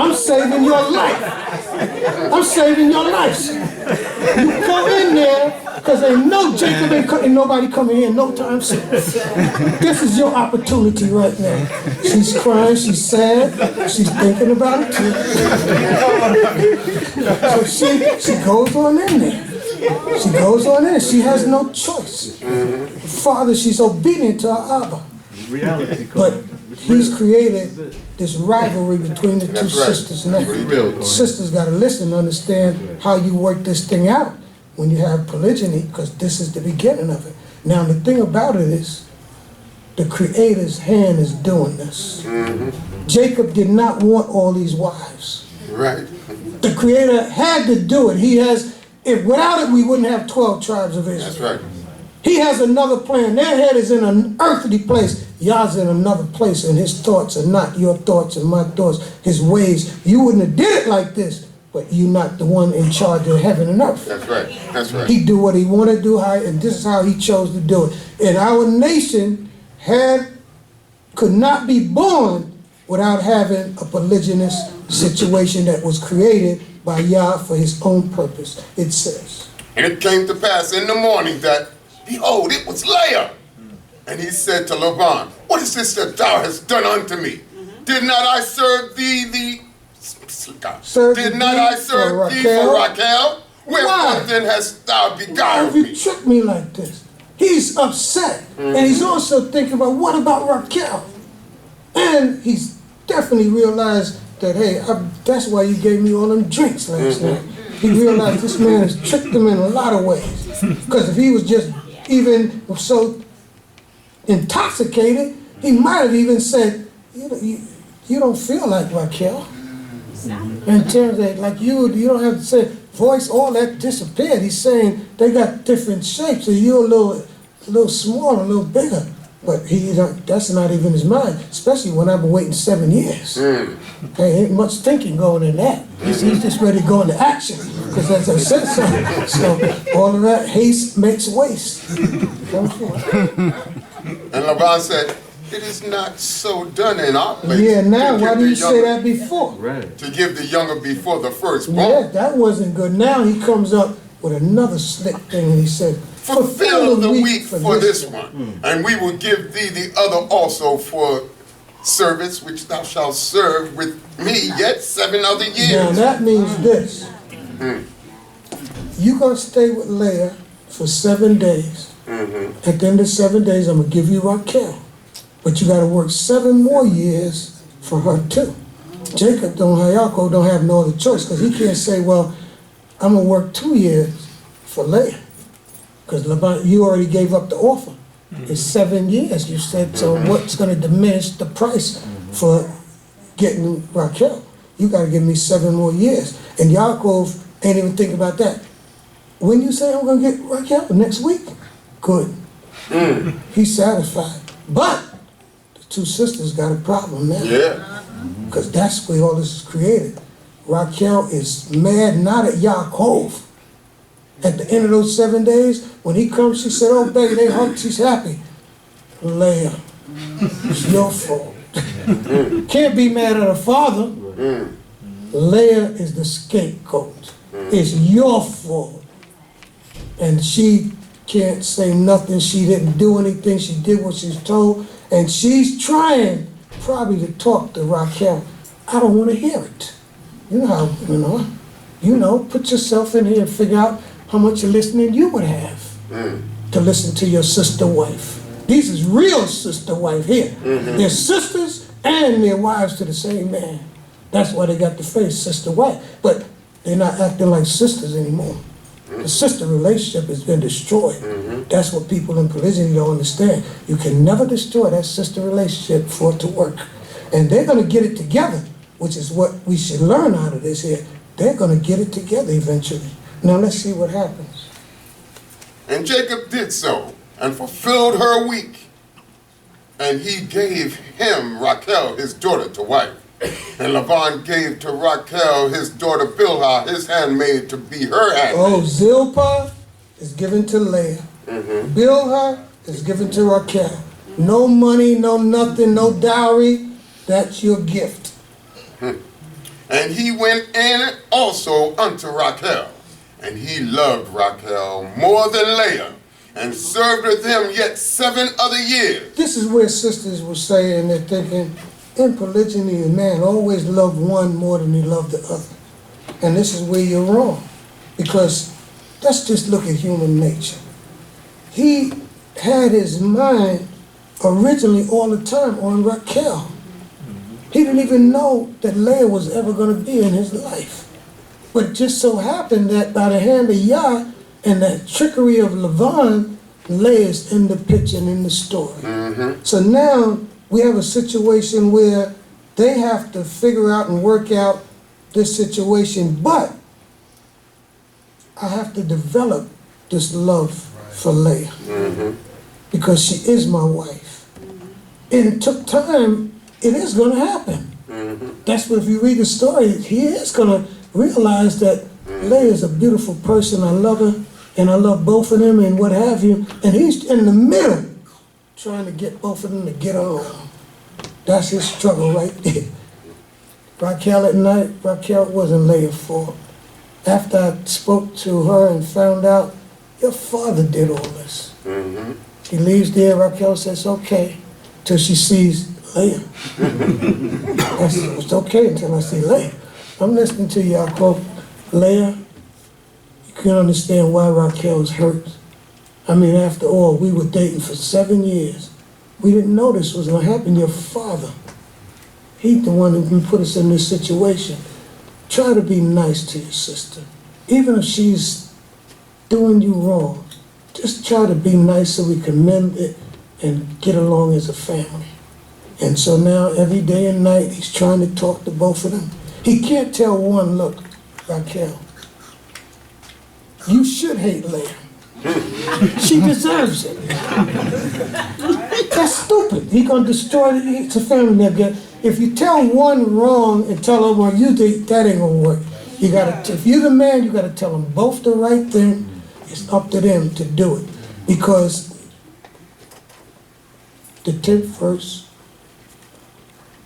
I'm saving your life. I'm saving your life. You go in there, because ain't no Jacob ain't nobody coming here no time soon. This is your opportunity right now. She's crying, she's sad, she's thinking about it too. So she goes on in there. She goes on in. She has no choice. Father, she's obedient to her Abba. But he's created this rivalry between the two sisters now. Sisters got to listen and understand how you work this thing out when you have polygyny, because this is the beginning of it. Now, the thing about it is, the Creator's hand is doing this. Jacob did not want all these wives. Right. The Creator had to do it. He has... If without it, we wouldn't have 12 tribes of Israel. That's right. He has another plan. Their head is in an earthly place. Yah's in another place, and his thoughts are not your thoughts and my thoughts. His ways, you wouldn't have did it like this, but you're not the one in charge of heaven and earth. That's right. That's right. He do what he wanted to do, and this is how he chose to do it. And our nation could not be born without having a polygynous situation that was created by Yah for his own purpose. It says, and it came to pass in the morning that, behold, it was Leah. And he said to Laban, what is this that thou hast done unto me? Did not I serve thee thee for Raquel? Wherefore then hast thou beguiled me? You tricked me like this. He's upset. And he's also thinking about, what about Raquel? And he's definitely realized that, hey, that's why you gave me all them drinks last night. He realized this man has tricked him in a lot of ways. Because if he was just even so intoxicated, he might have even said, you don't feel like Raquel. In terms of, like you don't have to say, voice, all that disappeared. He's saying they got different shapes, so you're a little smaller, a little bigger. But that's not even his mind, especially when I've been waiting 7 years. There ain't much thinking going in that. He's just ready to go into action, because as I said so all of that haste makes waste. And Laban said, it is not so done in our place. Yeah, now why didn't you say that before? Right. To give the younger before the firstborn. Yeah, that wasn't good. Now he comes up with another slick thing, and he said, fulfill the week for this one, and we will give thee the other also for service which thou shalt serve with me yet 7 other years. Now that means this. You're going to stay with Leah for 7 days. At the end of 7 days, I'm going to give you Raquel. But you got to work 7 more years for her too. Jacob Yaakov don't have no other choice, because he can't say, well, I'm going to work 2 years for Leah. Because Laban, you already gave up the offer. It's 7 years, you said, so what's going to diminish the price for getting Raquel? You got to give me 7 more years. And Yaakov ain't even thinking about that. When you say I'm going to get Raquel next week, good. He's satisfied. But the 2 sisters got a problem now. Yeah. Because that's where all this is created. Raquel is mad not at Yaakov. At the end of those 7 days, when he comes, she said, oh, baby, they hugged, she's happy. Leah, it's your fault. Can't be mad at her father. Leah is the scapegoat. It's your fault. And she can't say nothing. She didn't do anything. She did what she's told. And she's trying probably to talk to Raquel. I don't want to hear it. You know how, put yourself in here and figure out how much listening you would have to listen to your sister wife. These is real sister wife here. They're sisters and they're wives to the same man. That's why they got the phrase sister wife. But they're not acting like sisters anymore. The sister relationship has been destroyed. That's what people in polygyny don't understand. You can never destroy that sister relationship for it to work. And they're going to get it together, which is what we should learn out of this here. They're going to get it together eventually. Now let's see what happens. And Jacob did so, and fulfilled her week. And he gave him Raquel, his daughter, to wife. And Laban gave to Raquel, his daughter Bilhah, his handmaid, to be her handmaid. Oh, Zilpah is given to Leah. Bilhah is given to Raquel. No money, no nothing, no dowry. That's your gift. And he went in also unto Raquel. And he loved Raquel more than Leah, and served with him yet 7 other years. This is where sisters will say, and they're thinking, in polygyny, a man always loved one more than he loved the other. And this is where you're wrong. Because let's just look at human nature. He had his mind originally all the time on Raquel. He didn't even know that Leah was ever going to be in his life. But it just so happened that by the hand of Yah and the trickery of Laban, Leah is in the picture and in the story. So now we have a situation where they have to figure out and work out this situation, but I have to develop this love for Leah because she is my wife. And it took time. It is going to happen. That's what, if you read the story, he is going to realize that Leah is a beautiful person. I love her, and I love both of them, and what have you. And he's in the middle trying to get both of them to get along. That's his struggle right there. Raquel at night, Raquel wasn't Leah's fault. After I spoke to her and found out, your father did all this. He leaves there, Raquel says, okay, till she sees Leah. It's okay until I see Leah. I'm listening to you, Yaakov. Leah, you can understand why Raquel's hurt. I mean, after all, we were dating for 7 years. We didn't know this was going to happen. Your father, he's the one who put us in this situation. Try to be nice to your sister. Even if she's doing you wrong, just try to be nice so we can mend it and get along as a family. And so now, every day and night, he's trying to talk to both of them. He can't tell one, look, Raquel, you should hate Leah. She deserves it. That's stupid. He's going to destroy it. It's a family that if you tell one wrong and tell them, well, you did, that ain't going to work. You gotta, if you're the man, you got to tell them both the right thing. It's up to them to do it. Because the 10th verse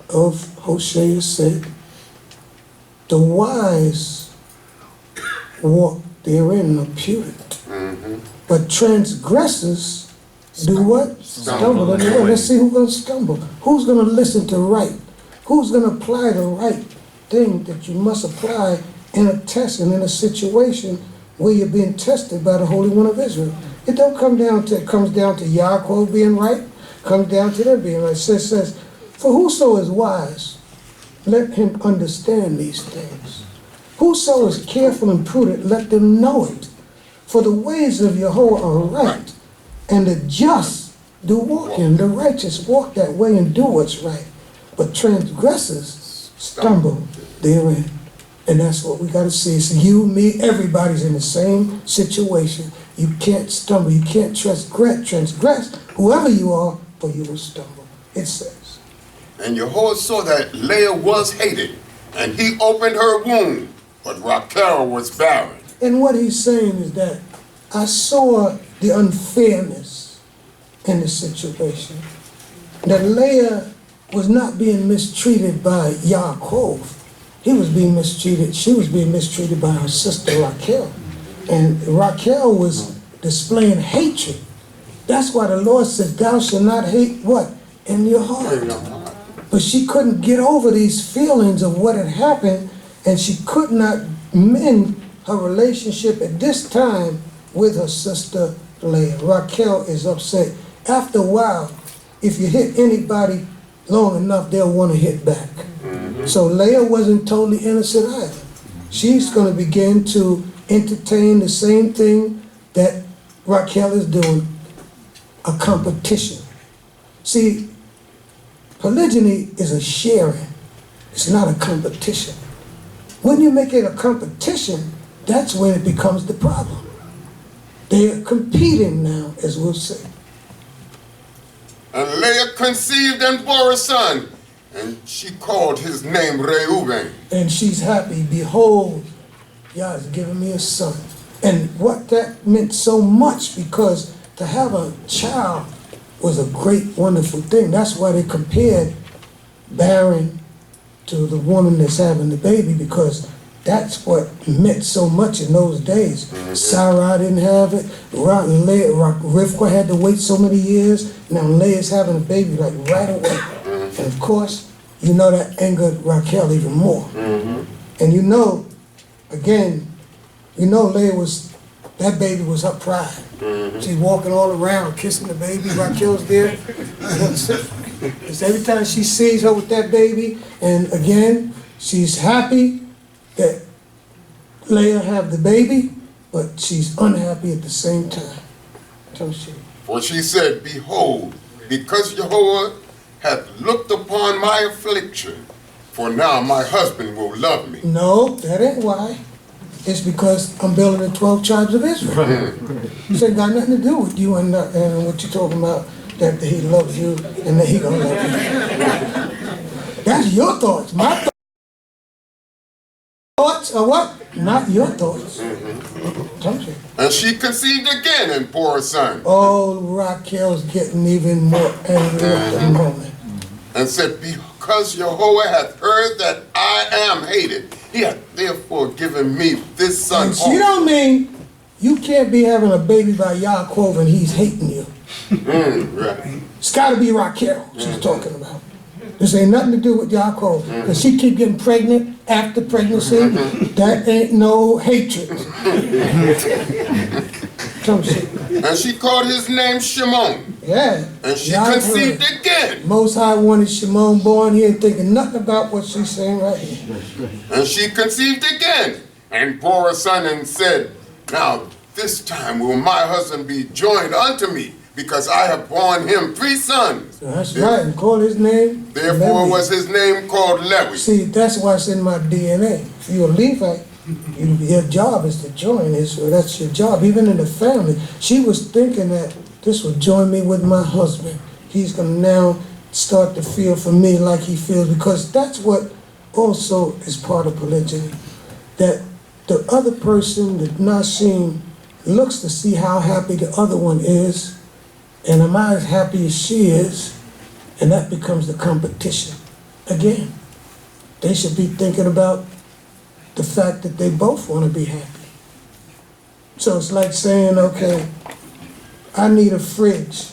of Hosea said, the wise walk therein are pure, but transgressors Do what? Stumble in the way. Let's see who's going to stumble. Who's going to listen to right? Who's going to apply the right thing that you must apply in a test and in a situation where you're being tested by the Holy One of Israel? It don't come down to, it comes down to Yaakov being right, comes down to them being right. It says, for whoso is wise, let him understand these things. Whoso is careful and prudent, let them know it. For the ways of Yahweh are right, and the just do walk in, the righteous walk that way and do what's right. But transgressors stumble therein. And that's what we got to see. So you, me, everybody's in the same situation. You can't stumble. You can't transgress, whoever you are, for you will stumble. It says. And Yahweh saw that Leah was hated, and he opened her womb, but Rachel was barren. And what he's saying is that I saw the unfairness in the situation. That Leah was not being mistreated by Yaakov. He was being mistreated, she was being mistreated by her sister Rachel. And Rachel was displaying hatred. That's why the Lord said, thou shalt not hate what? In your heart. But she couldn't get over these feelings of what had happened, and she could not mend her relationship at this time with her sister Leah. Rachel is upset. After a while, if you hit anybody long enough, they'll want to hit back. So Leah wasn't totally innocent either. She's going to begin to entertain the same thing that Rachel is doing, a competition. See, polygyny is a sharing. It's not a competition. When you make it a competition, that's when it becomes the problem. They're competing now, as we'll say. And Leah conceived and bore a son, and she called his name Reuben. And she's happy. Behold, Yah has given me a son. And what that meant so much, because to have a child was a great, wonderful thing. That's why they compared barren to the woman that's having the baby, because that's what meant so much in those days. Sarah didn't have it. Rivka had to wait so many years. Now Leah's having a baby like right away. And of course, you know that angered Rachel even more. And you know, again, you know Leah was, that baby was her pride. She's walking all around kissing the baby. Rachel's there. Because every time she sees her with that baby, and again, she's happy that Leah have the baby, but she's unhappy at the same time. Don't she? For she said, behold, because Jehovah hath looked upon my affliction, for now my husband will love me. No, that ain't why. It's because I'm building the 12 tribes of Israel. This ain't got nothing to do with you and what you're talking about, that he loves you and that he gonna love you. That's your thoughts. My thoughts are what? Not your thoughts. Don't you? And she conceived again and bore a son. Oh, Rachel's getting even more angry at the moment. And said, because Jehovah hath heard that I am hated, he hath therefore given me this son And she don't mean you can't be having a baby by Yaakov and he's hating you. Right. It's got to be Rachel she's talking about. This ain't nothing to do with Yaakov. Because she keep getting pregnant after pregnancy. That ain't no hatred. And she called his name Shimon. Yeah. And she conceived again. Most High wanted Shimon born. He ain't thinking nothing about what she's saying right here. And she conceived again and bore a son and said, now this time will my husband be joined unto me, because I have borne him 3 sons. That's right, and call his name Therefore Levi. was his name called Levi. See, that's why it's in my DNA. If you're a Levite, your job is to join Israel. That's your job, even in the family. She was thinking that this would join me with my husband. He's going to now start to feel for me like he feels, because that's what also is part of polygyny. That the other person, the Nashim, looks to see how happy the other one is, and am I as happy as she is, and that becomes the competition. Again, they should be thinking about the fact that they both want to be happy. So it's like saying, okay, I need a fridge,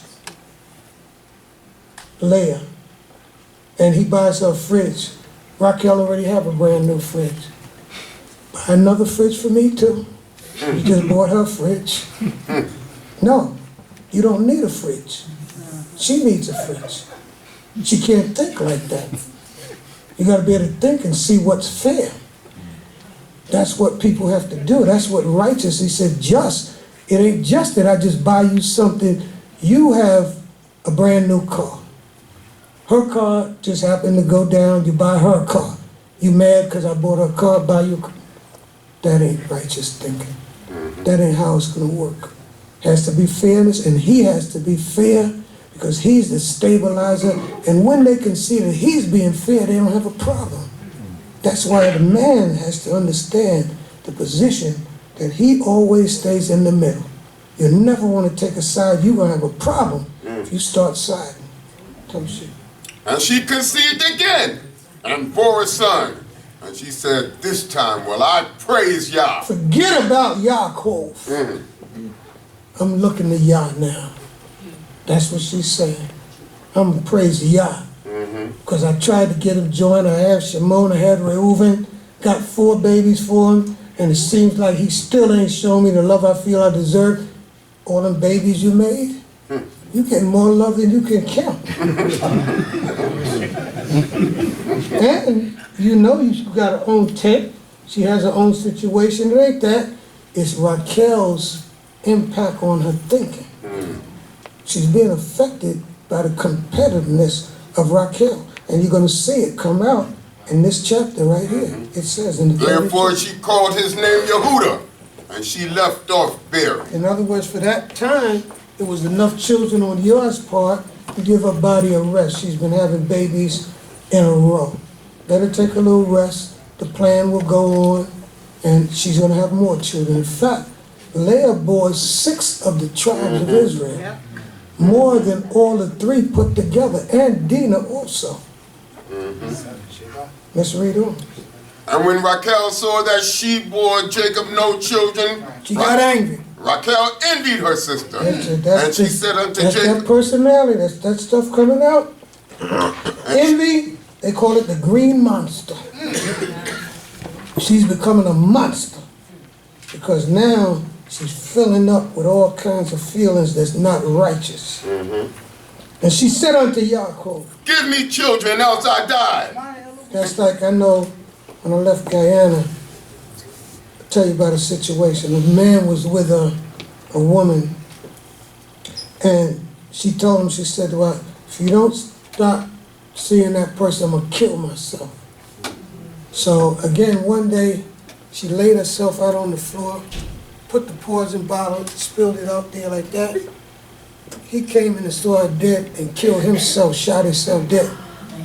Leah, and he buys her a fridge. Raquel already have a brand new fridge. Buy another fridge for me too. You just bought her a fridge. No, you don't need a fridge. She needs a fridge. She can't think like that. You got to be able to think and see what's fair. That's what people have to do. That's what righteous. He said just. It ain't just that I just buy you something. You have a brand new car. Her car just happened to go down. You buy her a car. You mad because I bought her car, buy you a car. That ain't righteous thinking. That ain't how it's going to work. Has to be fairness, and he has to be fair because he's the stabilizer. And when they can see that he's being fair, they don't have a problem. That's why the man has to understand the position that he always stays in the middle. You never want to take a side. You're going to have a problem if you start siding. Tell me shit. And she conceived again and bore a son. And she said, this time will I praise Yah. Forget about Yaakov. I'm looking to Yah now. That's what she's saying. I'm going to praise Yah. Because I tried to get him joined. I had Shimon, I had Reuven, got 4 babies for him. And it seems like he still ain't shown me the love I feel I deserve. All them babies you made, you get more love than you can count. And you know you got her own tent. She has her own situation. It ain't that. It's Raquel's impact on her thinking. She's being affected by the competitiveness of Raquel. And you're going to see it come out in this chapter right here. It says in the Therefore she called his name Yehuda, and she left off bearing. In other words, for that time, it was enough children on yours part to give her body a rest. She's been having babies in a row. Let her take a little rest. The plan will go on, and she's going to have more children. In fact, Leah bore 6 of the tribes of Israel, more than all the 3 put together, and Dinah also. Let's read on. And when Raquel saw that she bore Jacob no children, She got angry. Raquel envied her sister. That's and she said unto that's Jacob, that personality. That's that stuff coming out. Envy, they call it the green monster. She's becoming a monster because now she's filling up with all kinds of feelings that's not righteous. And she said unto Yaakov, give me children, else I die. that's like, I know when I left Guyana, I'll tell you about a situation. A man was with a woman, and she told him, she said, well, if you don't stop seeing that person, I'm going to kill myself. So again, one day, she laid herself out on the floor, put the poison bottle, spilled it out there like that. He came in and saw her dead and killed himself, shot himself dead.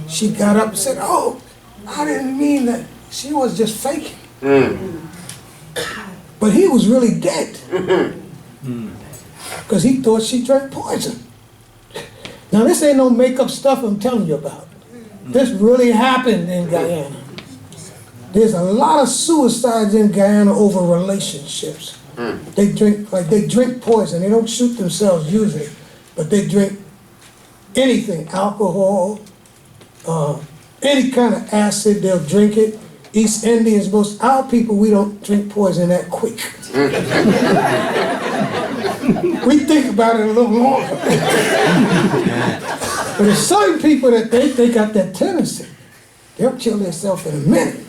She got up and said, oh, I didn't mean that. She was just faking. But he was really dead. Because he thought she drank poison. Now this ain't no make-up stuff I'm telling you about. This really happened in Guyana. There's a lot of suicides in Guyana over relationships. They drink poison. They don't shoot themselves usually, but they drink anything, alcohol, any kind of acid, they'll drink it. East Indians, most our people, we don't drink poison that quick. We think about it a little longer. But there's certain people that they got that tendency. They'll kill themselves in a minute.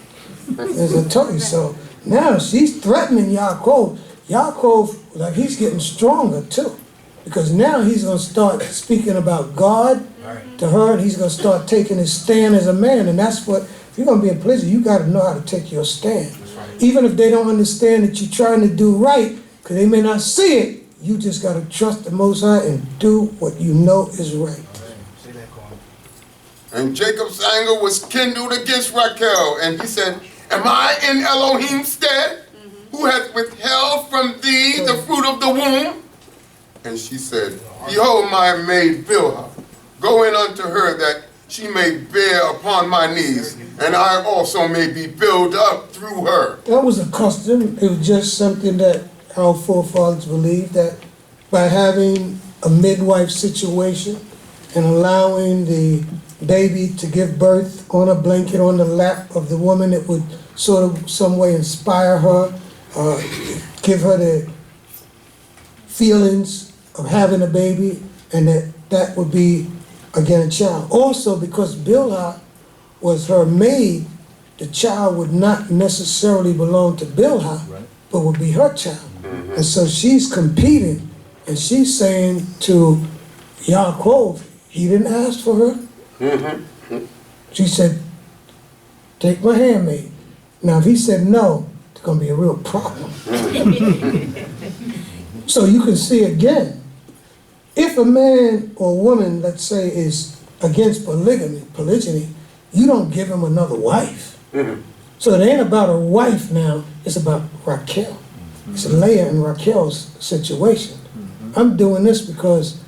As I told you, so now she's threatening Yaakov. Yaakov, like he's getting stronger too. Because now he's going to start speaking about God to her, and he's going to start taking his stand as a man. And that's what, if you're going to be in prison, you got to know how to take your stand. Even if they don't understand that you're trying to do right, because they may not see it, you just got to trust the Most High and do what you know is right. And Jacob's anger was kindled against Raquel, and he said, am I in Elohim's stead, who hath withheld from thee the fruit of the womb? And she said, behold my maid Bilhah, go in unto her that she may bear upon my knees, and I also may be built up through her. That was a custom. It was just something that our forefathers believed, that by having a midwife situation and allowing the baby to give birth on a blanket on the lap of the woman. It would sort of some way inspire her, give her the feelings of having a baby, and that would be, again, a child. Also, because Bilhah was her maid, the child would not necessarily belong to Bilhah, but would be her child. And so she's competing, and she's saying to Yaakov, he didn't ask for her. She said, take my handmaid. Now, if he said no, it's going to be a real problem. So you can see again, if a man or woman, let's say, is against polygyny, you don't give him another wife. So it ain't about a wife now, it's about Raquel. It's Leah and Raquel's situation. I'm doing this because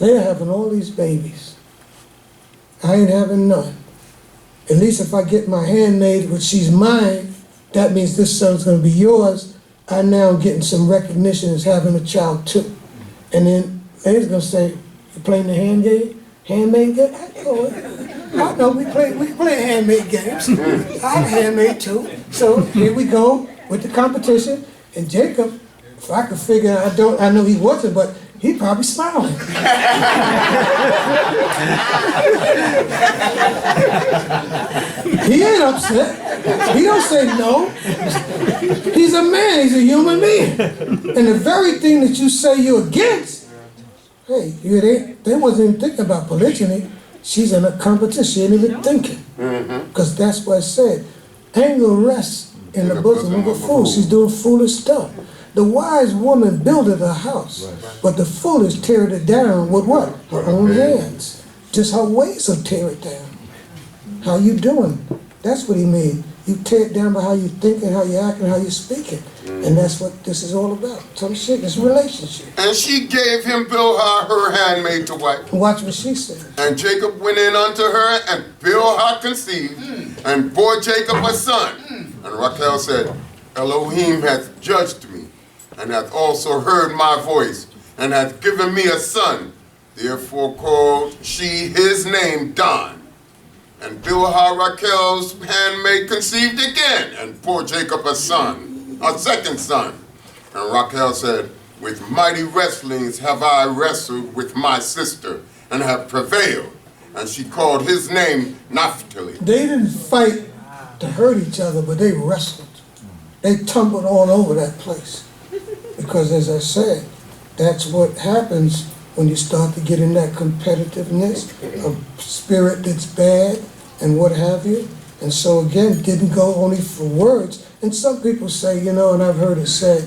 Leah having all these babies. I ain't having none. At least if I get my handmaid, which she's mine, that means this son's going to be yours. I now am getting some recognition as having a child too. And then Leah's going to say, you playing the handmaid game? I know, we play handmaid games. I'm a handmaid too. So here we go with the competition. And Jacob, if I could figure, I know he wasn't, but he probably smiling. He ain't upset. He don't say no. He's a man. He's a human being. And the very thing that you say you're against, hey, they wasn't even thinking about polygyny. She's in a competition. She ain't even thinking. Because that's what I said. Anger rests in the bosom of a fool. She's doing foolish stuff. The wise woman buildeth a house, but the foolish tear it down with what? Her own hands. Just her ways will tear it down. How you doing? That's what he mean. You tear it down by how you think and how you act and how you speaking. And that's what this is all about. Some shit, it's relationship. And she gave him Bilhah her handmaid to wife. Watch what she said. And Jacob went in unto her, and Bilhah conceived, and bore Jacob a son. And Raquel said, Elohim hath judged me, and hath also heard my voice, and hath given me a son. Therefore called she his name Dan. And Bilhah Raquel's handmaid conceived again, and bore Jacob a son, a second son. And Raquel said, with mighty wrestlings have I wrestled with my sister, and have prevailed. And she called his name Naphtali. They didn't fight to hurt each other, but they wrestled. They tumbled all over that place. Because as I said, that's what happens when you start to get in that competitiveness, a spirit that's bad, and what have you. And so again, didn't go only for words. And some people say, and I've heard it said,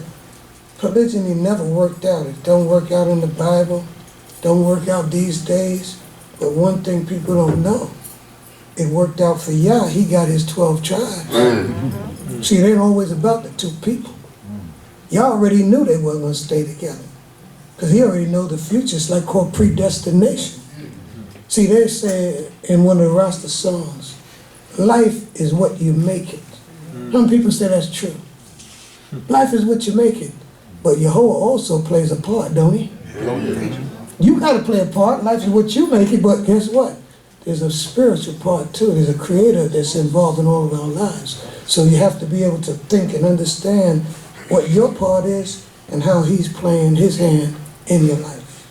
polygyny never worked out. It don't work out in the Bible, don't work out these days. But one thing people don't know, it worked out for Yah. He got his 12 tribes. See, it ain't always about the two people. Y'all already knew they weren't going to stay together. Because he already know the future. It's like called predestination. See, they say in one of the Rasta songs, life is what you make it. Some people say that's true. Life is what you make it. But Yehovah also plays a part, don't he? You got to play a part. Life is what you make it, but guess what? There's a spiritual part too. There's a creator that's involved in all of our lives. So you have to be able to think and understand what your part is and how he's playing his hand in your life.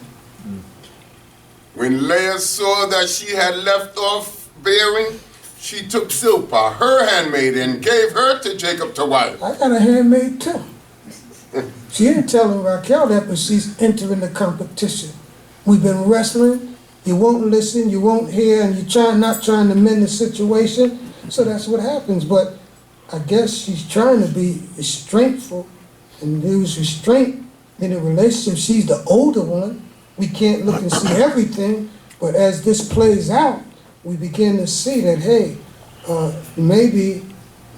When Leah saw that she had left off bearing, she took Zilpah, her handmaid, and gave her to Jacob to wife. I got a handmaid too. She ain't telling Raquel that, but she's entering the competition. We've been wrestling. You won't listen, you won't hear, and you're not trying to mend the situation. So that's what happens. But I guess she's trying to be restraintful, and use restraint in a relationship. She's the older one. We can't look and see everything, but as this plays out, we begin to see that, hey, maybe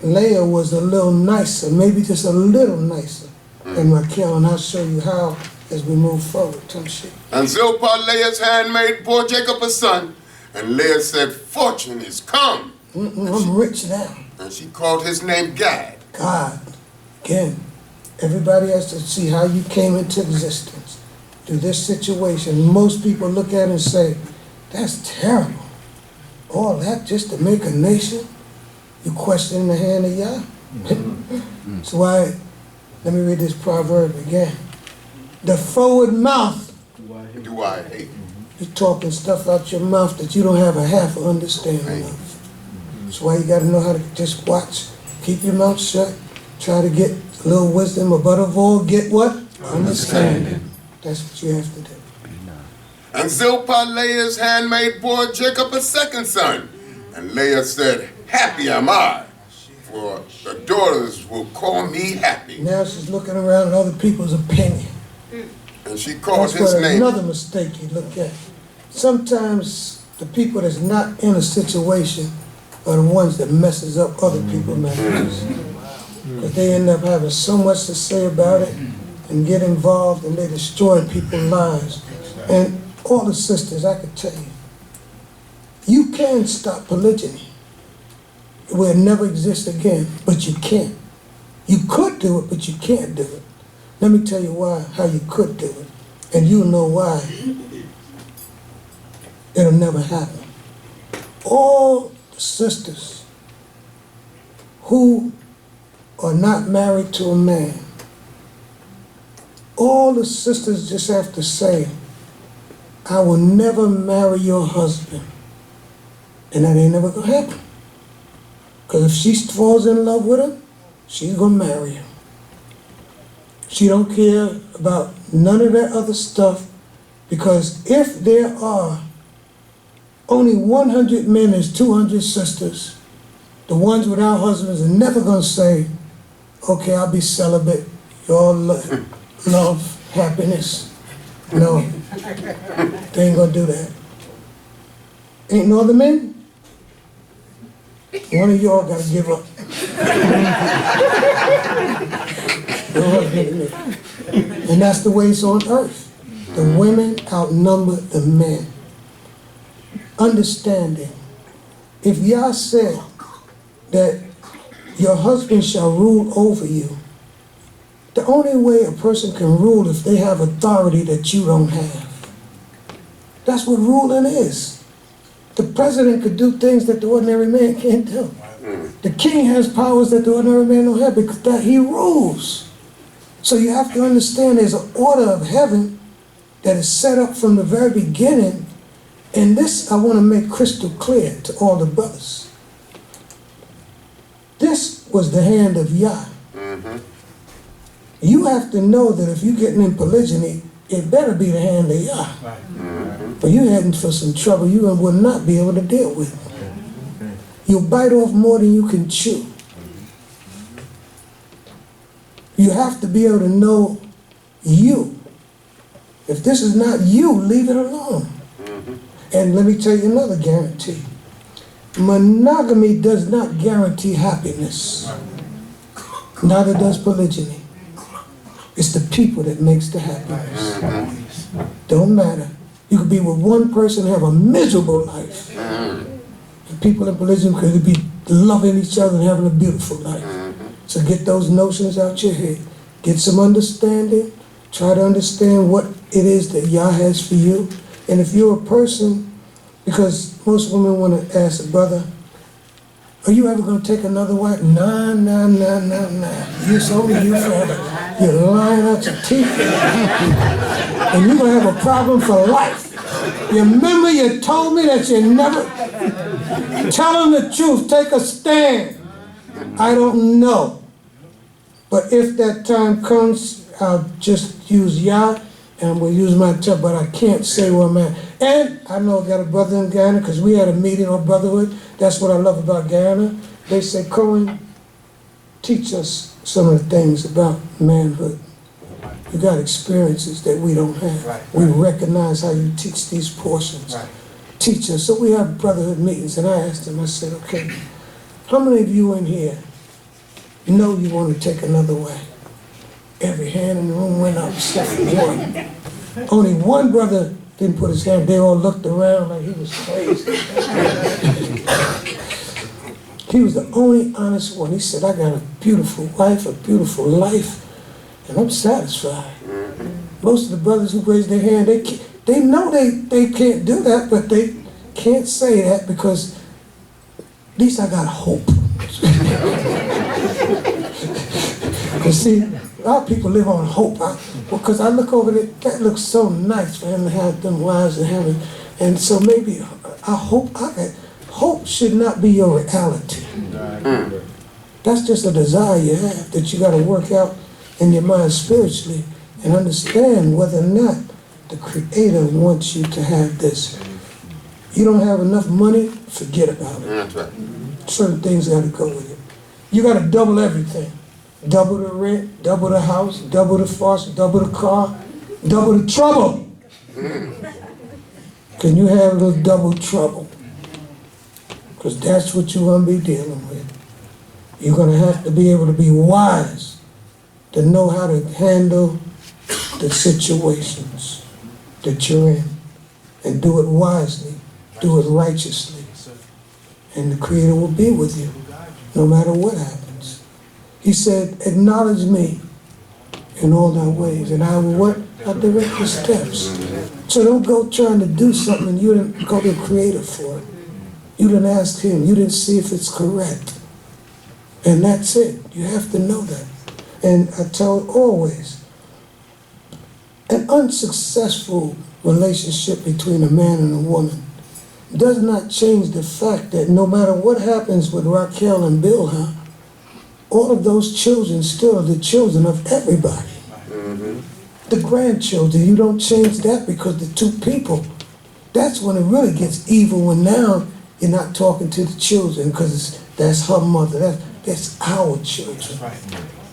Leah was a little nicer, maybe just a little nicer than Raquel, and I'll show you how as we move forward. And Zilpah, Leah's handmaid, bore Jacob a son, and Leah said, fortune is come. I'm rich now. And she called his name Gad. God. Again, everybody has to see how you came into existence through this situation. Most people look at it and say, That's terrible. All that just to make a nation? You question the hand of Yah? That's why, let me read this proverb again. The forward mouth. Do I hate? You're talking stuff out your mouth that you don't have a half of understanding of. That's why you got to know how to just watch. Keep your mouth shut. Try to get a little wisdom, but above all, get what? Understanding. That's what you have to do. And Zilpah, Leah's handmaid, bore Jacob a second son. And Leah said, happy am I, for the daughters will call me happy. Now she's looking around at other people's opinion. And she called That's his what name. another mistake you look at. Sometimes the people that's not in a situation are the ones that messes up other people's marriages. Because they end up having so much to say about it and get involved, and they destroy people's lives. And all the sisters, I can tell you, you can stop polygyny. It will never exist again, but you can't. You could do it, but you can't do it. Let me tell you why, how you could do it. And you'll know why it'll never happen. All the sisters who are not married to a man, all the sisters just have to say, I will never marry your husband. And that ain't never gonna happen. Because if she falls in love with him, she's gonna marry him. She don't care about none of that other stuff, because if there are only 100 men, there's 200 sisters. The ones without husbands are never gonna say, okay, I'll be celibate. Y'all love, happiness. No, they ain't gonna do that. Ain't no other men? One of y'all gotta give up. And that's the way it's on earth. The women outnumber the men. Understanding, if Yah said that your husband shall rule over you, the only way a person can rule is if they have authority that you don't have. That's what ruling is. The president could do things that the ordinary man can't do. The king has powers that the ordinary man don't have because that he rules. So you have to understand there's an order of heaven that is set up from the very beginning. And this I want to make crystal clear to all the brothers. This was the hand of Yah. You have to know that if you're getting in polygyny, it better be the hand of Yah. But you're heading for some trouble you will not be able to deal with. You'll bite off more than you can chew. You have to be able to know you. If this is not you, leave it alone. And let me tell you another guarantee. Monogamy does not guarantee happiness. Neither does polygyny. It's the people that makes the happiness. Don't matter. You could be with one person and have a miserable life. The people in polygyny could be loving each other and having a beautiful life. So get those notions out your head. Get some understanding. Try to understand what it is that Yah has for you. And if you're a person, because most women want to ask a brother, are you ever going to take another wife? Nah. It's only you forever. You're lying out your teeth. And you're going to have a problem for life. You remember you told me that you never... Tell them the truth. Take a stand. I don't know. But if that time comes, I'll just use Yah and we'll use my tongue, but I can't say where I'm at. And I know I got a brother in Guyana because we had a meeting on brotherhood. That's what I love about Guyana. They say, Cohen, teach us some of the things about manhood. You got experiences that we don't have. We recognize how you teach these portions. Teach us. So we have brotherhood meetings, and I asked them, I said, okay, how many of you in here know you want to take another way? Every hand in the room went up except for one. Only one brother didn't put his hand. They all looked around like he was crazy. He was the only honest one. He said, I got a beautiful wife, a beautiful life, and I'm satisfied. Most of the brothers who raised their hand, they They know they can't do that, but they can't say that because at least I got hope. Because see, a lot of people live on hope. Because I look over there, that looks so nice for him to have them wives in heaven. And so maybe hope should not be your reality. That's just a desire you have that you got to work out in your mind spiritually and understand whether or not the Creator wants you to have this. You don't have enough money, forget about it. That's right. Certain things got to go with it. You got to double everything. Double the rent, double the house, double the faucet, double the car, double the trouble. Can you have a little double trouble? Because that's what you're going to be dealing with. You're going to have to be able to be wise to know how to handle the situations that you're in and do it wisely, do it righteously. And the Creator will be with you no matter what happens. He said, acknowledge me in all thy ways and I will what? I'll direct your steps. So don't go trying to do something you didn't go to the Creator for it. You didn't ask Him. You didn't see if it's correct. And that's it. You have to know that. And I tell always, an unsuccessful relationship between a man and a woman does not change the fact that no matter what happens with Raquel and Bilhah, all of those children still are the children of everybody. The grandchildren, you don't change that because the two people, that's when it really gets evil, when now you're not talking to the children because that's her mother, that's our children.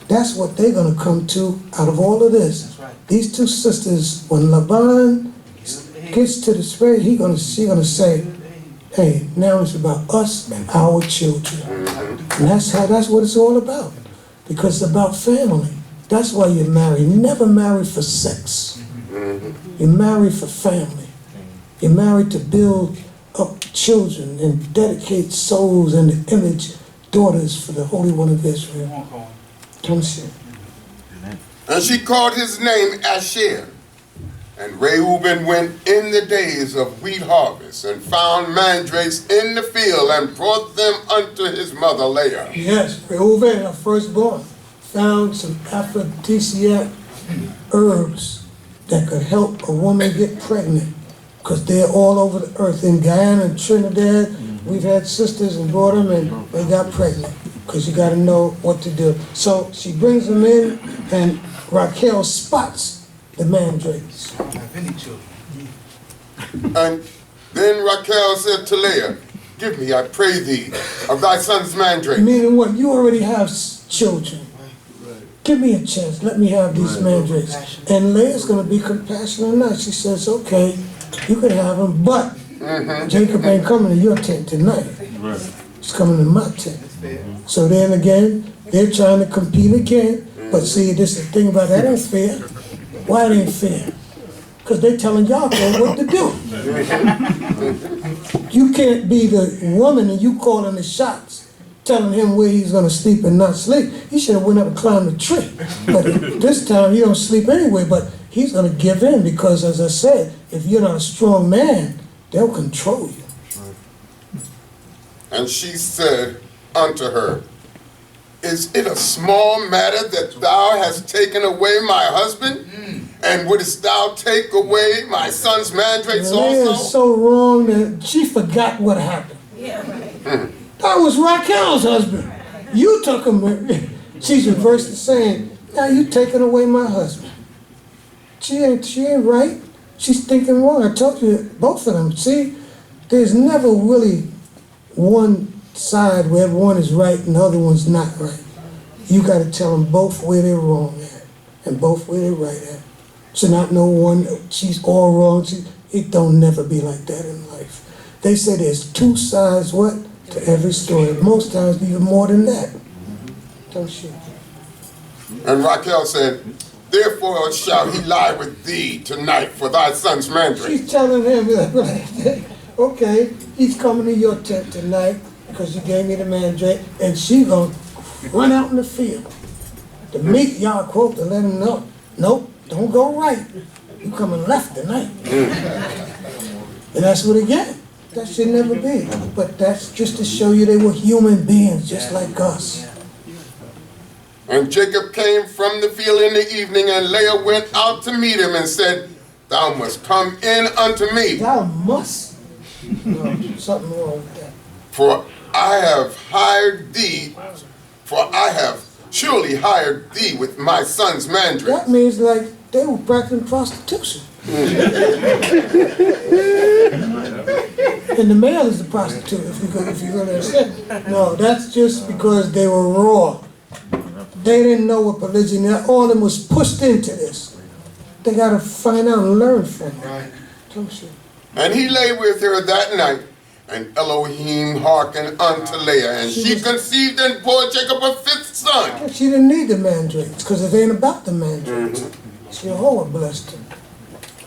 That's what they're going to come to out of all of this. These two sisters, when Laban gets to the spirit, she's going to say, hey, now it's about us and our children. And that's what it's all about. Because it's about family. That's why you're married. You never marry for sex. You're married for family. You're married to build up children and dedicate souls and the image daughters for the Holy One of Israel. Come see. And she called his name Asher. And Reuben went in the days of wheat harvest and found mandrakes in the field and brought them unto his mother Leah. Yes, Reuben, her firstborn, found some aphrodisiac herbs that could help a woman get pregnant. Because they're all over the earth. In Guyana and Trinidad, we've had sisters and brought them and they got pregnant. Because you got to know what to do. So she brings them in and Raquel spots the mandrakes. And then Raquel said to Leah, give me, I pray thee, of thy son's mandrake. Meaning what? You already have children. Give me a chance. Let me have these mandrakes. And Leah's going to be compassionate enough. She says, okay, you can have them, but Jacob ain't coming to your tent tonight. He's coming to my tent. So then again, they're trying to compete again. But see, this is the thing about that ain't fair. Why it ain't fair? Because they're telling y'all what to do. You can't be the woman and you calling the shots, telling him where he's going to sleep and not sleep. He should have went up and climbed the tree. But this time he don't sleep anyway, but he's going to give in because, as I said, if you're not a strong man, they'll control you. And she said unto her, is it a small matter that thou hast taken away my husband? And wouldst thou take away my son's mandrakes also? Leah's so wrong that she forgot what happened. That was Raquel's husband. You took him. She's reversed saying, now you taking away my husband. She ain't right. She's thinking wrong. I told you, both of them. See, there's never really one side where one is right and the other one's not right. You got to tell them both where they're wrong at and both where they're right at. So not no one, she's all wrong. It don't never be like that in life. They say there's two sides, what? To every story. Most times even more than that. Don't you? And Raquel said, therefore shall he lie with thee tonight for thy son's mandrake. She's telling him, okay, he's coming to your tent tonight because you gave me the mandrake, and she gonna run out in the field to meet Yaakov to let him know, nope, don't go right. You coming left tonight. And that's what again, that should never be. But that's just to show you they were human beings just like us. And Jacob came from the field in the evening, and Leah went out to meet him and said, Thou must come in unto me. Thou must? No, something wrong with that. For I have surely hired thee with my son's mandrakes. That means like they were practicing prostitution. And the male is the prostitute, if you're going to say. No, that's just because they were raw. They didn't know what polygyny, all of them was pushed into this. They got to find out and learn from it. Right. And he lay with her that night, and Elohim hearkened unto Leah, and she conceived and bore Jacob a fifth son. She didn't need the mandrakes, because it ain't about the mandrakes. Jehovah blessed her.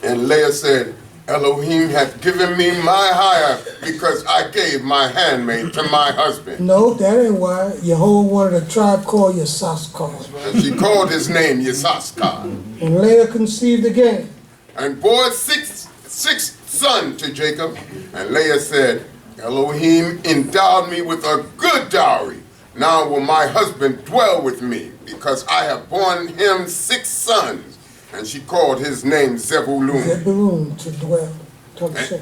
And Leah said, Elohim hath given me my hire, because I gave my handmaid to my husband. No, that ain't why. Jehovah wanted a tribe called Yissaschar. And she called his name Yissaschar. And Leah conceived again. And bore sixth son to Jacob. And Leah said, Elohim endowed me with a good dowry. Now will my husband dwell with me, because I have borne him 6 sons. And she called his name Zebulun. Zebulun, to dwell.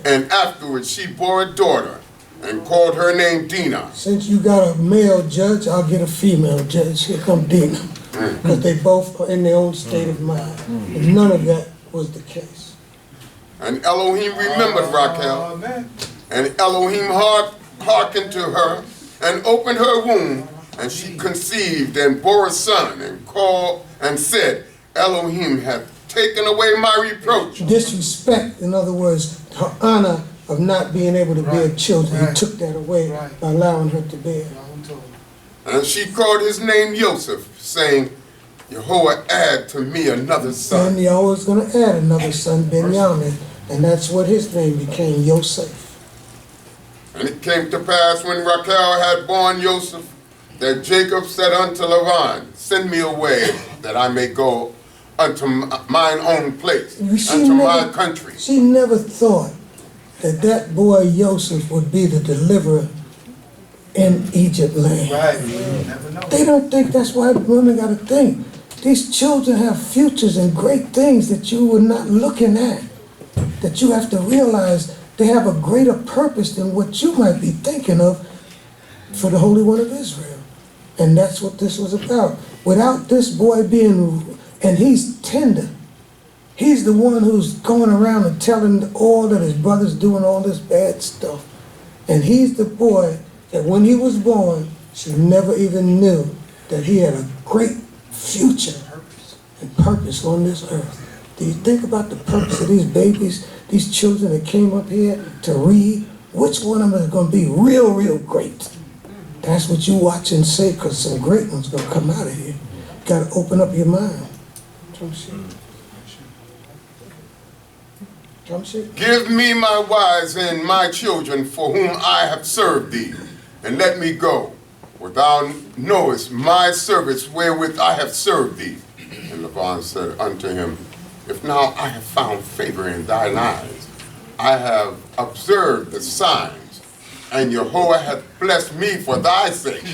And afterwards she bore a daughter, and called her name Dinah. Since you got a male judge, I'll get a female judge. Here come Dinah. Because they both are in their own state of mind. And none of that was the case. And Elohim remembered Rachel. And Elohim hearkened to her, and opened her womb, and she conceived and bore a son, and called and said, Elohim hath taken away my reproach. Disrespect, in other words, her honor of not being able to bear children. He took that away by allowing her to bear. And she called his name Joseph, saying, Jehovah add to me another son. And Yahweh was going to add another son, Benjamin. And that's what his name became, Yosef. And it came to pass when Rachel had borne Joseph, that Jacob said unto Laban, Send me away, that I may go unto mine own place, unto my country. She never thought that that boy Joseph would be the deliverer in Egypt land. Right. Never know. They don't think that's why women got to think. These children have futures and great things that you were not looking at. That you have to realize they have a greater purpose than what you might be thinking of for the Holy One of Israel. And that's what this was about. Without this boy being, and he's tender. He's the one who's going around and telling all that his brother's doing all this bad stuff. And he's the boy that when he was born, she never even knew that he had a great future and purpose on this earth. Do you think about the purpose of these babies, these children that came up here to read? Which one of them is going to be real, real great? That's what you watch and say, because some great ones going to come out of here. You got to open up your mind. Give me my wives and my children for whom I have served thee, and let me go, for thou knowest my service wherewith I have served thee. And Laban said unto him, If now I have found favor in thine eyes, I have observed the signs, and Jehovah hath blessed me for thy sake.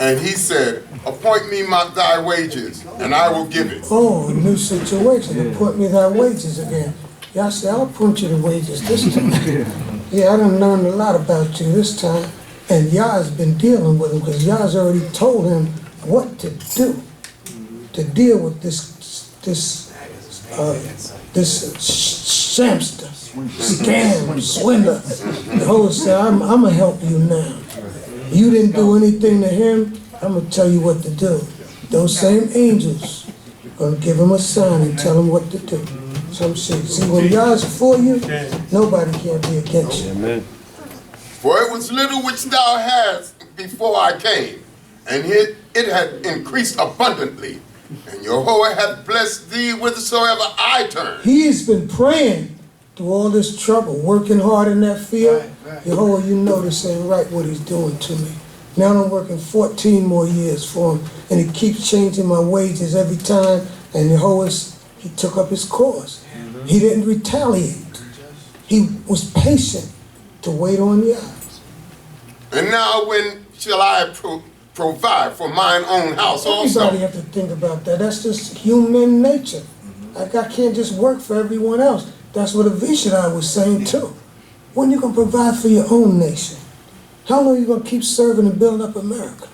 And he said, Appoint me thy wages, and I will give it. Oh, a new situation. Appoint me thy wages again. Y'all say, I'll appoint you the wages this time. Yeah, I done learned a lot about you this time. And Yah's been dealing with him, because Yah's already told him what to do to deal with this shamster, scam, swindler. The whole said, I'm going to help you now. You didn't do anything to him, I'm going to tell you what to do. Those same angels are going to give him a sign and tell him what to do. Some shit. See, when Yah's for you, nobody can be against you. Amen. For it was little which thou hadst before I came, and it had increased abundantly. And Jehovah hath blessed thee whithersoever I turn. He's been praying through all this trouble, working hard in that field. Jehovah, you know this ain't right what he's doing to me. Now I'm working 14 more years for him, and he keeps changing my wages every time. And Jehovah, he took up his cause. He didn't retaliate. He was patient to wait on Yah. And now when shall I provide for mine own house also? Everybody have to think about that. That's just human nature. Like I can't just work for everyone else. That's what Avishaddai was saying too. When you gonna provide for your own nation? How long are you gonna keep serving and building up America?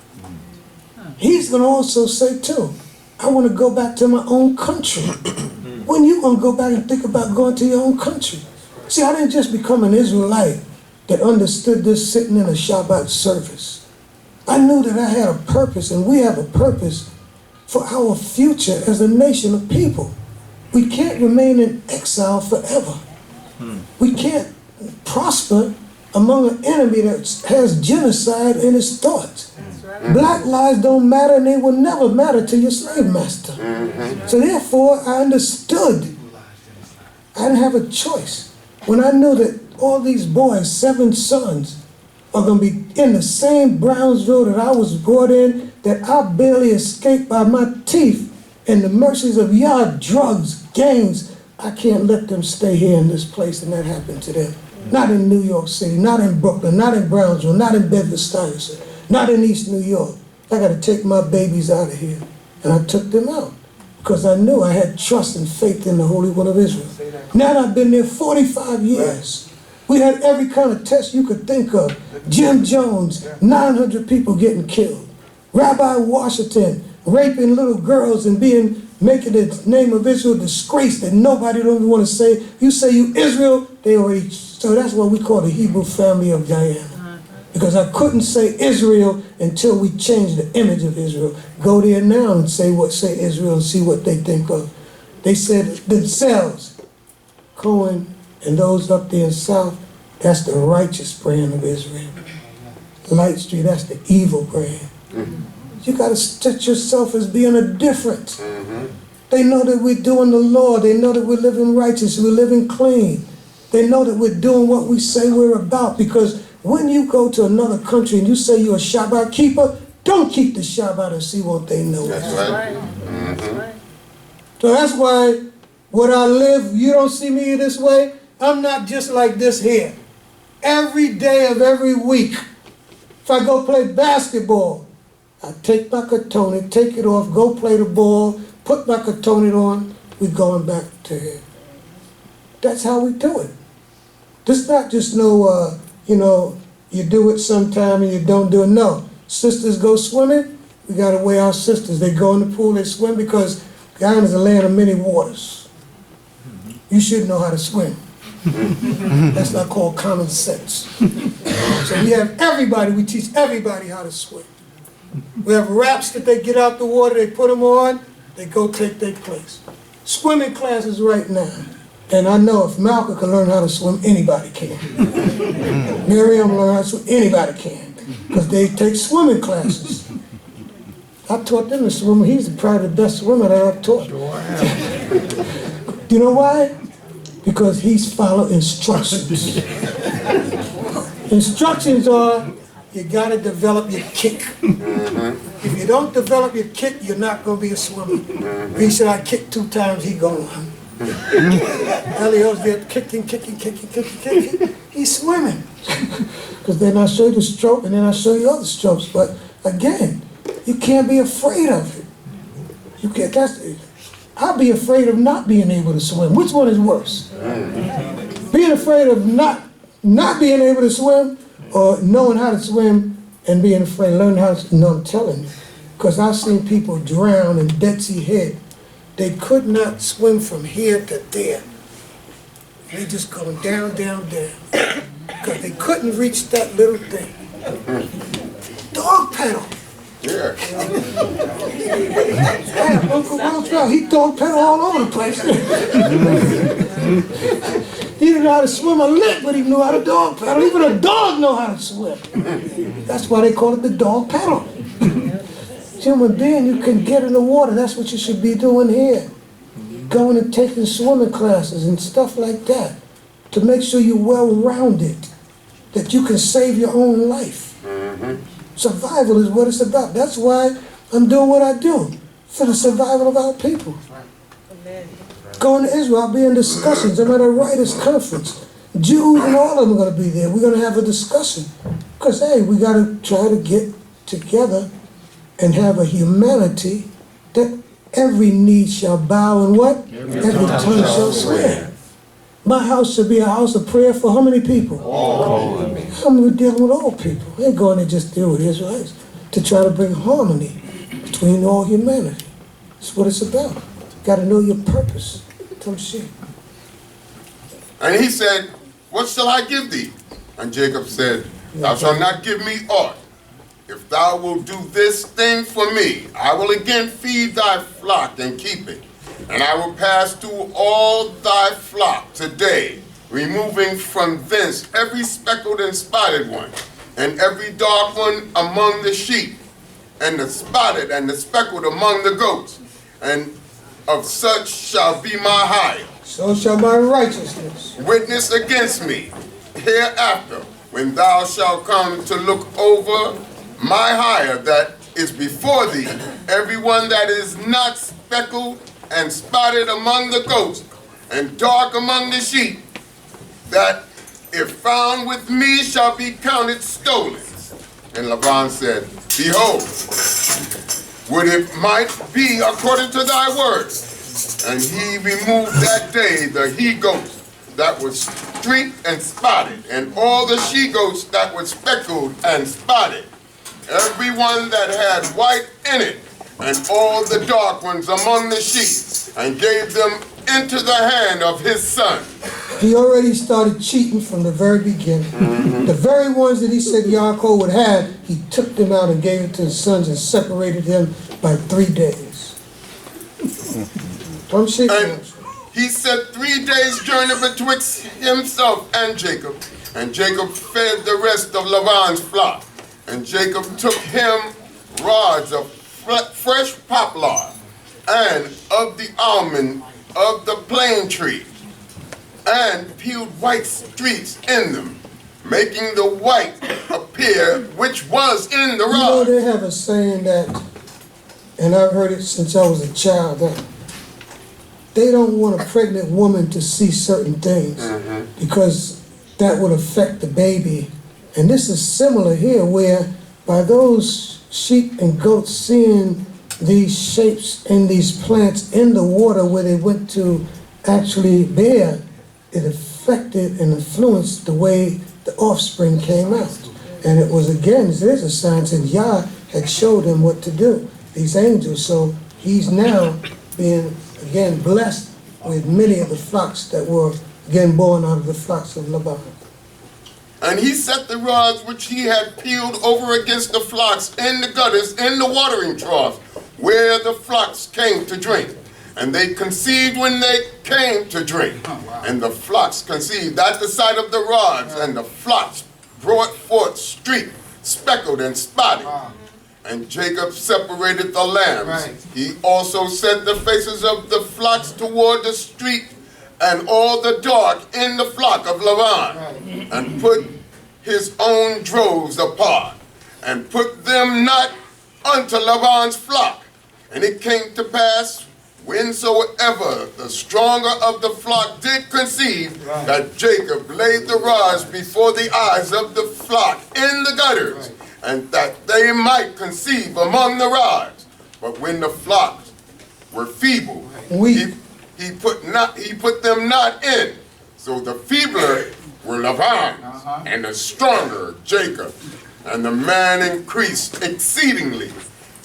He's gonna also say too, I want to go back to my own country. When you gonna go back and think about going to your own country? See, I didn't just become an Israelite that understood this sitting in a Shabbat service. I knew that I had a purpose, and we have a purpose for our future as a nation of people. We can't remain in exile forever. We can't prosper among an enemy that has genocide in its thoughts. Black lives don't matter, and they will never matter to your slave master. So therefore, I understood. I didn't have a choice. When I knew that all these boys, 7 sons, are going to be in the same Brownsville that I was brought in, that I barely escaped by my teeth, and the mercies of Yah, drugs, gangs, I can't let them stay here in this place and that happened to them. Not in New York City, not in Brooklyn, not in Brownsville, not in Bedford-Stuyvesant, not in East New York. I got to take my babies out of here. And I took them out because I knew I had trust and faith in the Holy One of Israel. Now I've been there 45 years. We had every kind of test you could think of. Jim Jones, 900 people getting killed. Rabbi Washington, raping little girls and making the name of Israel disgraced that nobody don't even want to say. You say you Israel, they already. So that's what we call the Hebrew family of Diana. Because I couldn't say Israel until we changed the image of Israel. Go there now and say Israel and see what they think of. They said themselves, Cohane and those up there in South, that's the righteous brand of Israel. Light Street, that's the evil brand. You got to set yourself as being a difference. They know that we're doing the law. They know that we're living righteous. We're living clean. They know that we're doing what we say we're about. Because when you go to another country and you say you're a Shabbat keeper, don't keep the Shabbat and see what they know. That's right. So that's why when I live, you don't see me this way. I'm not just like this here. Every day of every week, if I go play basketball, I take my katonet, take it off, go play the ball, put my katonet on, we're going back to here. That's how we do it. This not just no, you do it sometime and you don't do it. No. Sisters go swimming, we got to weigh our sisters. They go in the pool, they swim because Guyana is a land of many waters. You should know how to swim. That's not called common sense. So we have everybody, we teach everybody how to swim. We have wraps that they get out the water, they put them on, they go take their place. Swimming classes right now. And I know if Malcolm can learn how to swim, anybody can. Miriam learn how to swim, anybody can. Because they take swimming classes. I taught them to swim. He's probably the best swimmer that I've taught. You know why? Because he's following instructions. Instructions are, you got to develop your kick. If you don't develop your kick, you're not going to be a swimmer. He said, I kicked 2 times, he going on. Elio's there kicking. He's swimming. Because then I show you the stroke and then I show you other strokes. But again, you can't be afraid of it. You can't. I'll be afraid of not being able to swim. Which one is worse? Being afraid of not being able to swim, or knowing how to swim and being afraid, learning how to swim. No, I'm telling you. Because I've seen people drown in Dead Sea Head. They could not swim from here to there. They just going down. Because they couldn't reach that little thing. Dog paddle. Yeah. Uncle Roosevelt, he dog paddle all over the place. He didn't know how to swim a lick, but he knew how to dog paddle. Even a dog know how to swim. That's why they call it the dog paddle. Human being, you can get in the water. That's what you should be doing here. Going and taking swimming classes and stuff like that to make sure you're well-rounded, that you can save your own life. Survival is what it's about. That's why I'm doing what I do, for the survival of our people. going to Israel, I'll be in discussions. I'm at a writers' conference. Jews and all of them are going to be there. We're going to have a discussion. Because, hey, we got to try to get together and have a humanity that every knee shall bow and what? Every tongue shall swear. My house should be a house of prayer for how many people? All. I'm dealing with all people. I ain't going to just deal with Israelites. To try to bring harmony between all humanity. That's what it's about. Got to know your purpose. Come see. And he said, what shall I give thee? And Jacob said, thou shalt not give me aught. If thou wilt do this thing for me, I will again feed thy flock and keep it. And I will pass through all thy flock today, removing from thence every speckled and spotted one, and every dark one among the sheep, and the spotted and the speckled among the goats. And of such shall be my hire. So shall my righteousness. Witness against me hereafter, when thou shalt come to look over my hire that is before thee, every one that is not speckled and spotted among the goats, and dark among the sheep, that if found with me shall be counted stolen. And Laban said, behold, would it might be according to thy word. And he removed that day the he-goats that was streaked and spotted, and all the she-goats that were speckled and spotted, every one that had white in it, and all the dark ones among the sheep, and gave them into the hand of his son. He already started cheating from the very beginning. The very ones that he said Yaakov would have, he took them out and gave it to his sons and separated them by 3 days. And he set 3 days' journey betwixt himself and Jacob fed the rest of Laban's flock. And Jacob took him rods of fresh poplar, and of the almond of the plane tree, and peeled white streaks in them, making the white appear which was in the rod. You know, they have a saying that, and I've heard it since I was a child, that they don't want a pregnant woman to see certain things because that would affect the baby. And this is similar here, where by those sheep and goats seeing these shapes and these plants in the water where they went to actually bear, it affected and influenced the way the offspring came out. And it was, again, there's a sign that Yah had showed him what to do, these angels. So he's now being, again, blessed with many of the flocks that were, again, born out of the flocks of Laban. And he set the rods which he had peeled over against the flocks in the gutters, in the watering troughs, where the flocks came to drink. And they conceived when they came to drink. And the flocks conceived at the sight of the rods, and the flocks brought forth streaked, speckled, and spotted. And Jacob separated the lambs. He also set the faces of the flocks toward the street, and all the dark in the flock of Laban, and put his own droves apart, and put them not unto Laban's flock. And it came to pass, whensoever the stronger of the flock did conceive, that Jacob laid the rods before the eyes of the flock in the gutters, and that they might conceive among the rods. But when the flocks were feeble, he put them not in. So the feebler were Laban, and the stronger Jacob. And the man increased exceedingly,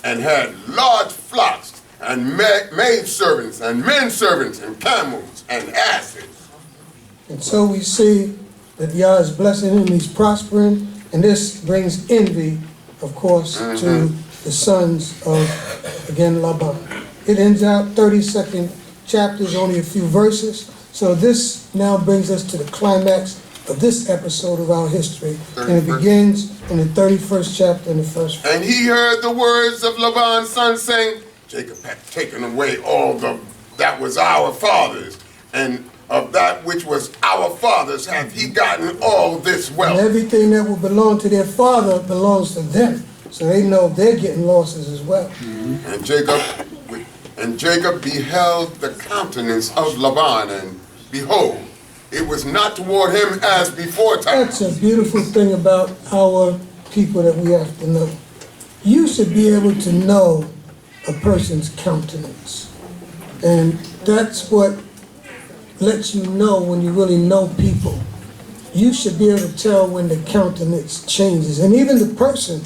and had large flocks, and maid servants, and men servants, and camels, and asses. And so we see that Yah is blessing him, he's prospering, and this brings envy, of course, to the sons of, again, Laban. It ends out 32nd chapters, only a few verses. So this now brings us to the climax of this episode of our history. And it begins in the 31st chapter in the first verse. And he heard the words of Laban's son saying, Jacob hath taken away all that was our father's, and of that which was our father's hath he gotten all this wealth. And everything that will belong to their father belongs to them. So they know they're getting losses as well. And Jacob And Jacob beheld the countenance of Laban, and behold, it was not toward him as before time. That's a beautiful thing about our people that we have to know. You should be able to know a person's countenance. And that's what lets you know when you really know people. You should be able to tell when the countenance changes. And even the person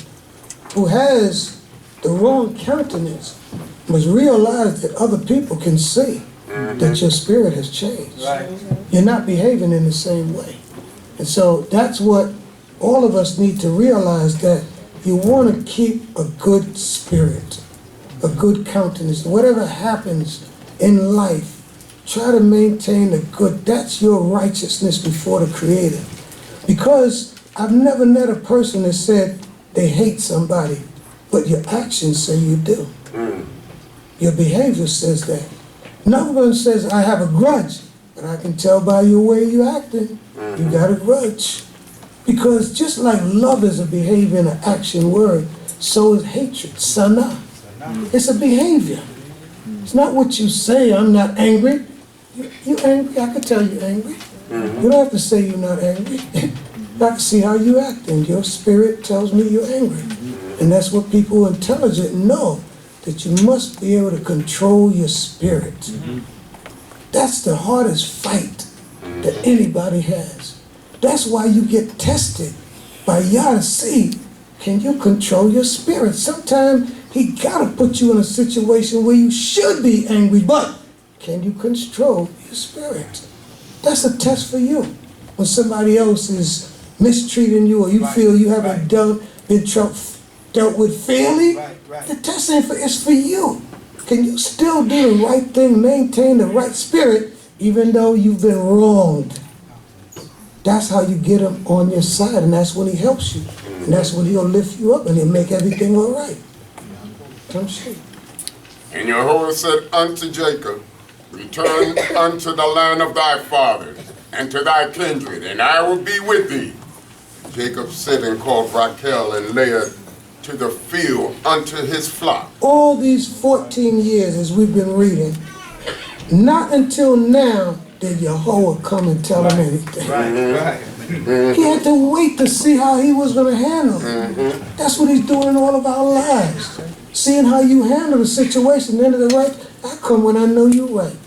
who has the wrong countenance must realize that other people can see that your spirit has changed. Right. You're not behaving in the same way. And so that's what all of us need to realize, that you want to keep a good spirit, a good countenance. Whatever happens in life, try to maintain the good. That's your righteousness before the Creator. Because I've never met a person that said they hate somebody, but your actions say you do. Your behavior says that. No one says, I have a grudge, but I can tell by your way you're acting, you got a grudge. Because just like love is a behavior and an action word, so is hatred, sana. It's a behavior. It's not what you say, I'm not angry. You're angry, I can tell you're angry. You don't have to say you're not angry. I can see how you act, and your spirit tells me you're angry. And that's what people who are intelligent know, that you must be able to control your spirit. That's the hardest fight that anybody has. That's why you get tested by Yah to see, can you control your spirit? Sometimes he gotta put you in a situation where you should be angry, but can you control your spirit? That's a test for you. When somebody else is mistreating you, or you feel you haven't been dealt with fairly, the test ain't for, it's for you. Can you still do the right thing, maintain the right spirit, even though you've been wronged? That's how you get him on your side, and that's when he helps you. And that's when he'll lift you up and he'll make everything all right. Come see. And Jehovah said unto Jacob, return unto the land of thy fathers, and to thy kindred, and I will be with thee. Jacob sent and called Rachel and Leah to the field unto his flock. All these 14 years as we've been reading, not until now did Yahweh come and tell him anything. He had to wait to see how he was going to handle it. That's what he's doing in all of our lives. Seeing how you handle the situation, then the right, I come when I know you're right.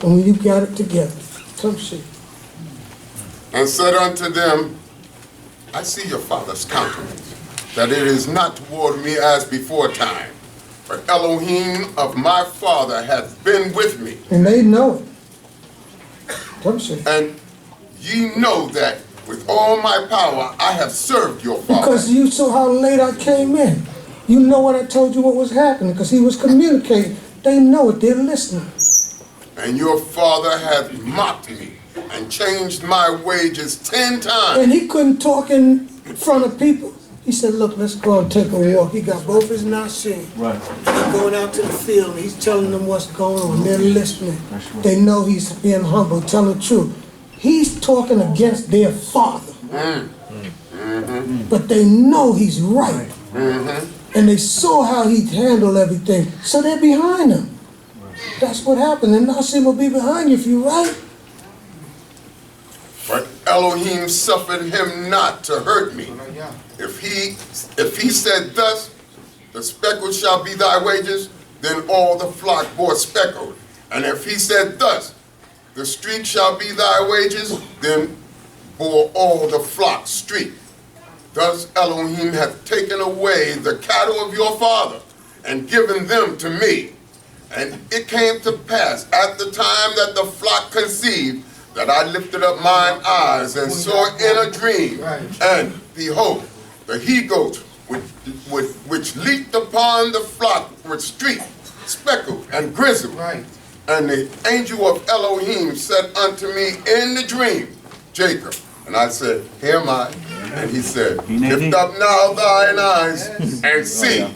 And when you got it together. Come see. And said unto them, I see your father's countenance, that it is not toward me as before time, but Elohim of my father hath been with me. And they know it. Come see. And ye know that with all my power I have served your father. Because you saw how late I came in. You know what I told you what was happening, because he was communicating. They know it, they're listening. And your father hath mocked me and changed my wages 10 times. And he couldn't talk in front of people. He said, look, let's go and take a walk. He got both his nashim. Right. He's going out to the field, and he's telling them what's going on. They're listening. They know he's being humble, telling the truth. He's talking against their father. But they know he's right. And they saw how he handled everything. So they're behind him. That's what happened. And Nashim will be behind you if you're right. But Elohim suffered him not to hurt me. If he said thus, the speckle shall be thy wages, then all the flock bore speckled. And if he said thus, the streak shall be thy wages, then bore all the flock streak. Thus Elohim hath taken away the cattle of your father, and given them to me. And it came to pass at the time that the flock conceived, that I lifted up mine eyes and saw in a dream, and behold, the he-goats which leaped upon the flock were streaked, speckled, and grizzled. And the angel of Elohim said unto me in the dream, Jacob. And I said, here am I. And he said, lift up now thine eyes and see.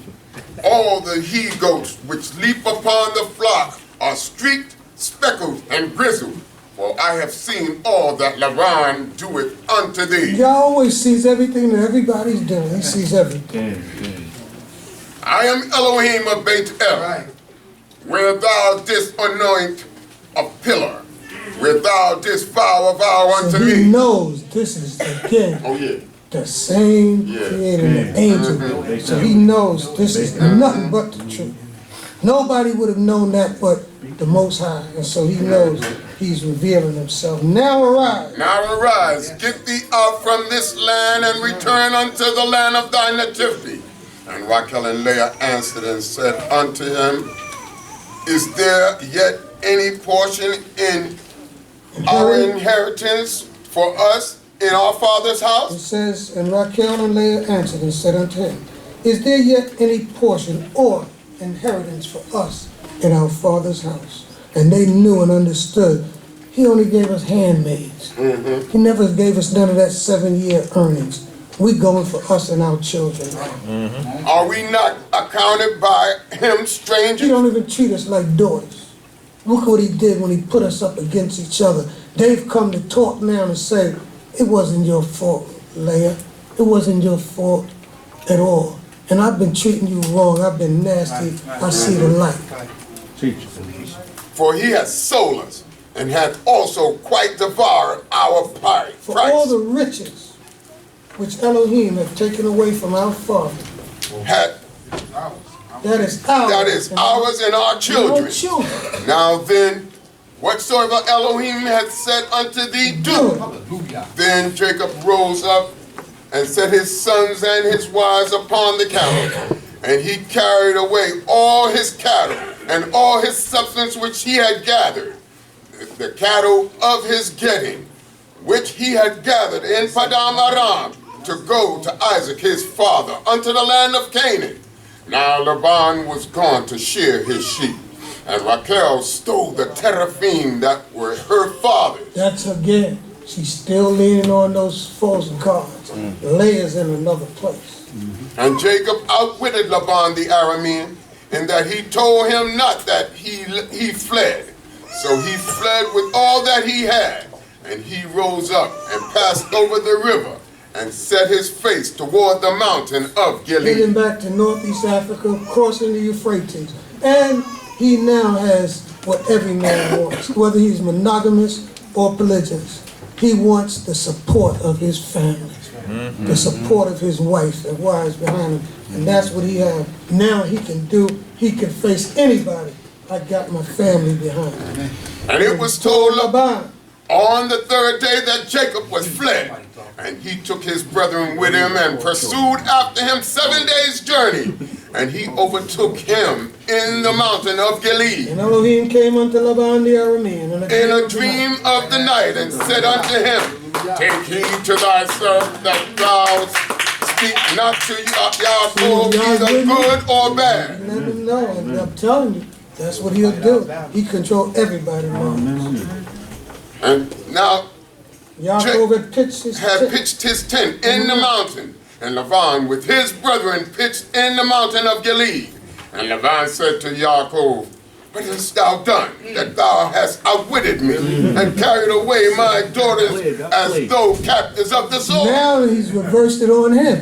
All the he-goats which leap upon the flock are streaked, speckled, and grizzled. For I have seen all that Laban doeth unto thee. Yah always sees everything that everybody's doing. He sees everything. I am Elohim of Beit El. where thou didst anoint a pillar, where thou didst vow a vow unto So he me. knows this is, again, Oh yeah. the same creator, the angel. So he knows this is nothing but the truth. Nobody would have known that but the Most High. And so he knows he's revealing himself. Now arise. Now arise, get thee out from this land and return unto the land of thy nativity. And Rachel and Leah answered and said unto him, is there yet any portion in our inheritance for us in our father's It house? says, and Rachel and Leah answered and said unto him, is there yet any portion or inheritance for us in our father's house? And they knew and understood. He only gave us handmaids. He never gave us none of that 7-year earnings. We going for us and our children. Are we not accounted by him He strangers? don't even treat us like daughters. Look what he did when he put us up against each other. They've come to talk now and say, it wasn't your fault, Leah. It wasn't your fault at all. And I've been treating you wrong. I've been nasty. I see the light. For he has sold us and hath also quite devoured our price. For all the riches which Elohim have taken away from our father, Hath that is ours. that is ours and our children. Now then, whatsoever Elohim hath said unto thee, do. Then Jacob rose up and set his sons and his wives upon the camel, and he carried away all his cattle and all his substance which he had gathered, the cattle of his getting, which he had gathered in Padam Aram, to go to Isaac his father unto the land of Canaan. Now Laban was gone to shear his sheep, and Rachel stole the teraphim that were her father's. That's again. She's still leaning on those false gods. Leah's in another place. And Jacob outwitted Laban the Aramean, in that he told him not that he fled. So he fled with all that he had, and he rose up and passed over the river, and set his face toward the mountain of Getting Gilead. back to Northeast Africa, crossing the Euphrates. And he now has what every man wants, whether he's monogamous or polygynous. He wants the support of his family, the support of his wife and wives behind him. And that's what he has. Now he can face anybody. I got my family behind me. And it was told Laban on the third day that Jacob was fled. And he took his brethren with him and pursued after him 7 days' journey. And he overtook him in the mountain of Gilead. And Elohim came unto Laban the Aramean In a dream of the night, and said unto him, take heed to thyself that thou speak not to Yaakov either good or bad. Let him know, and I'm telling you, that's what he'll do. He controls everybody. And now Yaakov had pitched his tent in the mountain, and Laban with his brethren pitched in the mountain of Gilead. And Laban said to Yaakov, what hast thou done, that thou hast outwitted me, and carried away my daughters as though captives of the sword? Now he's reversed it on him.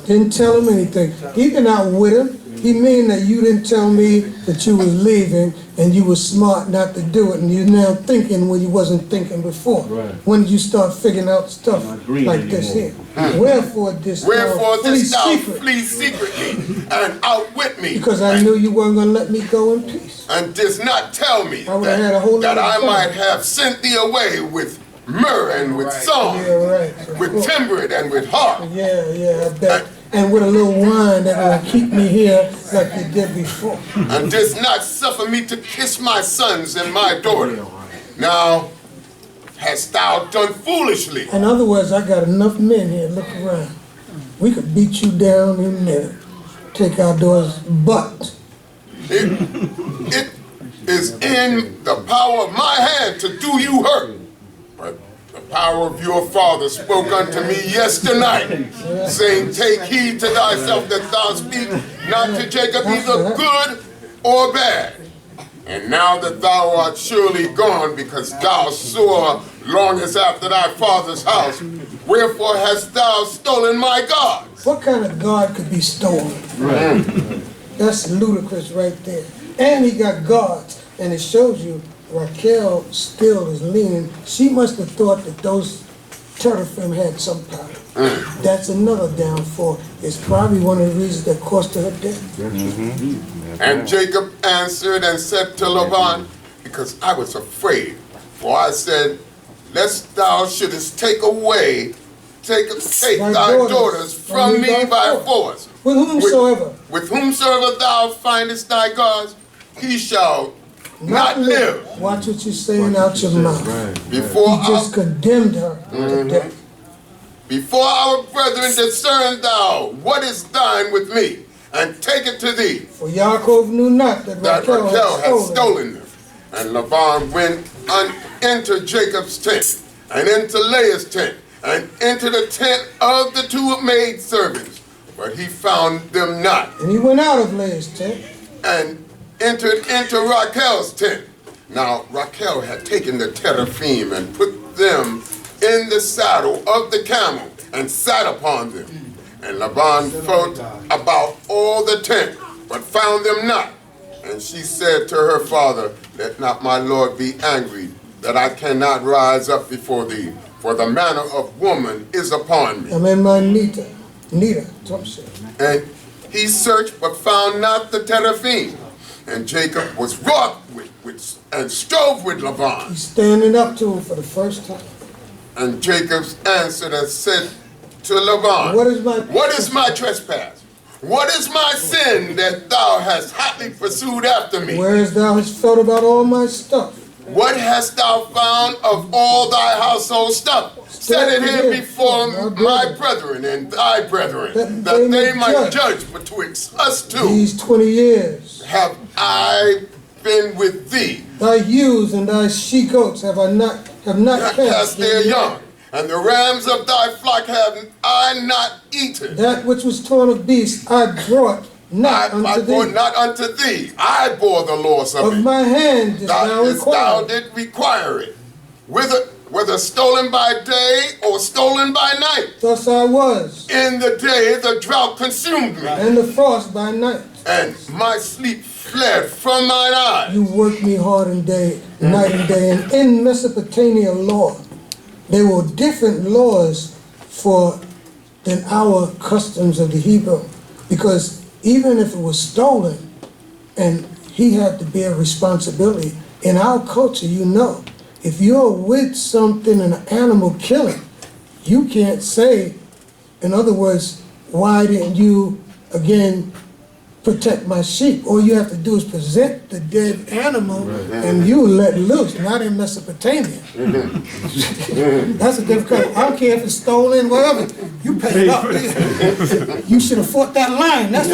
Didn't tell him anything. He didn't outwit him. He mean that you didn't tell me that you was leaving and you were smart not to do it, and you're now thinking when you wasn't thinking before. When did you start figuring out stuff like this here? Wherefore didst thou flee secretly and outwit me? Because I knew you weren't going to let me go in peace. And didst not tell me that I might have sent thee away with myrrh and with song, with timbrel and with harp. Yeah, I bet. And with a little wine that will keep me here like you did before. And didst not suffer me to kiss my sons and my daughter. Now hast thou done foolishly. In other words, I got enough men here. Look around. We could beat you down in a minute. Take our daughter's butt. It is in the power of my hand to do you hurt. But the power of your father spoke unto me yesternight, saying, take heed to thyself that thou speak not to Jacob either good or bad. And now that thou art surely gone, because thou sore longest after thy father's house, wherefore hast thou stolen my gods? What kind of God could be stolen? That's ludicrous right there. And he got guards. And it shows you Raquel still is leaning. She must have thought that those teraphim had some power. That's another downfall. It's probably one of the reasons that cost her death. And Jacob answered and said to Laban, because I was afraid, for I said, lest thou shouldest take thy daughters from me by force. With whomsoever. With whomsoever thou findest thy gods, he shall not live. Watch what you're saying out your mouth. Before he just condemned her to death. Before our brethren discern thou what is thine with me, and take it to thee. For Yaakov knew not that Raquel had stolen them. And Laban went into Jacob's tent, and into Leah's tent, and into the tent of the two maidservants, but he found them not. And he went out of Leah's tent, and entered into Raquel's tent. Now Raquel had taken the teraphim and put them in the saddle of the camel, and sat upon them. And Laban felt about all the tent, but found them not. And she said to her father, let not my lord be angry, that I cannot rise up before thee, for the manner of woman is upon me. I'm in my Nita, and he searched, but found not the teraphim. And Jacob was wroth with and strove with Laban. He's standing up to him for the first time. And Jacob answered and said to Laban, What is my trespass? What is my sin that thou hast hotly pursued after me? Whereas thou hast felt about all my stuff. What hast thou found of all thy household stuff? Set it here before my brethren and thy brethren, that they might judge betwixt us two. These 20 years have I been with thee. Thy ewes and thy she-goats have not cast their young, and the rams of thy flock have I not eaten. That which was torn of beasts I brought not unto thee. Not unto thee. I bore the loss of it. Of my hand didst thou require. Thou did require it. Whether stolen by day or stolen by night. Thus I was. In the day the drought consumed me. And the frost by night. And my sleep fled from mine eyes. You worked me hard and day, night and day. And in Mesopotamia law, there were different laws than our customs of the Hebrew. Because even if it was stolen, and he had to bear responsibility, in our culture, if you're with something and an animal killing, you can't say, in other words, why didn't you, again, protect my sheep? All you have to do is present the dead animal and you let loose, not in Mesopotamia. That's a difficult, I don't care if it's stolen, whatever, you pay it up. You should have fought that lion, that's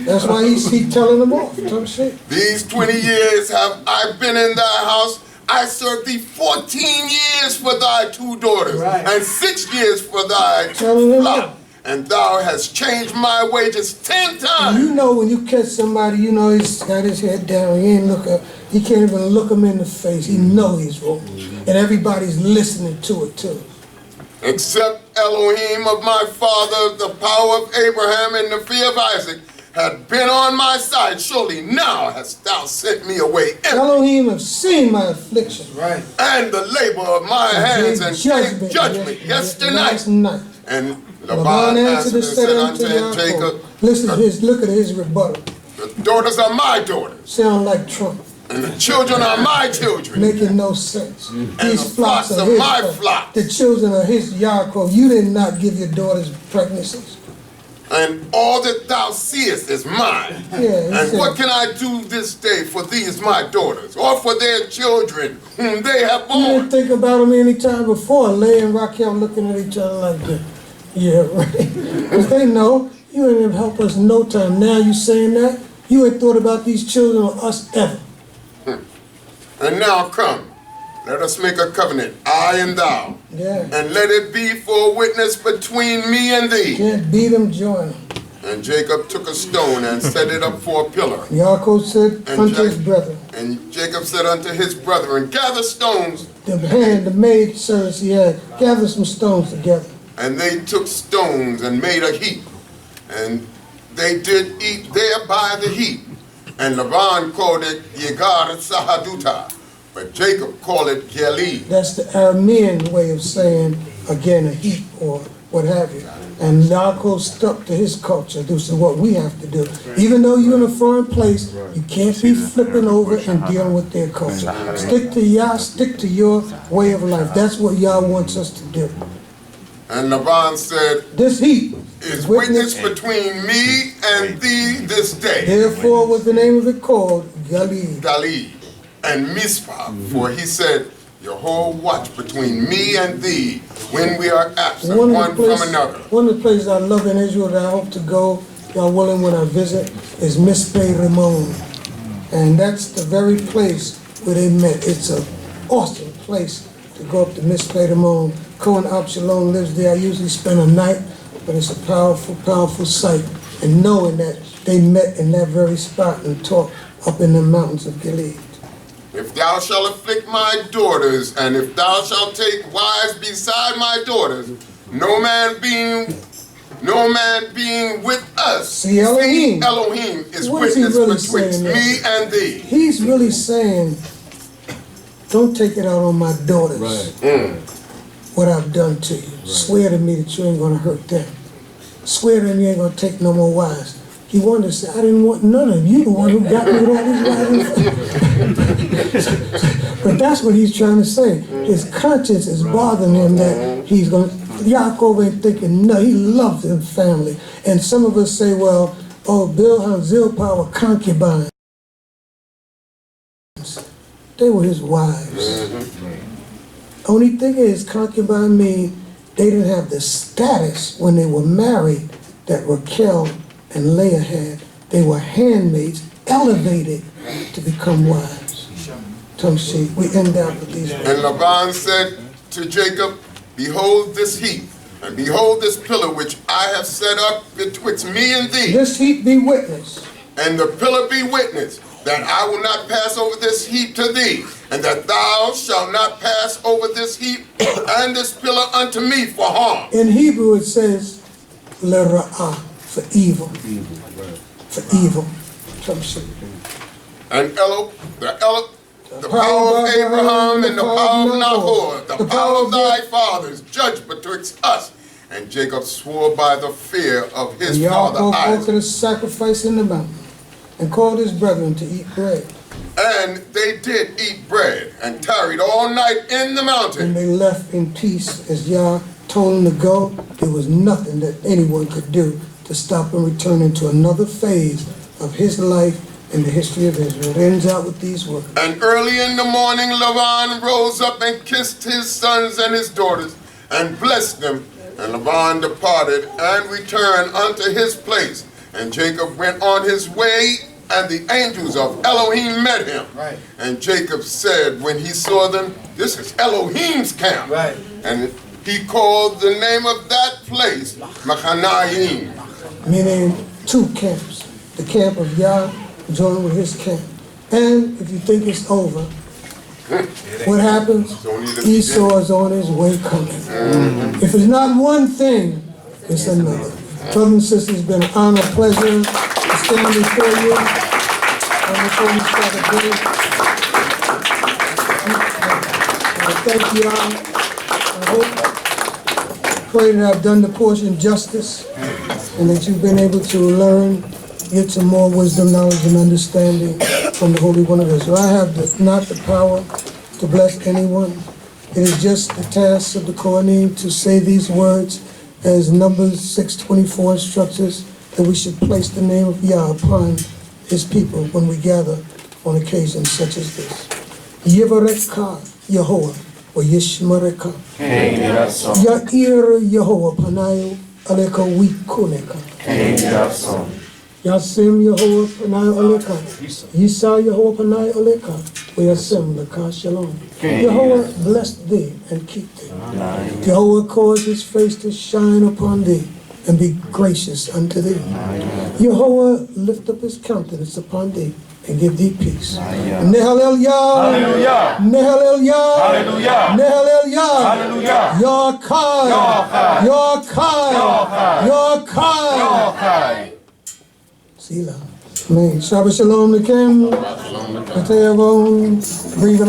That's why he's telling them off. These 20 years have I been in thy house. I served thee 14 years for thy 2 daughters, and 6 years for thy flock. And thou hast changed my wages 10 times. You know when you catch somebody, he's got his head down, he can't even look him in the face. He knows he's wrong. And everybody's listening to it too. Except Elohim of my father, the power of Abraham and the fear of Isaac, had been on my side, surely now hast thou sent me away empty. Elohim have seen my affliction. And the labor of my hands, and gave judgment yesternight. And Laban answered and said unto Jacob, look at his rebuttal. The daughters are my daughters. Sound like Trump. And the children are my children. Making no sense. And these flocks are my flocks. The children are his Yaakov. You did not give your daughters pregnancies. And all that thou seest is mine. And what can I do this day for these my daughters, or for their children whom they have born? You didn't think about them any time before, Leah and Raquel looking at each other like that. Yeah, right. Because they know you ain't even help us no time. Now you saying that? You ain't thought about these children or us ever. And now come, let us make a covenant, I and thou. And let it be for a witness between me and thee. Can't beat them, join them. And Jacob took a stone and set it up for a pillar. Yaakov said unto his brethren. And Jacob said unto his brethren, gather stones. The maid servants he had, gather some stones together. And they took stones and made a heap. And they did eat there by the heap, and Laban called it Yegar Sahaduta, but Jacob called it Gilead. That's the Aramean way of saying, again, a heap or what have you. And Yaakov stuck to his culture. This is what we have to do. Even though you're in a foreign place, you can't be flipping over and dealing with their culture. Stick to Yah, stick to your way of life. That's what Yah wants us to do. And Laban said, this heap is witness between me and thee this day. Therefore was the name of it called Gilead. Gilead and Mizpah, for he said, Jehovah watch between me and thee when we are absent one from another. One of the places I love in Israel that I hope to go, y'all willing, when I visit, is Mispeh Ramon. And that's the very place where they met. It's an awesome place to go up to Mispeh Ramon. Cohane Avishaddai lives there. I usually spend a night, but it's a powerful, powerful sight. And knowing that they met in that very spot and talked up in the mountains of Gilead. If thou shalt afflict my daughters, and if thou shalt take wives beside my daughters, no man being with us, see, Elohim is witness betwixt me and thee. He's really saying, don't take it out on my daughters. Right. What I've done to you. Swear to me that you ain't going to hurt them. Swear to them you ain't going to take no more wives. He wanted to say, I didn't want none of you, the one who got me with all these wives. But that's what he's trying to say. His conscience is bothering him that he's going to, Yaakov ain't thinking, no, he loves his family. And some of us say, well, oh, Bilhah, Zilpah were concubines. They were his wives. Only thing is, concubine mean they didn't have the status when they were married that Raquel and Leah had. They were handmaids, elevated to become wives. Tumshi, we end up with these words. And Laban said to Jacob, behold this heap, and behold this pillar which I have set up betwixt me and thee. This heap be witness. And the pillar be witness, that I will not pass over this heap to thee, and that thou shalt not pass over this heap and this pillar unto me for harm. In Hebrew it says, Lera'ah, for evil. For evil. And the power of Abraham and the power of Nahor, the power of thy fathers, judged betwixt us. And Jacob swore by the fear of his father Isaac. Yaakov offered a sacrifice in the mountain and called his brethren to eat bread. And they did eat bread and tarried all night in the mountain. And they left in peace as Yah told them to go. There was nothing that anyone could do to stop him returning to another phase of his life in the history of Israel. It ends out with these words. And early in the morning Laban rose up and kissed his sons and his daughters and blessed them. And Laban departed and returned unto his place. And Jacob went on his way, and the angels of Elohim met him. Right. And Jacob said when he saw them, this is Elohim's camp. Right. And he called the name of that place Machanayim. Meaning two camps. The camp of Yah joined with his camp. And if you think it's over, what happens? Esau is on his way coming. If it's not one thing, it's another. Brothers and sisters, it's been an honor, pleasure to stand before you. And before we start the day, thank you all. I pray that I've done the portion justice and that you've been able to learn, get some more wisdom, knowledge, and understanding from the Holy One of Israel. I have not the power to bless anyone. It is just the task of the Cohane to say these words as Numbers 6:24 instructs us that we should place the name of Yah upon his people when we gather on occasions such as this. Yivareka Yehovah, or Yishmareka. Ya'ir Yehovah Panayo Aleka Wikuneka. Yasim Yehovah Panayo Aleka. Yisa Yehovah Panayo Aleka. Yasem Leka Shalom. Yehovah bless thee and keep thee. Jehovah cause his face to shine upon thee and be gracious unto thee. Jehovah lift up his countenance upon thee and give thee peace. Nehalel Yah. Hallelujah. Nehalel Yah. Hallelujah. Nehalel Yah. Hallelujah. Yakai. Yakai. Yakai. Selah. Amen. Shabbat shalom lekem. Breathe